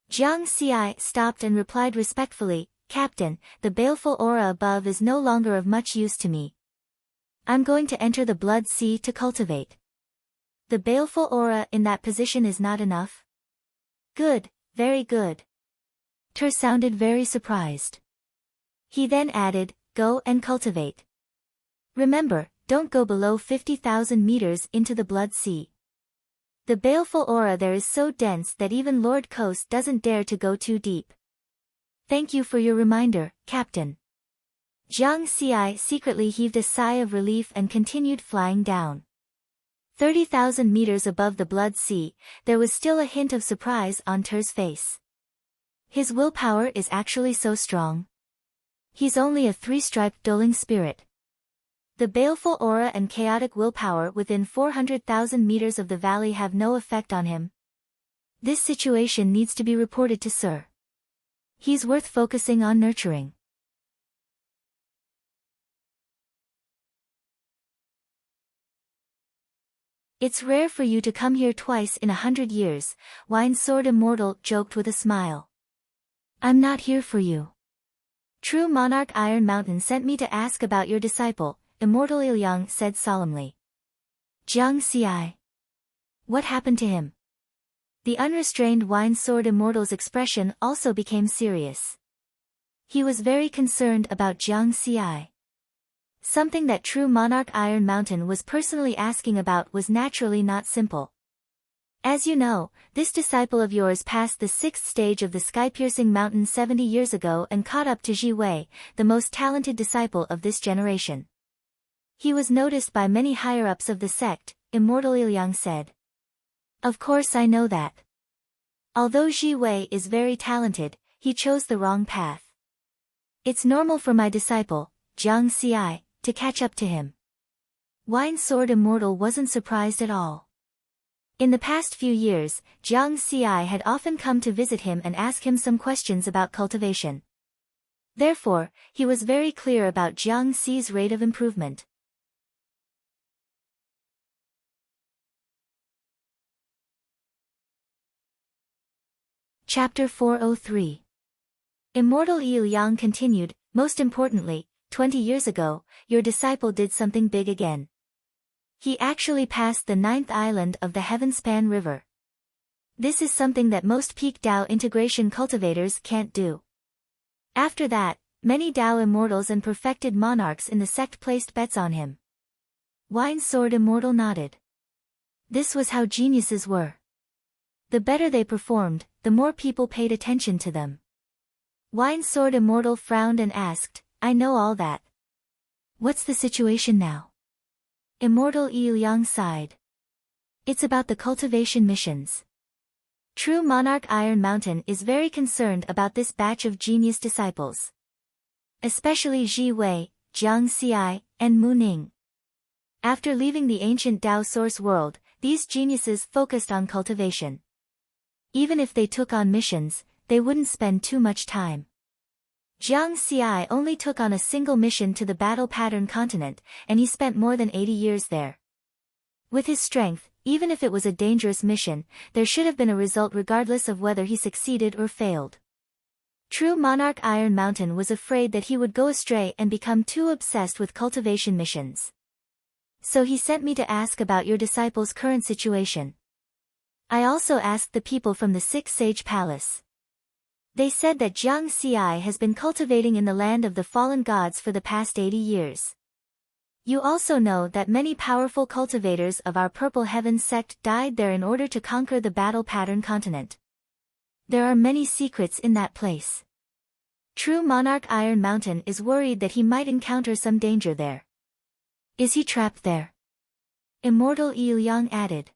Jiang Xi stopped and replied respectfully, Captain, the baleful aura above is no longer of much use to me. I'm going to enter the Blood Sea to cultivate. The baleful aura in that position is not enough? Good, very good. Tur sounded very surprised. He then added, go and cultivate. Remember, don't go below 50,000 meters into the Blood Sea. The baleful aura there is so dense that even Lord Kos doesn't dare to go too deep. Thank you for your reminder, Captain. Jiang Xi secretly heaved a sigh of relief and continued flying down. 30,000 meters above the Blood Sea, there was still a hint of surprise on Tur's face. His willpower is actually so strong. He's only a 3-striped doling spirit. The baleful aura and chaotic willpower within 400,000 meters of the valley have no effect on him. This situation needs to be reported to Sir. He's worth focusing on nurturing. It's rare for you to come here twice in 100 years, Wine Sword Immortal joked with a smile. I'm not here for you. True Monarch Iron Mountain sent me to ask about your disciple, Immortal Ilyang said solemnly. Jiang Xi. What happened to him? The unrestrained Wine Sword Immortal's expression also became serious. He was very concerned about Jiang Xi. Something that true Monarch Iron Mountain was personally asking about was naturally not simple. As you know, this disciple of yours passed the 6th stage of the sky-piercing mountain 70 years ago and caught up to Ji Wei, the most talented disciple of this generation. He was noticed by many higher-ups of the sect, Immortal Ilyang said. Of course I know that. Although Ji Wei is very talented, he chose the wrong path. It's normal for my disciple, Jiang Xi, to catch up to him. Wine Sword Immortal wasn't surprised at all. In the past few years, Jiang Xi had often come to visit him and ask him some questions about cultivation. Therefore, he was very clear about Jiang Xi's rate of improvement. Chapter 403. Immortal Ilyang continued, most importantly, 20 years ago, your disciple did something big again. He actually passed the 9th island of the Heavenspan River. This is something that most peak Dao integration cultivators can't do. After that, many Dao immortals and perfected monarchs in the sect placed bets on him. Wine Sword Immortal nodded. This was how geniuses were. The better they performed, the more people paid attention to them. Wine Sword Immortal frowned and asked, I know all that. What's the situation now? Immortal Yang sighed. It's about the cultivation missions. True Monarch Iron Mountain is very concerned about this batch of genius disciples. Especially Ji Wei, Jiang Xi, and Mu Ning. After leaving the ancient Tao source world, these geniuses focused on cultivation. Even if they took on missions, they wouldn't spend too much time. Jiang Xi only took on a single mission to the battle pattern continent, and he spent more than 80 years there. With his strength, even if it was a dangerous mission, there should have been a result regardless of whether he succeeded or failed. True Monarch Iron Mountain was afraid that he would go astray and become too obsessed with cultivation missions. So he sent me to ask about your disciples' current situation. I also asked the people from the Six Sage Palace. They said that Jiang Xi has been cultivating in the land of the fallen gods for the past 80 years. You also know that many powerful cultivators of our Purple Heaven sect died there in order to conquer the battle pattern continent. There are many secrets in that place. True Monarch Iron Mountain is worried that he might encounter some danger there. Is he trapped there? Immortal Yang added.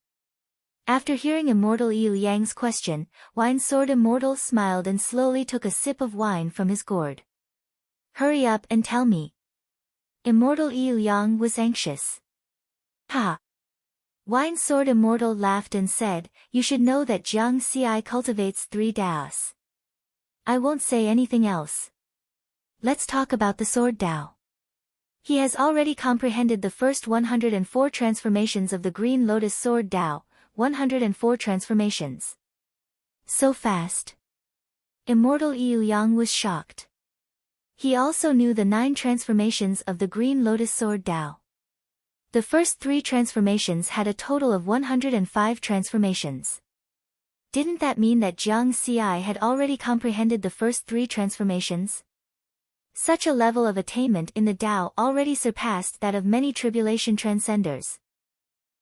After hearing Immortal Yang's question, Wine Sword Immortal smiled and slowly took a sip of wine from his gourd. Hurry up and tell me. Immortal Yang was anxious. Ha! Wine Sword Immortal laughed and said, you should know that Jiang Xi cultivates 3 Daos. I won't say anything else. Let's talk about the Sword Dao. He has already comprehended the first 104 transformations of the Green Lotus Sword Dao, 104 transformations. So fast. Immortal Yang was shocked. He also knew the 9 transformations of the Green Lotus Sword Dao. The first 3 transformations had a total of 105 transformations. Didn't that mean that Jiang Xi had already comprehended the first 3 transformations? Such a level of attainment in the Tao already surpassed that of many tribulation transcenders.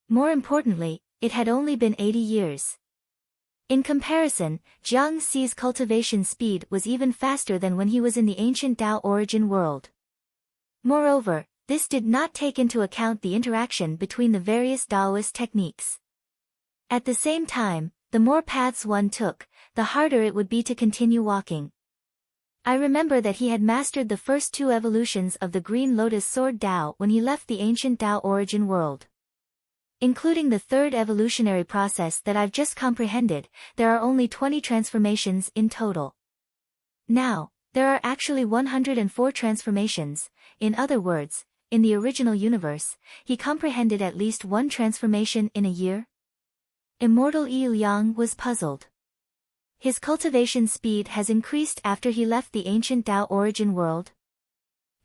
More importantly, it had only been 80 years. In comparison, Jiang Xi's cultivation speed was even faster than when he was in the ancient Tao origin world. Moreover, this did not take into account the interaction between the various Taoist techniques. At the same time, the more paths one took, the harder it would be to continue walking. I remember that he had mastered the first 2 evolutions of the Green Lotus Sword Dao when he left the ancient Tao origin world. Including the 3rd evolutionary process that I've just comprehended, there are only 20 transformations in total. Now, there are actually 104 transformations. In other words, in the original universe, he comprehended at least 1 transformation in a year? Immortal Yang was puzzled. His cultivation speed has increased after he left the ancient Tao origin world.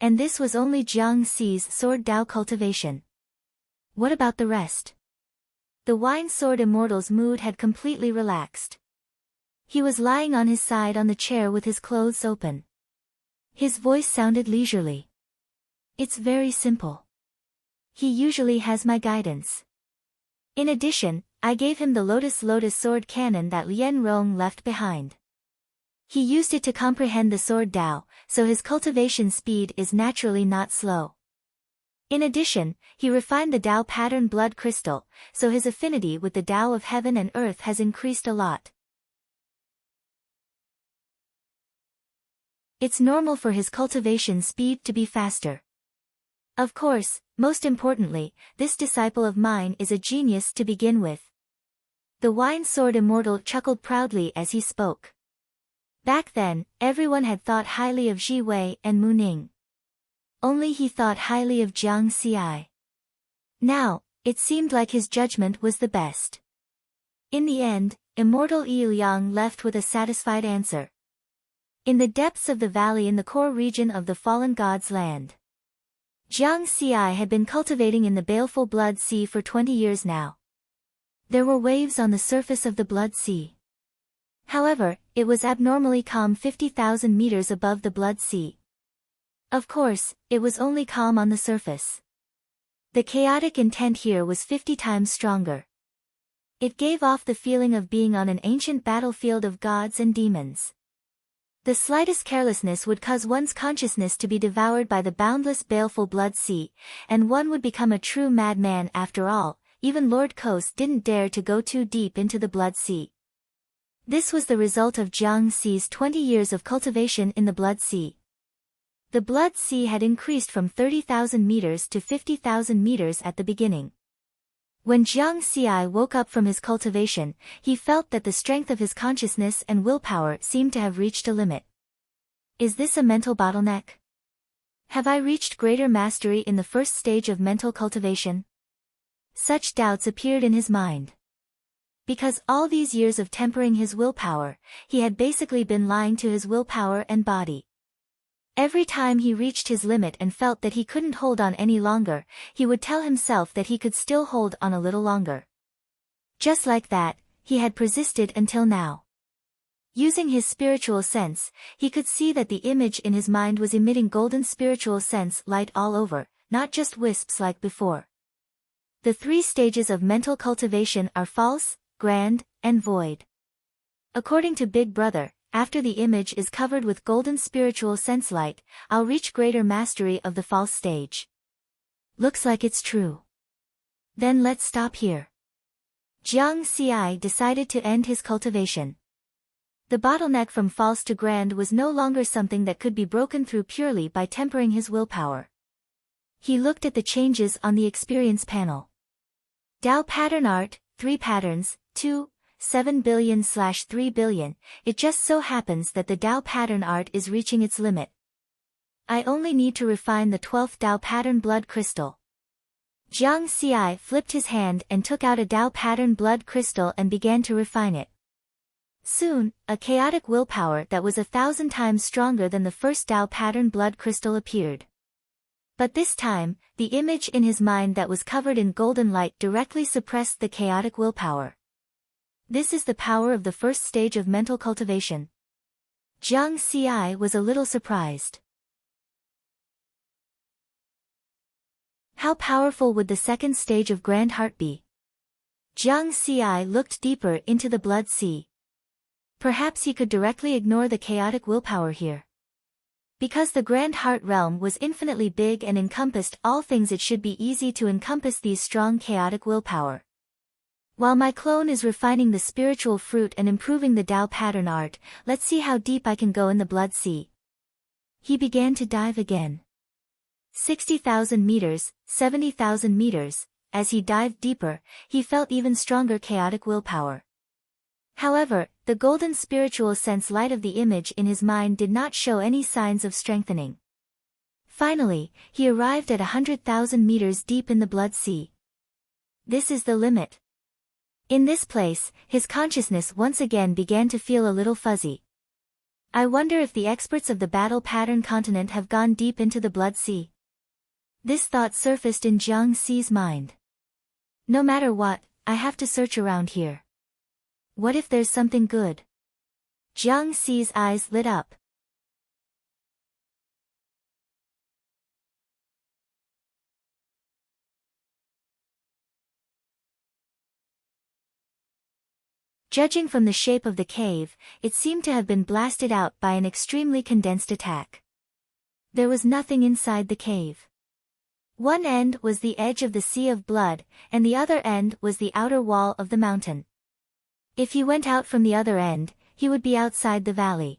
And this was only Jiang Xi's Sword Dao cultivation. What about the rest? The Wine Sword Immortal's mood had completely relaxed. He was lying on his side on the chair with his clothes open. His voice sounded leisurely. It's very simple. He usually has my guidance. In addition, I gave him the Lotus Sword Cannon that Lien Rong left behind. He used it to comprehend the Sword Dao, so his cultivation speed is naturally not slow. In addition, he refined the Tao pattern blood crystal, so his affinity with the Tao of heaven and earth has increased a lot. It's normal for his cultivation speed to be faster. Of course, most importantly, this disciple of mine is a genius to begin with. The Wine Sword Immortal chuckled proudly as he spoke. Back then, everyone had thought highly of Ji Wei and Mu Ning. Only he thought highly of Jiang Xi. Now, it seemed like his judgment was the best. In the end, Immortal Yang left with a satisfied answer. In the depths of the valley in the core region of the fallen god's land, Jiang Xi had been cultivating in the baleful Blood Sea for 20 years now. There were waves on the surface of the Blood Sea. However, it was abnormally calm 50,000 meters above the Blood Sea. Of course, it was only calm on the surface. The chaotic intent here was 50 times stronger. It gave off the feeling of being on an ancient battlefield of gods and demons. The slightest carelessness would cause one's consciousness to be devoured by the boundless baleful blood sea, and one would become a true madman after all. Even Lord Kos didn't dare to go too deep into the blood sea. This was the result of Jiang Si's 20 years of cultivation in the blood sea. The blood sea had increased from 30,000 meters to 50,000 meters at the beginning. When Jiang Xi woke up from his cultivation, he felt that the strength of his consciousness and willpower seemed to have reached a limit. Is this a mental bottleneck? Have I reached greater mastery in the first stage of mental cultivation? Such doubts appeared in his mind. Because all these years of tempering his willpower, he had basically been lying to his willpower and body. Every time he reached his limit and felt that he couldn't hold on any longer, he would tell himself that he could still hold on a little longer. Just like that, he had persisted until now. Using his spiritual sense, he could see that the image in his mind was emitting golden spiritual sense light all over, not just wisps like before. The 3 stages of mental cultivation are false, grand, and void. According to Big Brother, after the image is covered with golden spiritual sense light, I'll reach greater mastery of the false stage. Looks like it's true. Then let's stop here. Jiang Xi decided to end his cultivation. The bottleneck from false to grand was no longer something that could be broken through purely by tempering his willpower. He looked at the changes on the experience panel. Dao pattern art, 3 patterns, 2, 7 billion/3 billion, it just so happens that the Dao pattern art is reaching its limit. I only need to refine the 12th Dao pattern blood crystal. Jiang Xi flipped his hand and took out a Dao pattern blood crystal and began to refine it. Soon, a chaotic willpower that was 1,000 times stronger than the first Dao pattern blood crystal appeared. But this time, the image in his mind that was covered in golden light directly suppressed the chaotic willpower. This is the power of the first stage of mental cultivation. Jiang Xi was a little surprised. How powerful would the second stage of Grand Heart be? Jiang Xi looked deeper into the blood sea. Perhaps he could directly ignore the chaotic willpower here. Because the Grand Heart realm was infinitely big and encompassed all things, it should be easy to encompass these strong chaotic willpower. While my clone is refining the spiritual fruit and improving the Dao pattern art, let's see how deep I can go in the blood sea. He began to dive again. 60,000 meters, 70,000 meters, as he dived deeper, he felt even stronger chaotic willpower. However, the golden spiritual sense light of the image in his mind did not show any signs of strengthening. Finally, he arrived at 100,000 meters deep in the blood sea. This is the limit. In this place, his consciousness once again began to feel a little fuzzy. I wonder if the experts of the battle pattern continent have gone deep into the blood sea. This thought surfaced in Jiang Xi's mind. No matter what, I have to search around here. What if there's something good? Jiang Xi's eyes lit up. Judging from the shape of the cave, it seemed to have been blasted out by an extremely condensed attack. There was nothing inside the cave. One end was the edge of the sea of blood, and the other end was the outer wall of the mountain. If he went out from the other end, he would be outside the valley.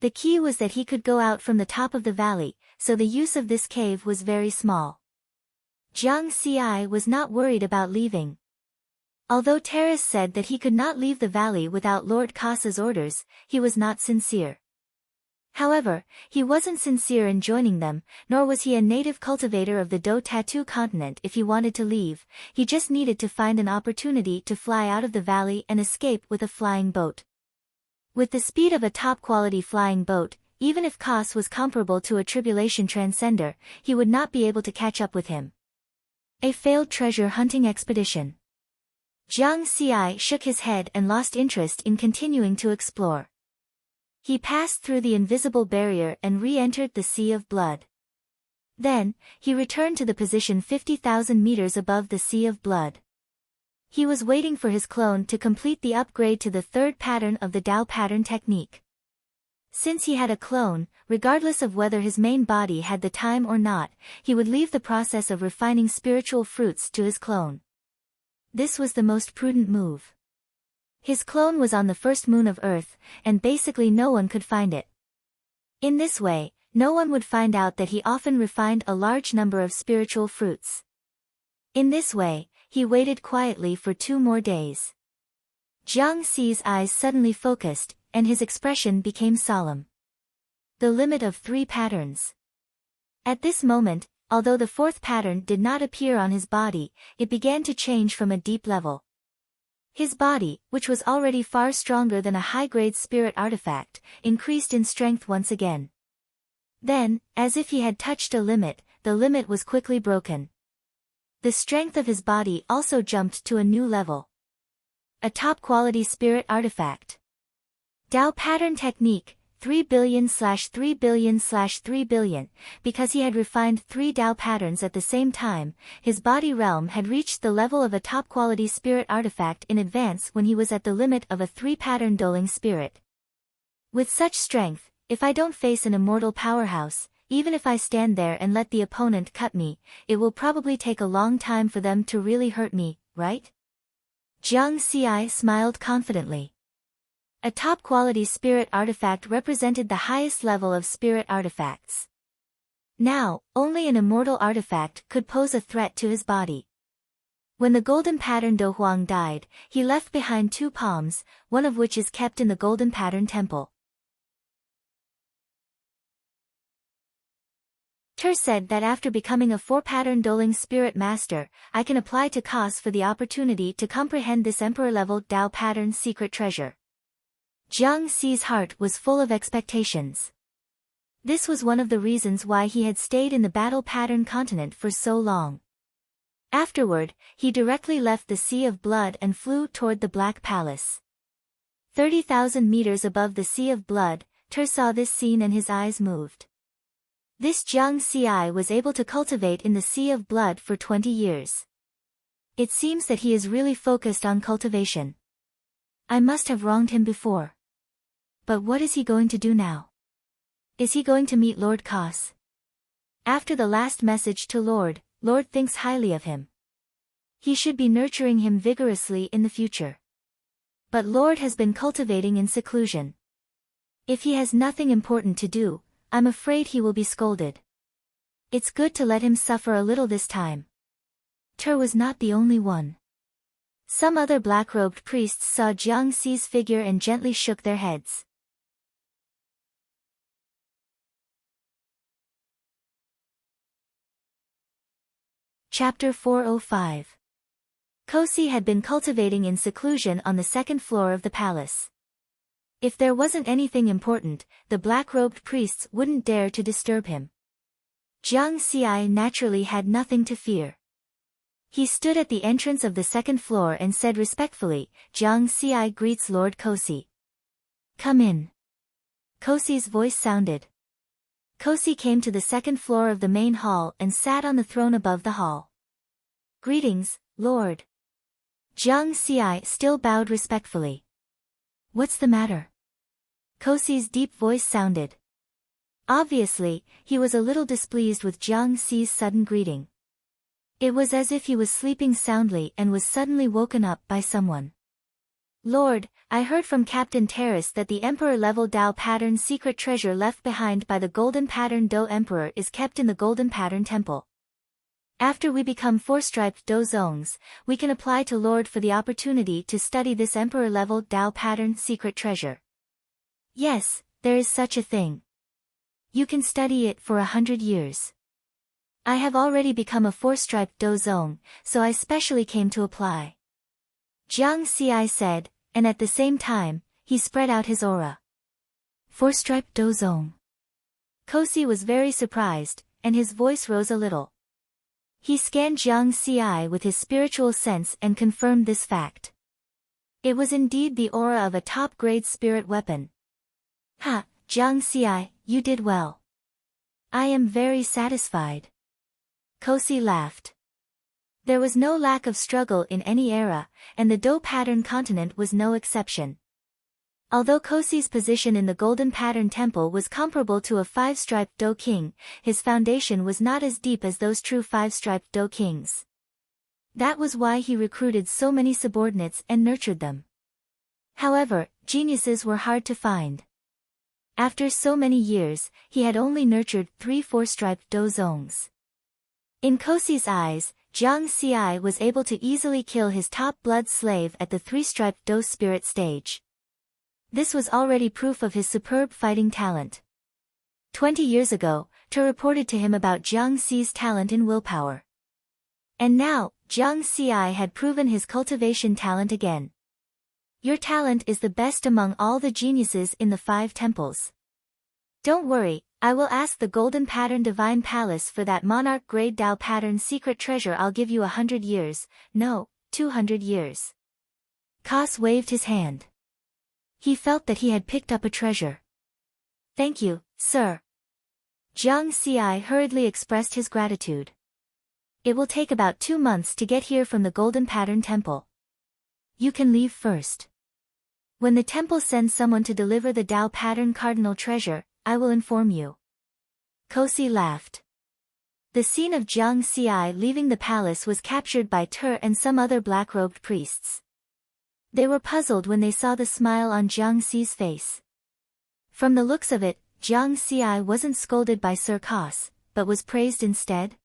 The key was that he could go out from the top of the valley, so the use of this cave was very small. Jiang Xi was not worried about leaving. Although Terrace said that he could not leave the valley without Lord Kasa's orders, he was not sincere. However, he wasn't sincere in joining them, nor was he a native cultivator of the Do Tattoo continent. If he wanted to leave, he just needed to find an opportunity to fly out of the valley and escape with a flying boat. With the speed of a top-quality flying boat, even if Kas was comparable to a tribulation transcender, he would not be able to catch up with him. A failed treasure hunting expedition. Jiang Xi shook his head and lost interest in continuing to explore. He passed through the invisible barrier and re-entered the Sea of Blood. Then, he returned to the position 50,000 meters above the Sea of Blood. He was waiting for his clone to complete the upgrade to the third pattern of the Dao pattern technique. Since he had a clone, regardless of whether his main body had the time or not, he would leave the process of refining spiritual fruits to his clone. This was the most prudent move. His clone was on the first moon of Earth, and basically no one could find it. In this way, no one would find out that he often refined a large number of spiritual fruits. In this way, he waited quietly for 2 more days. Jiang Xi's eyes suddenly focused, and his expression became solemn. The limit of 3 patterns. At this moment, although the 4th pattern did not appear on his body, it began to change from a deep level. His body, which was already far stronger than a high-grade spirit artifact, increased in strength once again. Then, as if he had touched a limit, the limit was quickly broken. The strength of his body also jumped to a new level. A top-quality spirit artifact. Dao pattern technique, 3 billion/3 billion/3 billion, because he had refined 3 Dao patterns at the same time, his body realm had reached the level of a top-quality spirit artifact in advance when he was at the limit of a 3-pattern doling spirit. With such strength, if I don't face an immortal powerhouse, even if I stand there and let the opponent cut me, it will probably take a long time for them to really hurt me, right? Jiang Xi smiled confidently. A top-quality spirit artifact represented the highest level of spirit artifacts. Now, only an immortal artifact could pose a threat to his body. When the golden pattern Do Huang died, he left behind 2 palms, one of which is kept in the golden pattern temple. Ter said that after becoming a 4-pattern doling spirit master, I can apply to Cos for the opportunity to comprehend this emperor-level Dao pattern secret treasure. Jiang Xi's heart was full of expectations. This was one of the reasons why he had stayed in the battle pattern continent for so long. Afterward, he directly left the Sea of Blood and flew toward the Black Palace. 30,000 meters above the Sea of Blood, Ter saw this scene and his eyes moved. This Jiang Xi was able to cultivate in the Sea of Blood for 20 years. It seems that he is really focused on cultivation. I must have wronged him before. But what is he going to do now? Is he going to meet Lord Cos? After the last message to Lord thinks highly of him. He should be nurturing him vigorously in the future. But Lord has been cultivating in seclusion. If he has nothing important to do, I'm afraid he will be scolded. It's good to let him suffer a little this time. Ter was not the only one. Some other black-robed priests saw Jiang Xi's figure and gently shook their heads. Chapter 405. Kosi had been cultivating in seclusion on the 2nd floor of the palace. If there wasn't anything important, the black-robed priests wouldn't dare to disturb him. Jiang Xi naturally had nothing to fear. He stood at the entrance of the 2nd floor and said respectfully, Jiang Xi greets Lord Kosi. Come in. Kosi's voice sounded. Kosi came to the 2nd floor of the main hall and sat on the throne above the hall. Greetings, Lord. Jiang Xi still bowed respectfully. What's the matter? Kosi's deep voice sounded. Obviously, he was a little displeased with Jiang Xi's sudden greeting. It was as if he was sleeping soundly and was suddenly woken up by someone. Lord, I heard from Captain Terrace that the Emperor-level Dao pattern secret treasure left behind by the Golden Pattern Do Emperor is kept in the Golden Pattern Temple. After we become 4-striped Do Zongs, we can apply to Lord for the opportunity to study this Emperor-level Dao pattern secret treasure. Yes, there is such a thing. You can study it for 100 years. I have already become a 4-striped Do Zong, so I specially came to apply. Jiang Xi said, and at the same time, he spread out his aura. 4-striped Do Zong. Kosi was very surprised, and his voice rose a little. He scanned Jiang Xi with his spiritual sense and confirmed this fact. It was indeed the aura of a top-grade spirit weapon. Ha, Jiang Xi, you did well. I am very satisfied. Kosi laughed. There was no lack of struggle in any era, and the Do pattern continent was no exception. Although Kosi's position in the golden pattern temple was comparable to a five-striped Do king, his foundation was not as deep as those true five-striped Do kings. That was why he recruited so many subordinates and nurtured them. However, geniuses were hard to find. After so many years, he had only nurtured 3 four-striped Do zongs. In Kosi's eyes, Jiang Xi was able to easily kill his top blood slave at the 3-striped Do spirit stage. This was already proof of his superb fighting talent. 20 years ago, Te reported to him about Jiang Xi's talent in willpower. And now, Jiang Xi had proven his cultivation talent again. Your talent is the best among all the geniuses in the 5 temples. Don't worry, I will ask the Golden Pattern Divine Palace for that Monarch Grade Dao Pattern secret treasure. I'll give you 100 years, no, 200 years. Kos waved his hand. He felt that he had picked up a treasure. Thank you, sir. Jiang Xi hurriedly expressed his gratitude. It will take about 2 months to get here from the Golden Pattern Temple. You can leave first. When the temple sends someone to deliver the Dao Pattern Cardinal treasure, I will inform you. Kosi laughed. The scene of Jiang Xi leaving the palace was captured by Te and some other black-robed priests. They were puzzled when they saw the smile on Jiang Xi's face. From the looks of it, Jiang Xi wasn't scolded by Sir Kos, but was praised instead.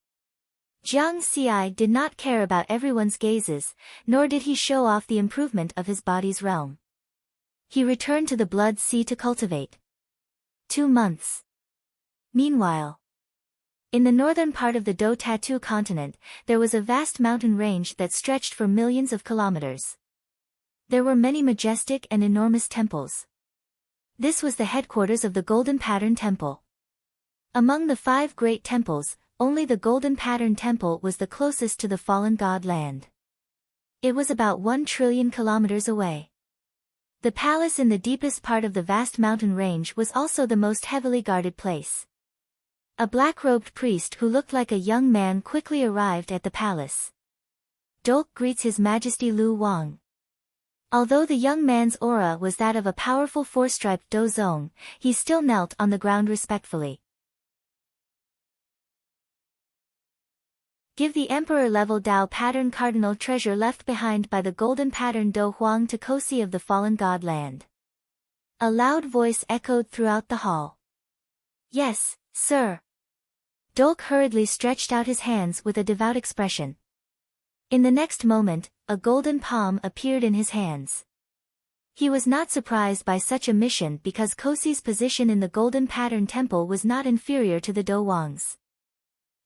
Jiang Xi did not care about everyone's gazes, nor did he show off the improvement of his body's realm. He returned to the Blood Sea to cultivate. 2 months. Meanwhile, in the northern part of the Do Tattoo continent, there was a vast mountain range that stretched for millions of kilometers. There were many majestic and enormous temples. This was the headquarters of the Golden Pattern Temple. Among the 5 great temples, only the Golden Pattern Temple was the closest to the fallen god land. It was about 1 trillion kilometers away. The palace in the deepest part of the vast mountain range was also the most heavily guarded place. A black-robed priest who looked like a young man quickly arrived at the palace. Dolk greets His Majesty Lu Wang. Although the young man's aura was that of a powerful 4-striped Do zong, he still knelt on the ground respectfully. Give the Emperor-level Dao Pattern Cardinal treasure left behind by the Golden Pattern Do Huang to Kosi of the Fallen God Land. A loud voice echoed throughout the hall. Yes, sir. Dolk hurriedly stretched out his hands with a devout expression. In the next moment, a golden palm appeared in his hands. He was not surprised by such a mission because Kosi's position in the Golden Pattern Temple was not inferior to the Do Wang's.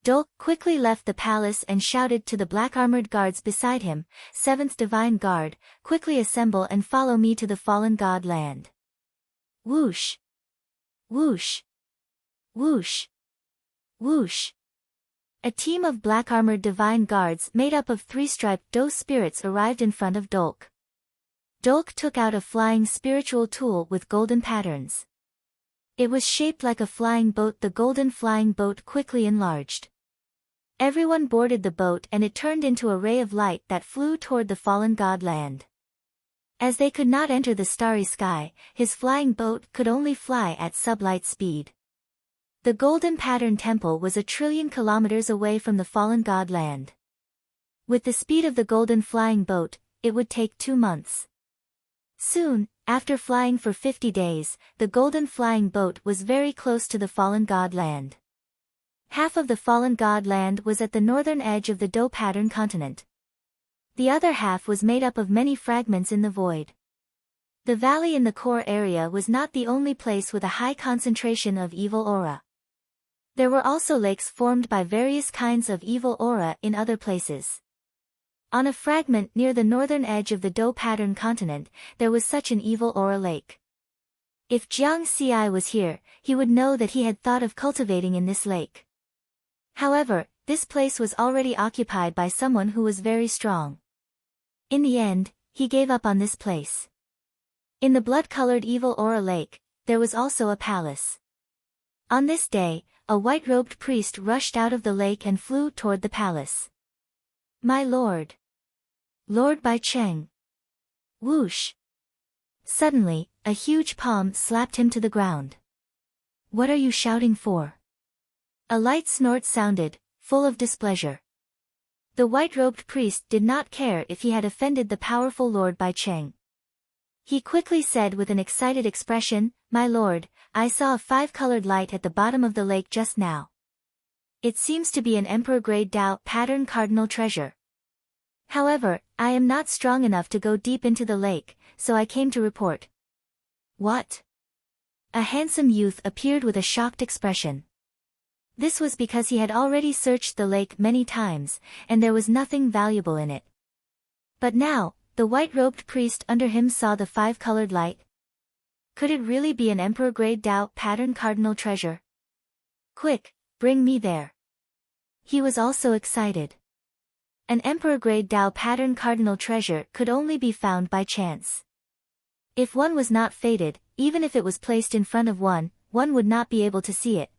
Dolk quickly left the palace and shouted to the black-armored guards beside him, 7th Divine Guard, quickly assemble and follow me to the Fallen God Land. Whoosh! Whoosh! Whoosh! Whoosh! A team of black-armored divine guards made up of 3-striped Do spirits arrived in front of Dolk. Dolk took out a flying spiritual tool with golden patterns. It was shaped like a flying boat. The golden flying boat quickly enlarged. Everyone boarded the boat and it turned into a ray of light that flew toward the fallen god land. As they could not enter the starry sky, his flying boat could only fly at sublight speed. The Golden Pattern Temple was 1 trillion kilometers away from the fallen god land. With the speed of the golden flying boat, it would take 2 months. Soon, after flying for 50 days, the golden flying boat was very close to the fallen god land. Half of the fallen god land was at the northern edge of the Do Pattern continent. The other half was made up of many fragments in the void. The valley in the core area was not the only place with a high concentration of evil aura. There were also lakes formed by various kinds of evil aura in other places. On a fragment near the northern edge of the Do Pattern continent, there was such an evil aura lake. If Jiang Xi was here, he would know that he had thought of cultivating in this lake. However, this place was already occupied by someone who was very strong. In the end, he gave up on this place. In the blood-colored evil aura lake, there was also a palace. On this day, a white-robed priest rushed out of the lake and flew toward the palace. My lord. Lord Bai Cheng. Whoosh. Suddenly, a huge palm slapped him to the ground. "What are you shouting for?" A light snort sounded, full of displeasure. The white-robed priest did not care if he had offended the powerful Lord Bai Cheng. He quickly said with an excited expression, "My lord, I saw a 5-colored light at the bottom of the lake just now. It seems to be an emperor-grade Dao pattern cardinal treasure. However, I am not strong enough to go deep into the lake, so I came to report." "What?" A handsome youth appeared with a shocked expression. This was because he had already searched the lake many times, and there was nothing valuable in it. But now, the white-robed priest under him saw the 5-colored light. Could it really be an emperor-grade Dao pattern cardinal treasure? "Quick, bring me there." He was also excited. An emperor-grade Dao pattern cardinal treasure could only be found by chance. If one was not fated, even if it was placed in front of one would not be able to see it.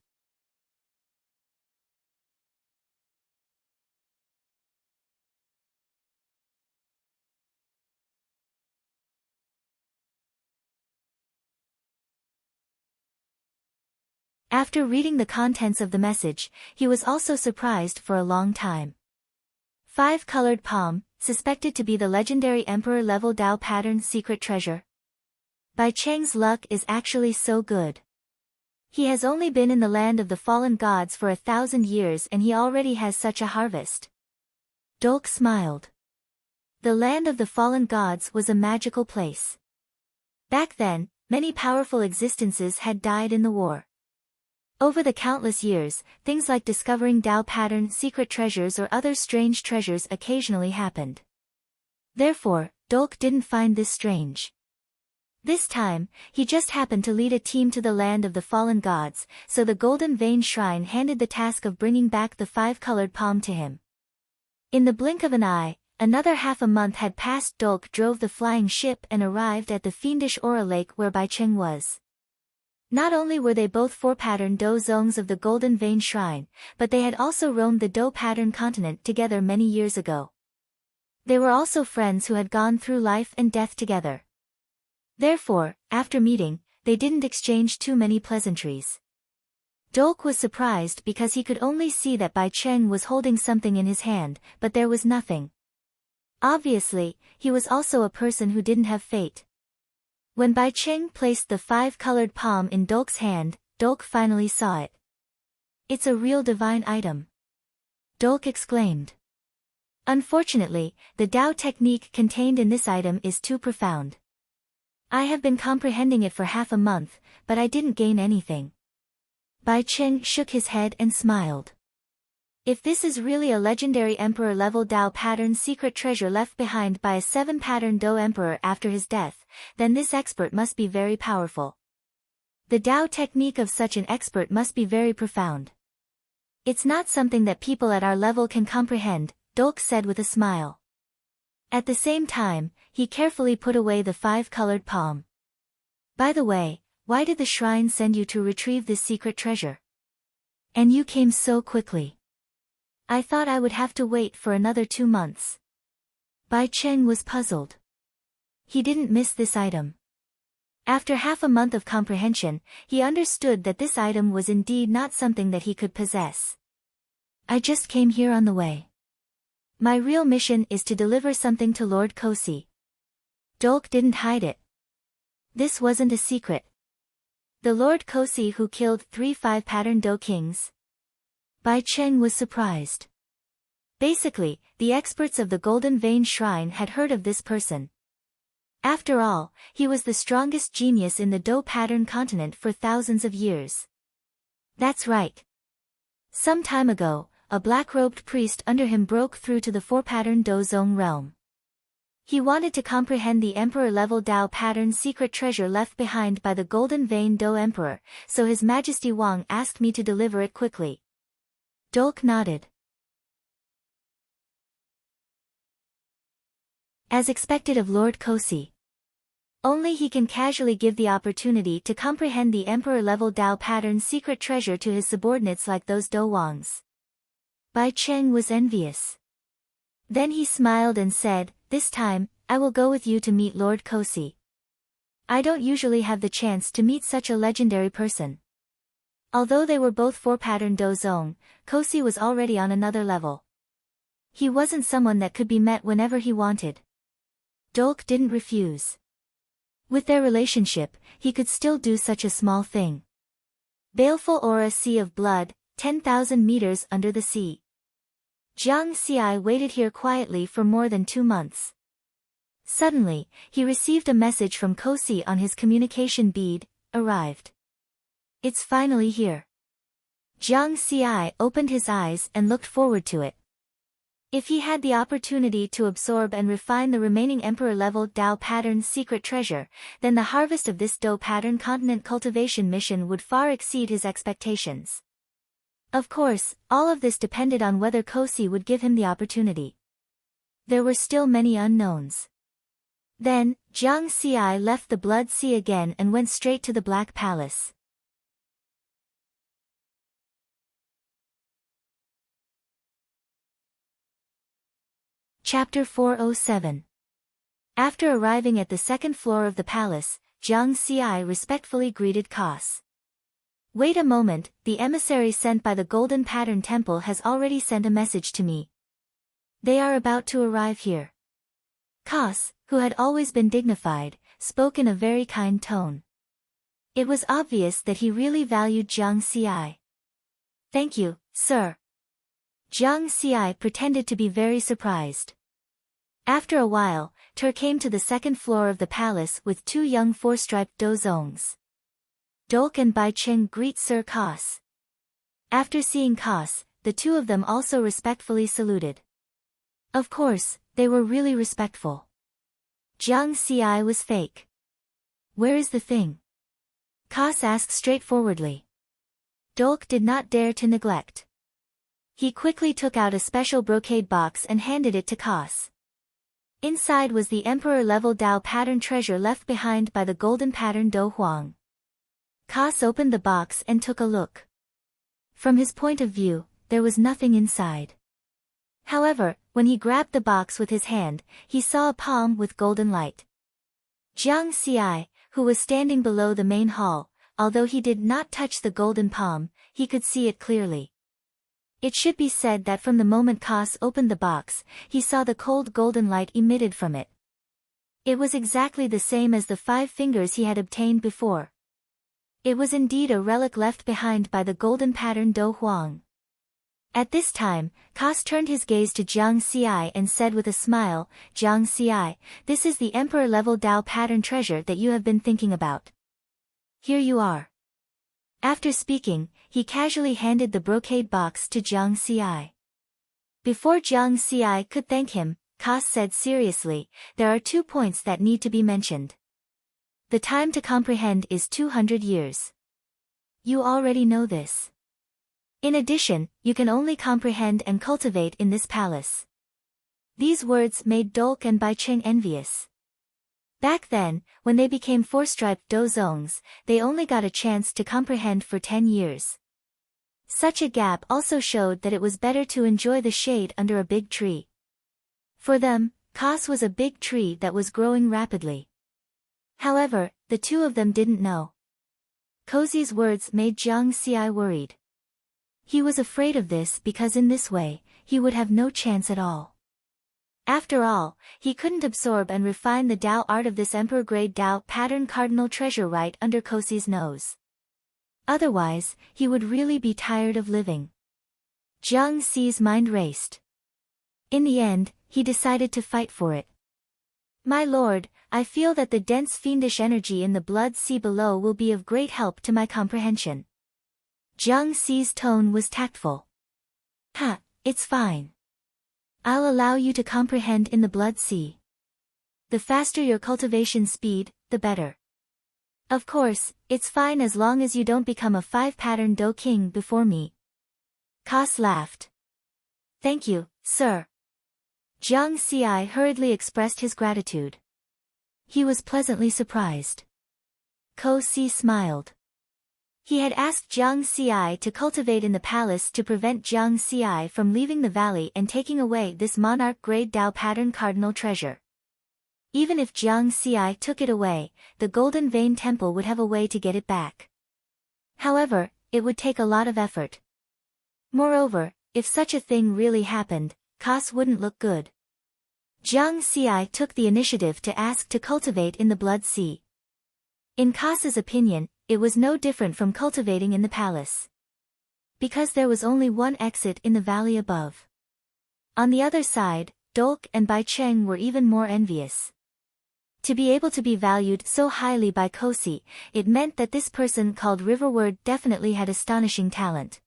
After reading the contents of the message, he was also surprised for a long time. 5-colored palm, suspected to be the legendary emperor-level Dao pattern secret treasure. Bai Cheng's luck is actually so good. He has only been in the land of the fallen gods for 1,000 years and he already has such a harvest. Dolk smiled. The land of the fallen gods was a magical place. Back then, many powerful existences had died in the war. Over the countless years, things like discovering Dao pattern secret treasures or other strange treasures occasionally happened. Therefore, Dolk didn't find this strange. This time, he just happened to lead a team to the land of the fallen gods, so the Golden Vein Shrine handed the task of bringing back the 5-colored palm to him. In the blink of an eye, another half a month had passed. Dolk drove the flying ship and arrived at the fiendish Aura Lake where Bai Cheng was. Not only were they both 4-pattern Do Zongs of the Golden Vein Shrine, but they had also roamed the Do pattern continent together many years ago. They were also friends who had gone through life and death together. Therefore, after meeting, they didn't exchange too many pleasantries. Dolk was surprised because he could only see that Bai Cheng was holding something in his hand, but there was nothing. Obviously, he was also a person who didn't have fate. When Bai Cheng placed the 5-colored palm in Dolk's hand, Dolk finally saw it. "It's a real divine item," Dolk exclaimed. Unfortunately, the Dao technique contained in this item is too profound. I have been comprehending it for half a month, but I didn't gain anything. Bai Cheng shook his head and smiled. If this is really a legendary emperor-level Dao pattern secret treasure left behind by a 7-pattern Do emperor after his death, then this expert must be very powerful. The Dao technique of such an expert must be very profound. It's not something that people at our level can comprehend, Dolk said with a smile. At the same time, he carefully put away the 5-colored palm. "By the way, why did the shrine send you to retrieve this secret treasure? And you came so quickly. I thought I would have to wait for another 2 months." Bai Cheng was puzzled. He didn't miss this item. After half a month of comprehension, he understood that this item was indeed not something that he could possess. "I just came here on the way. My real mission is to deliver something to Lord Kosi." Dolk didn't hide it. This wasn't a secret. The Lord Kosi who killed 3 5-pattern Do kings? Bai Cheng was surprised. Basically, the experts of the Golden Vein Shrine had heard of this person. After all, he was the strongest genius in the Do pattern continent for thousands of years. That's right. Some time ago, a black-robed priest under him broke through to the 4-pattern Do Zong realm. He wanted to comprehend the emperor-level Dao pattern secret treasure left behind by the Golden Vein Do Emperor, so His Majesty Wang asked me to deliver it quickly. Dolk nodded. As expected of Lord Kosi. Only he can casually give the opportunity to comprehend the emperor-level Dao pattern secret treasure to his subordinates like those Do Wangs. Bai Cheng was envious. Then he smiled and said, "This time, I will go with you to meet Lord Kosi." I don't usually have the chance to meet such a legendary person. Although they were both 4-pattern dozong, Kosi was already on another level. He wasn't someone that could be met whenever he wanted. Dolk didn't refuse. With their relationship, he could still do such a small thing. Baleful aura sea of blood, 10,000 meters under the sea. Jiang Xi waited here quietly for more than 2 months. Suddenly, he received a message from Kosi on his communication bead, arrived. It's finally here. Jiang Xi opened his eyes and looked forward to it. If he had the opportunity to absorb and refine the remaining Emperor-level Dao pattern secret treasure, then the harvest of this Dao pattern continent cultivation mission would far exceed his expectations. Of course, all of this depended on whether Kosi would give him the opportunity. There were still many unknowns. Then, Jiang Xi left the Blood Sea again and went straight to the Black Palace. Chapter 407. After arriving at the second floor of the palace, Jiang Xi respectfully greeted Kos. Wait a moment, the emissary sent by the Golden Pattern Temple has already sent a message to me. They are about to arrive here. Kos, who had always been dignified, spoke in a very kind tone. It was obvious that he really valued Jiang Xi. Thank you, sir. Jiang Xi pretended to be very surprised. After a while, Tur came to the second floor of the palace with 2 young 4-striped dozongs. Dolk and Bai Cheng greet Sir Kos. After seeing Kos, the 2 of them also respectfully saluted. Of course, they were really respectful. Jiang Xi was fake. Where is the thing? Kos asked straightforwardly. Dolk did not dare to neglect. He quickly took out a special brocade box and handed it to Kos. Inside was the Emperor-level Dao pattern treasure left behind by the Golden Pattern Do Huang. Kos opened the box and took a look. From his point of view, there was nothing inside. However, when he grabbed the box with his hand, he saw a palm with golden light. Jiang Xi, who was standing below the main hall, although he did not touch the golden palm, he could see it clearly. It should be said that from the moment Kos opened the box, he saw the cold golden light emitted from it. It was exactly the same as the 5 fingers he had obtained before. It was indeed a relic left behind by the Golden Pattern Do Huang. At this time, Kos turned his gaze to Jiang Xi and said with a smile, Jiang Xi, this is the Emperor-level Dao pattern treasure that you have been thinking about. Here you are. After speaking, he casually handed the brocade box to Jiang Xi. Before Jiang Xi could thank him, Kos said seriously, there are 2 points that need to be mentioned. The time to comprehend is 200 years. You already know this. In addition, you can only comprehend and cultivate in this palace. These words made Dolk and Bai Cheng envious. Back then, when they became 4-striped dozongs, they only got a chance to comprehend for 10 years. Such a gap also showed that it was better to enjoy the shade under a big tree. For them, Kos was a big tree that was growing rapidly. However, the 2 of them didn't know. Kosi's words made Jiang Xi worried. He was afraid of this because in this way, he would have no chance at all. After all, he couldn't absorb and refine the Dao art of this Emperor-grade Dao pattern cardinal treasure right under Kosi's nose. Otherwise, he would really be tired of living. Jiang Xi's mind raced. In the end, he decided to fight for it. My lord, I feel that the dense fiendish energy in the blood sea below will be of great help to my comprehension. Jiang Xi's tone was tactful. Ha, it's fine. I'll allow you to comprehend in the blood sea. The faster your cultivation speed, the better. Of course, it's fine as long as you don't become a 5-pattern Do King before me. Kos laughed. Thank you, sir. Jiang Xi hurriedly expressed his gratitude. He was pleasantly surprised. Kosi smiled. He had asked Jiang Xi to cultivate in the palace to prevent Jiang Xi from leaving the valley and taking away this monarch-grade Dao pattern cardinal treasure. Even if Jiang Xi took it away, the Golden Vein Temple would have a way to get it back. However, it would take a lot of effort. Moreover, if such a thing really happened, Kas wouldn't look good. Jiang Xi took the initiative to ask to cultivate in the Blood Sea. In Kas's opinion, it was no different from cultivating in the palace. Because there was only one exit in the valley above. On the other side, Dolk and Bai Cheng were even more envious. To be able to be valued so highly by Kosi, it meant that this person called Riverward definitely had astonishing talent.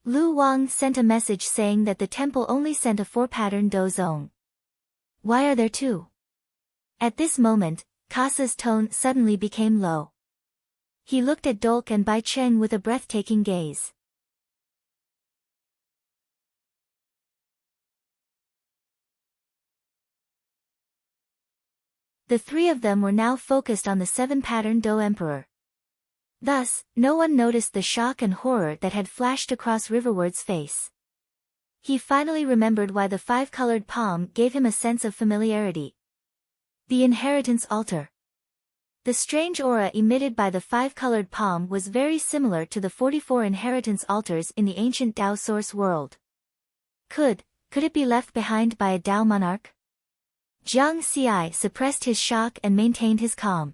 Lu Wang sent a message saying that the temple only sent a 4-pattern Do Zong. Why are there 2? At this moment, Kasa's tone suddenly became low. He looked at Dolk and Bai Cheng with a breathtaking gaze. The 3 of them were now focused on the 7-pattern Do Emperor. Thus, no one noticed the shock and horror that had flashed across Riverward's face. He finally remembered why the 5-colored palm gave him a sense of familiarity. The inheritance altar. The strange aura emitted by the 5-colored palm was very similar to the 44 inheritance altars in the ancient Tao source world. Could it be left behind by a Tao monarch? Jiang Xi suppressed his shock and maintained his calm.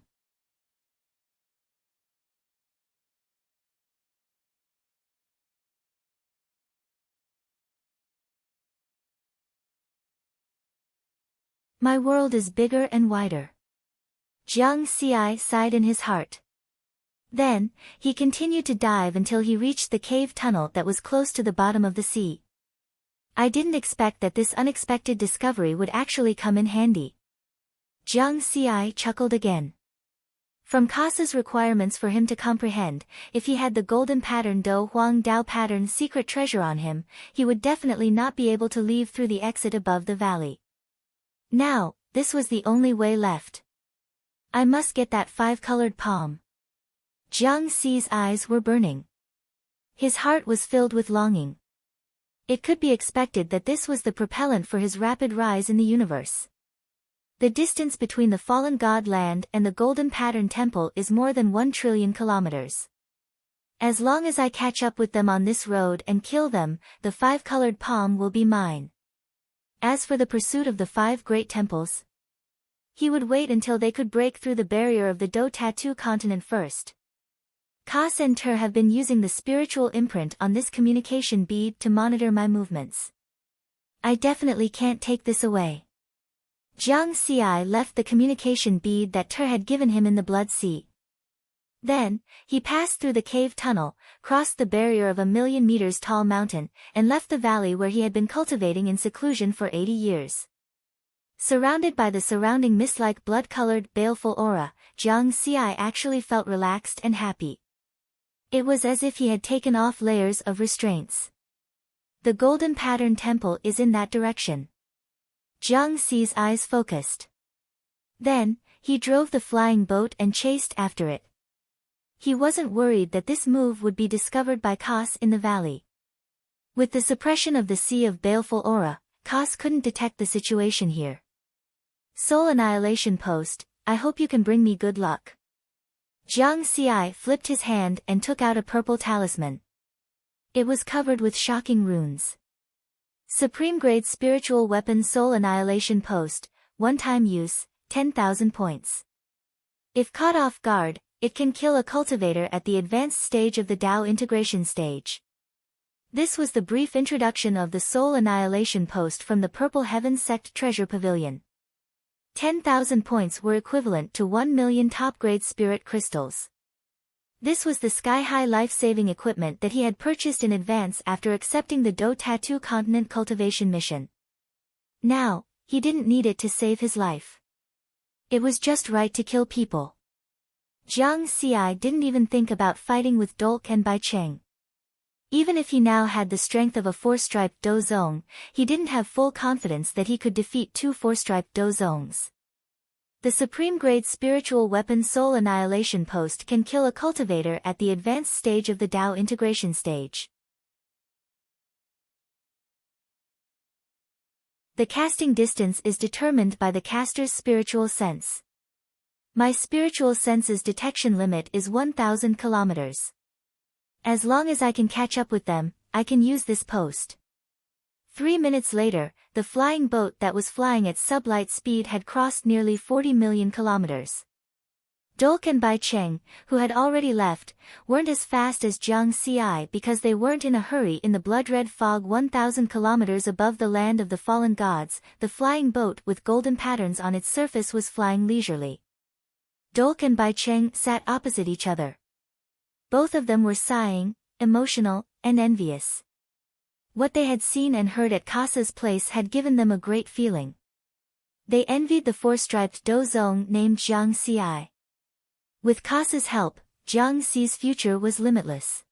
My world is bigger and wider. Jiang Xi sighed in his heart. Then, he continued to dive until he reached the cave tunnel that was close to the bottom of the sea. I didn't expect that this unexpected discovery would actually come in handy. Jiang Xi chuckled again. From Kasa's requirements for him to comprehend, if he had the golden pattern Do Huang Dao pattern secret treasure on him, he would definitely not be able to leave through the exit above the valley. Now, this was the only way left. I must get that 5-colored palm. Jiang Xi's eyes were burning. His heart was filled with longing. It could be expected that this was the propellant for his rapid rise in the universe. The distance between the fallen god land and the golden pattern temple is more than 1 trillion kilometers. As long as I catch up with them on this road and kill them, the 5-colored palm will be mine. As for the pursuit of the 5 great temples, he would wait until they could break through the barrier of the Do Tattoo continent first. Kas and Ter have been using the spiritual imprint on this communication bead to monitor my movements. I definitely can't take this away. Jiang Xi left the communication bead that Ter had given him in the Blood Sea. Then, he passed through the cave tunnel, crossed the barrier of a 1,000,000 meters tall mountain, and left the valley where he had been cultivating in seclusion for 80 years. Surrounded by the surrounding mist-like blood-colored, baleful aura, Jiang Xi actually felt relaxed and happy. It was as if he had taken off layers of restraints. The golden pattern temple is in that direction. Jiang Xi's eyes focused. Then, he drove the flying boat and chased after it. He wasn't worried that this move would be discovered by Kas in the valley. With the suppression of the sea of baleful aura, Kas couldn't detect the situation here. Soul Annihilation Post, I hope you can bring me good luck. Jiang Xi flipped his hand and took out a purple talisman. It was covered with shocking runes. Supreme Grade Spiritual Weapon Soul Annihilation Post, one-time use, 10,000 points. If caught off guard, it can kill a cultivator at the advanced stage of the Tao integration stage. This was the brief introduction of the Soul Annihilation Post from the Purple Heaven Sect Treasure Pavilion. 10,000 points were equivalent to 1,000,000 top-grade spirit crystals. This was the sky-high life-saving equipment that he had purchased in advance after accepting the Do Tattoo Continent cultivation mission. Now, he didn't need it to save his life. It was just right to kill people. Jiang Xi didn't even think about fighting with Dolk and Bai Cheng. Even if he now had the strength of a 4-striped Do Zong, he didn't have full confidence that he could defeat 2 4-striped Do Zongs. The Supreme Grade Spiritual Weapon Soul Annihilation Post can kill a cultivator at the advanced stage of the Tao integration stage. The casting distance is determined by the caster's spiritual sense. My spiritual sense's detection limit is 1,000 kilometers. As long as I can catch up with them, I can use this post. 3 minutes later, the flying boat that was flying at sublight speed had crossed nearly 40 million kilometers. Dolk and Bai Cheng, who had already left, weren't as fast as Jiang Xi because they weren't in a hurry in the blood-red fog 1,000 kilometers above the land of the fallen gods. The flying boat with golden patterns on its surface was flying leisurely. Dolk and Bai Cheng sat opposite each other. Both of them were sighing, emotional, and envious. What they had seen and heard at Kasa's place had given them a great feeling. They envied the four-striped dozong named Jiang Xi. With Kasa's help, Jiang Xi's future was limitless.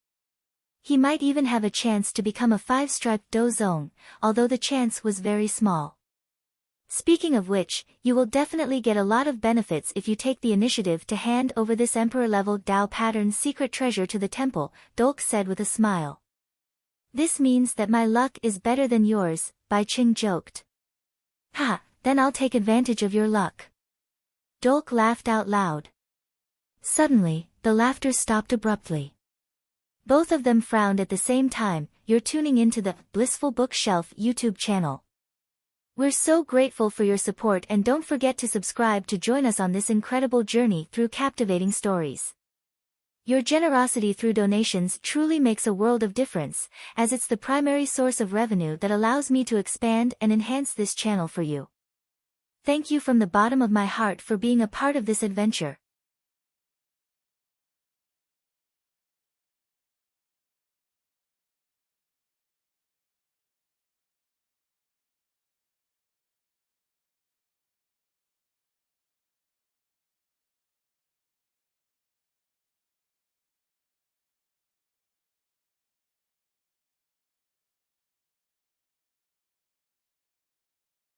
He might even have a chance to become a five-striped dozong, although the chance was very small. Speaking of which, you will definitely get a lot of benefits if you take the initiative to hand over this Emperor-level Dao pattern secret treasure to the temple, Dolk said with a smile. This means that my luck is better than yours, Bai Cheng joked. Ha, then I'll take advantage of your luck. Dolk laughed out loud. Suddenly, the laughter stopped abruptly. Both of them frowned at the same time. You're tuning into the Blissful Bookshelf YouTube channel. We're so grateful for your support, and don't forget to subscribe to join us on this incredible journey through captivating stories. Your generosity through donations truly makes a world of difference, as it's the primary source of revenue that allows me to expand and enhance this channel for you. Thank you from the bottom of my heart for being a part of this adventure.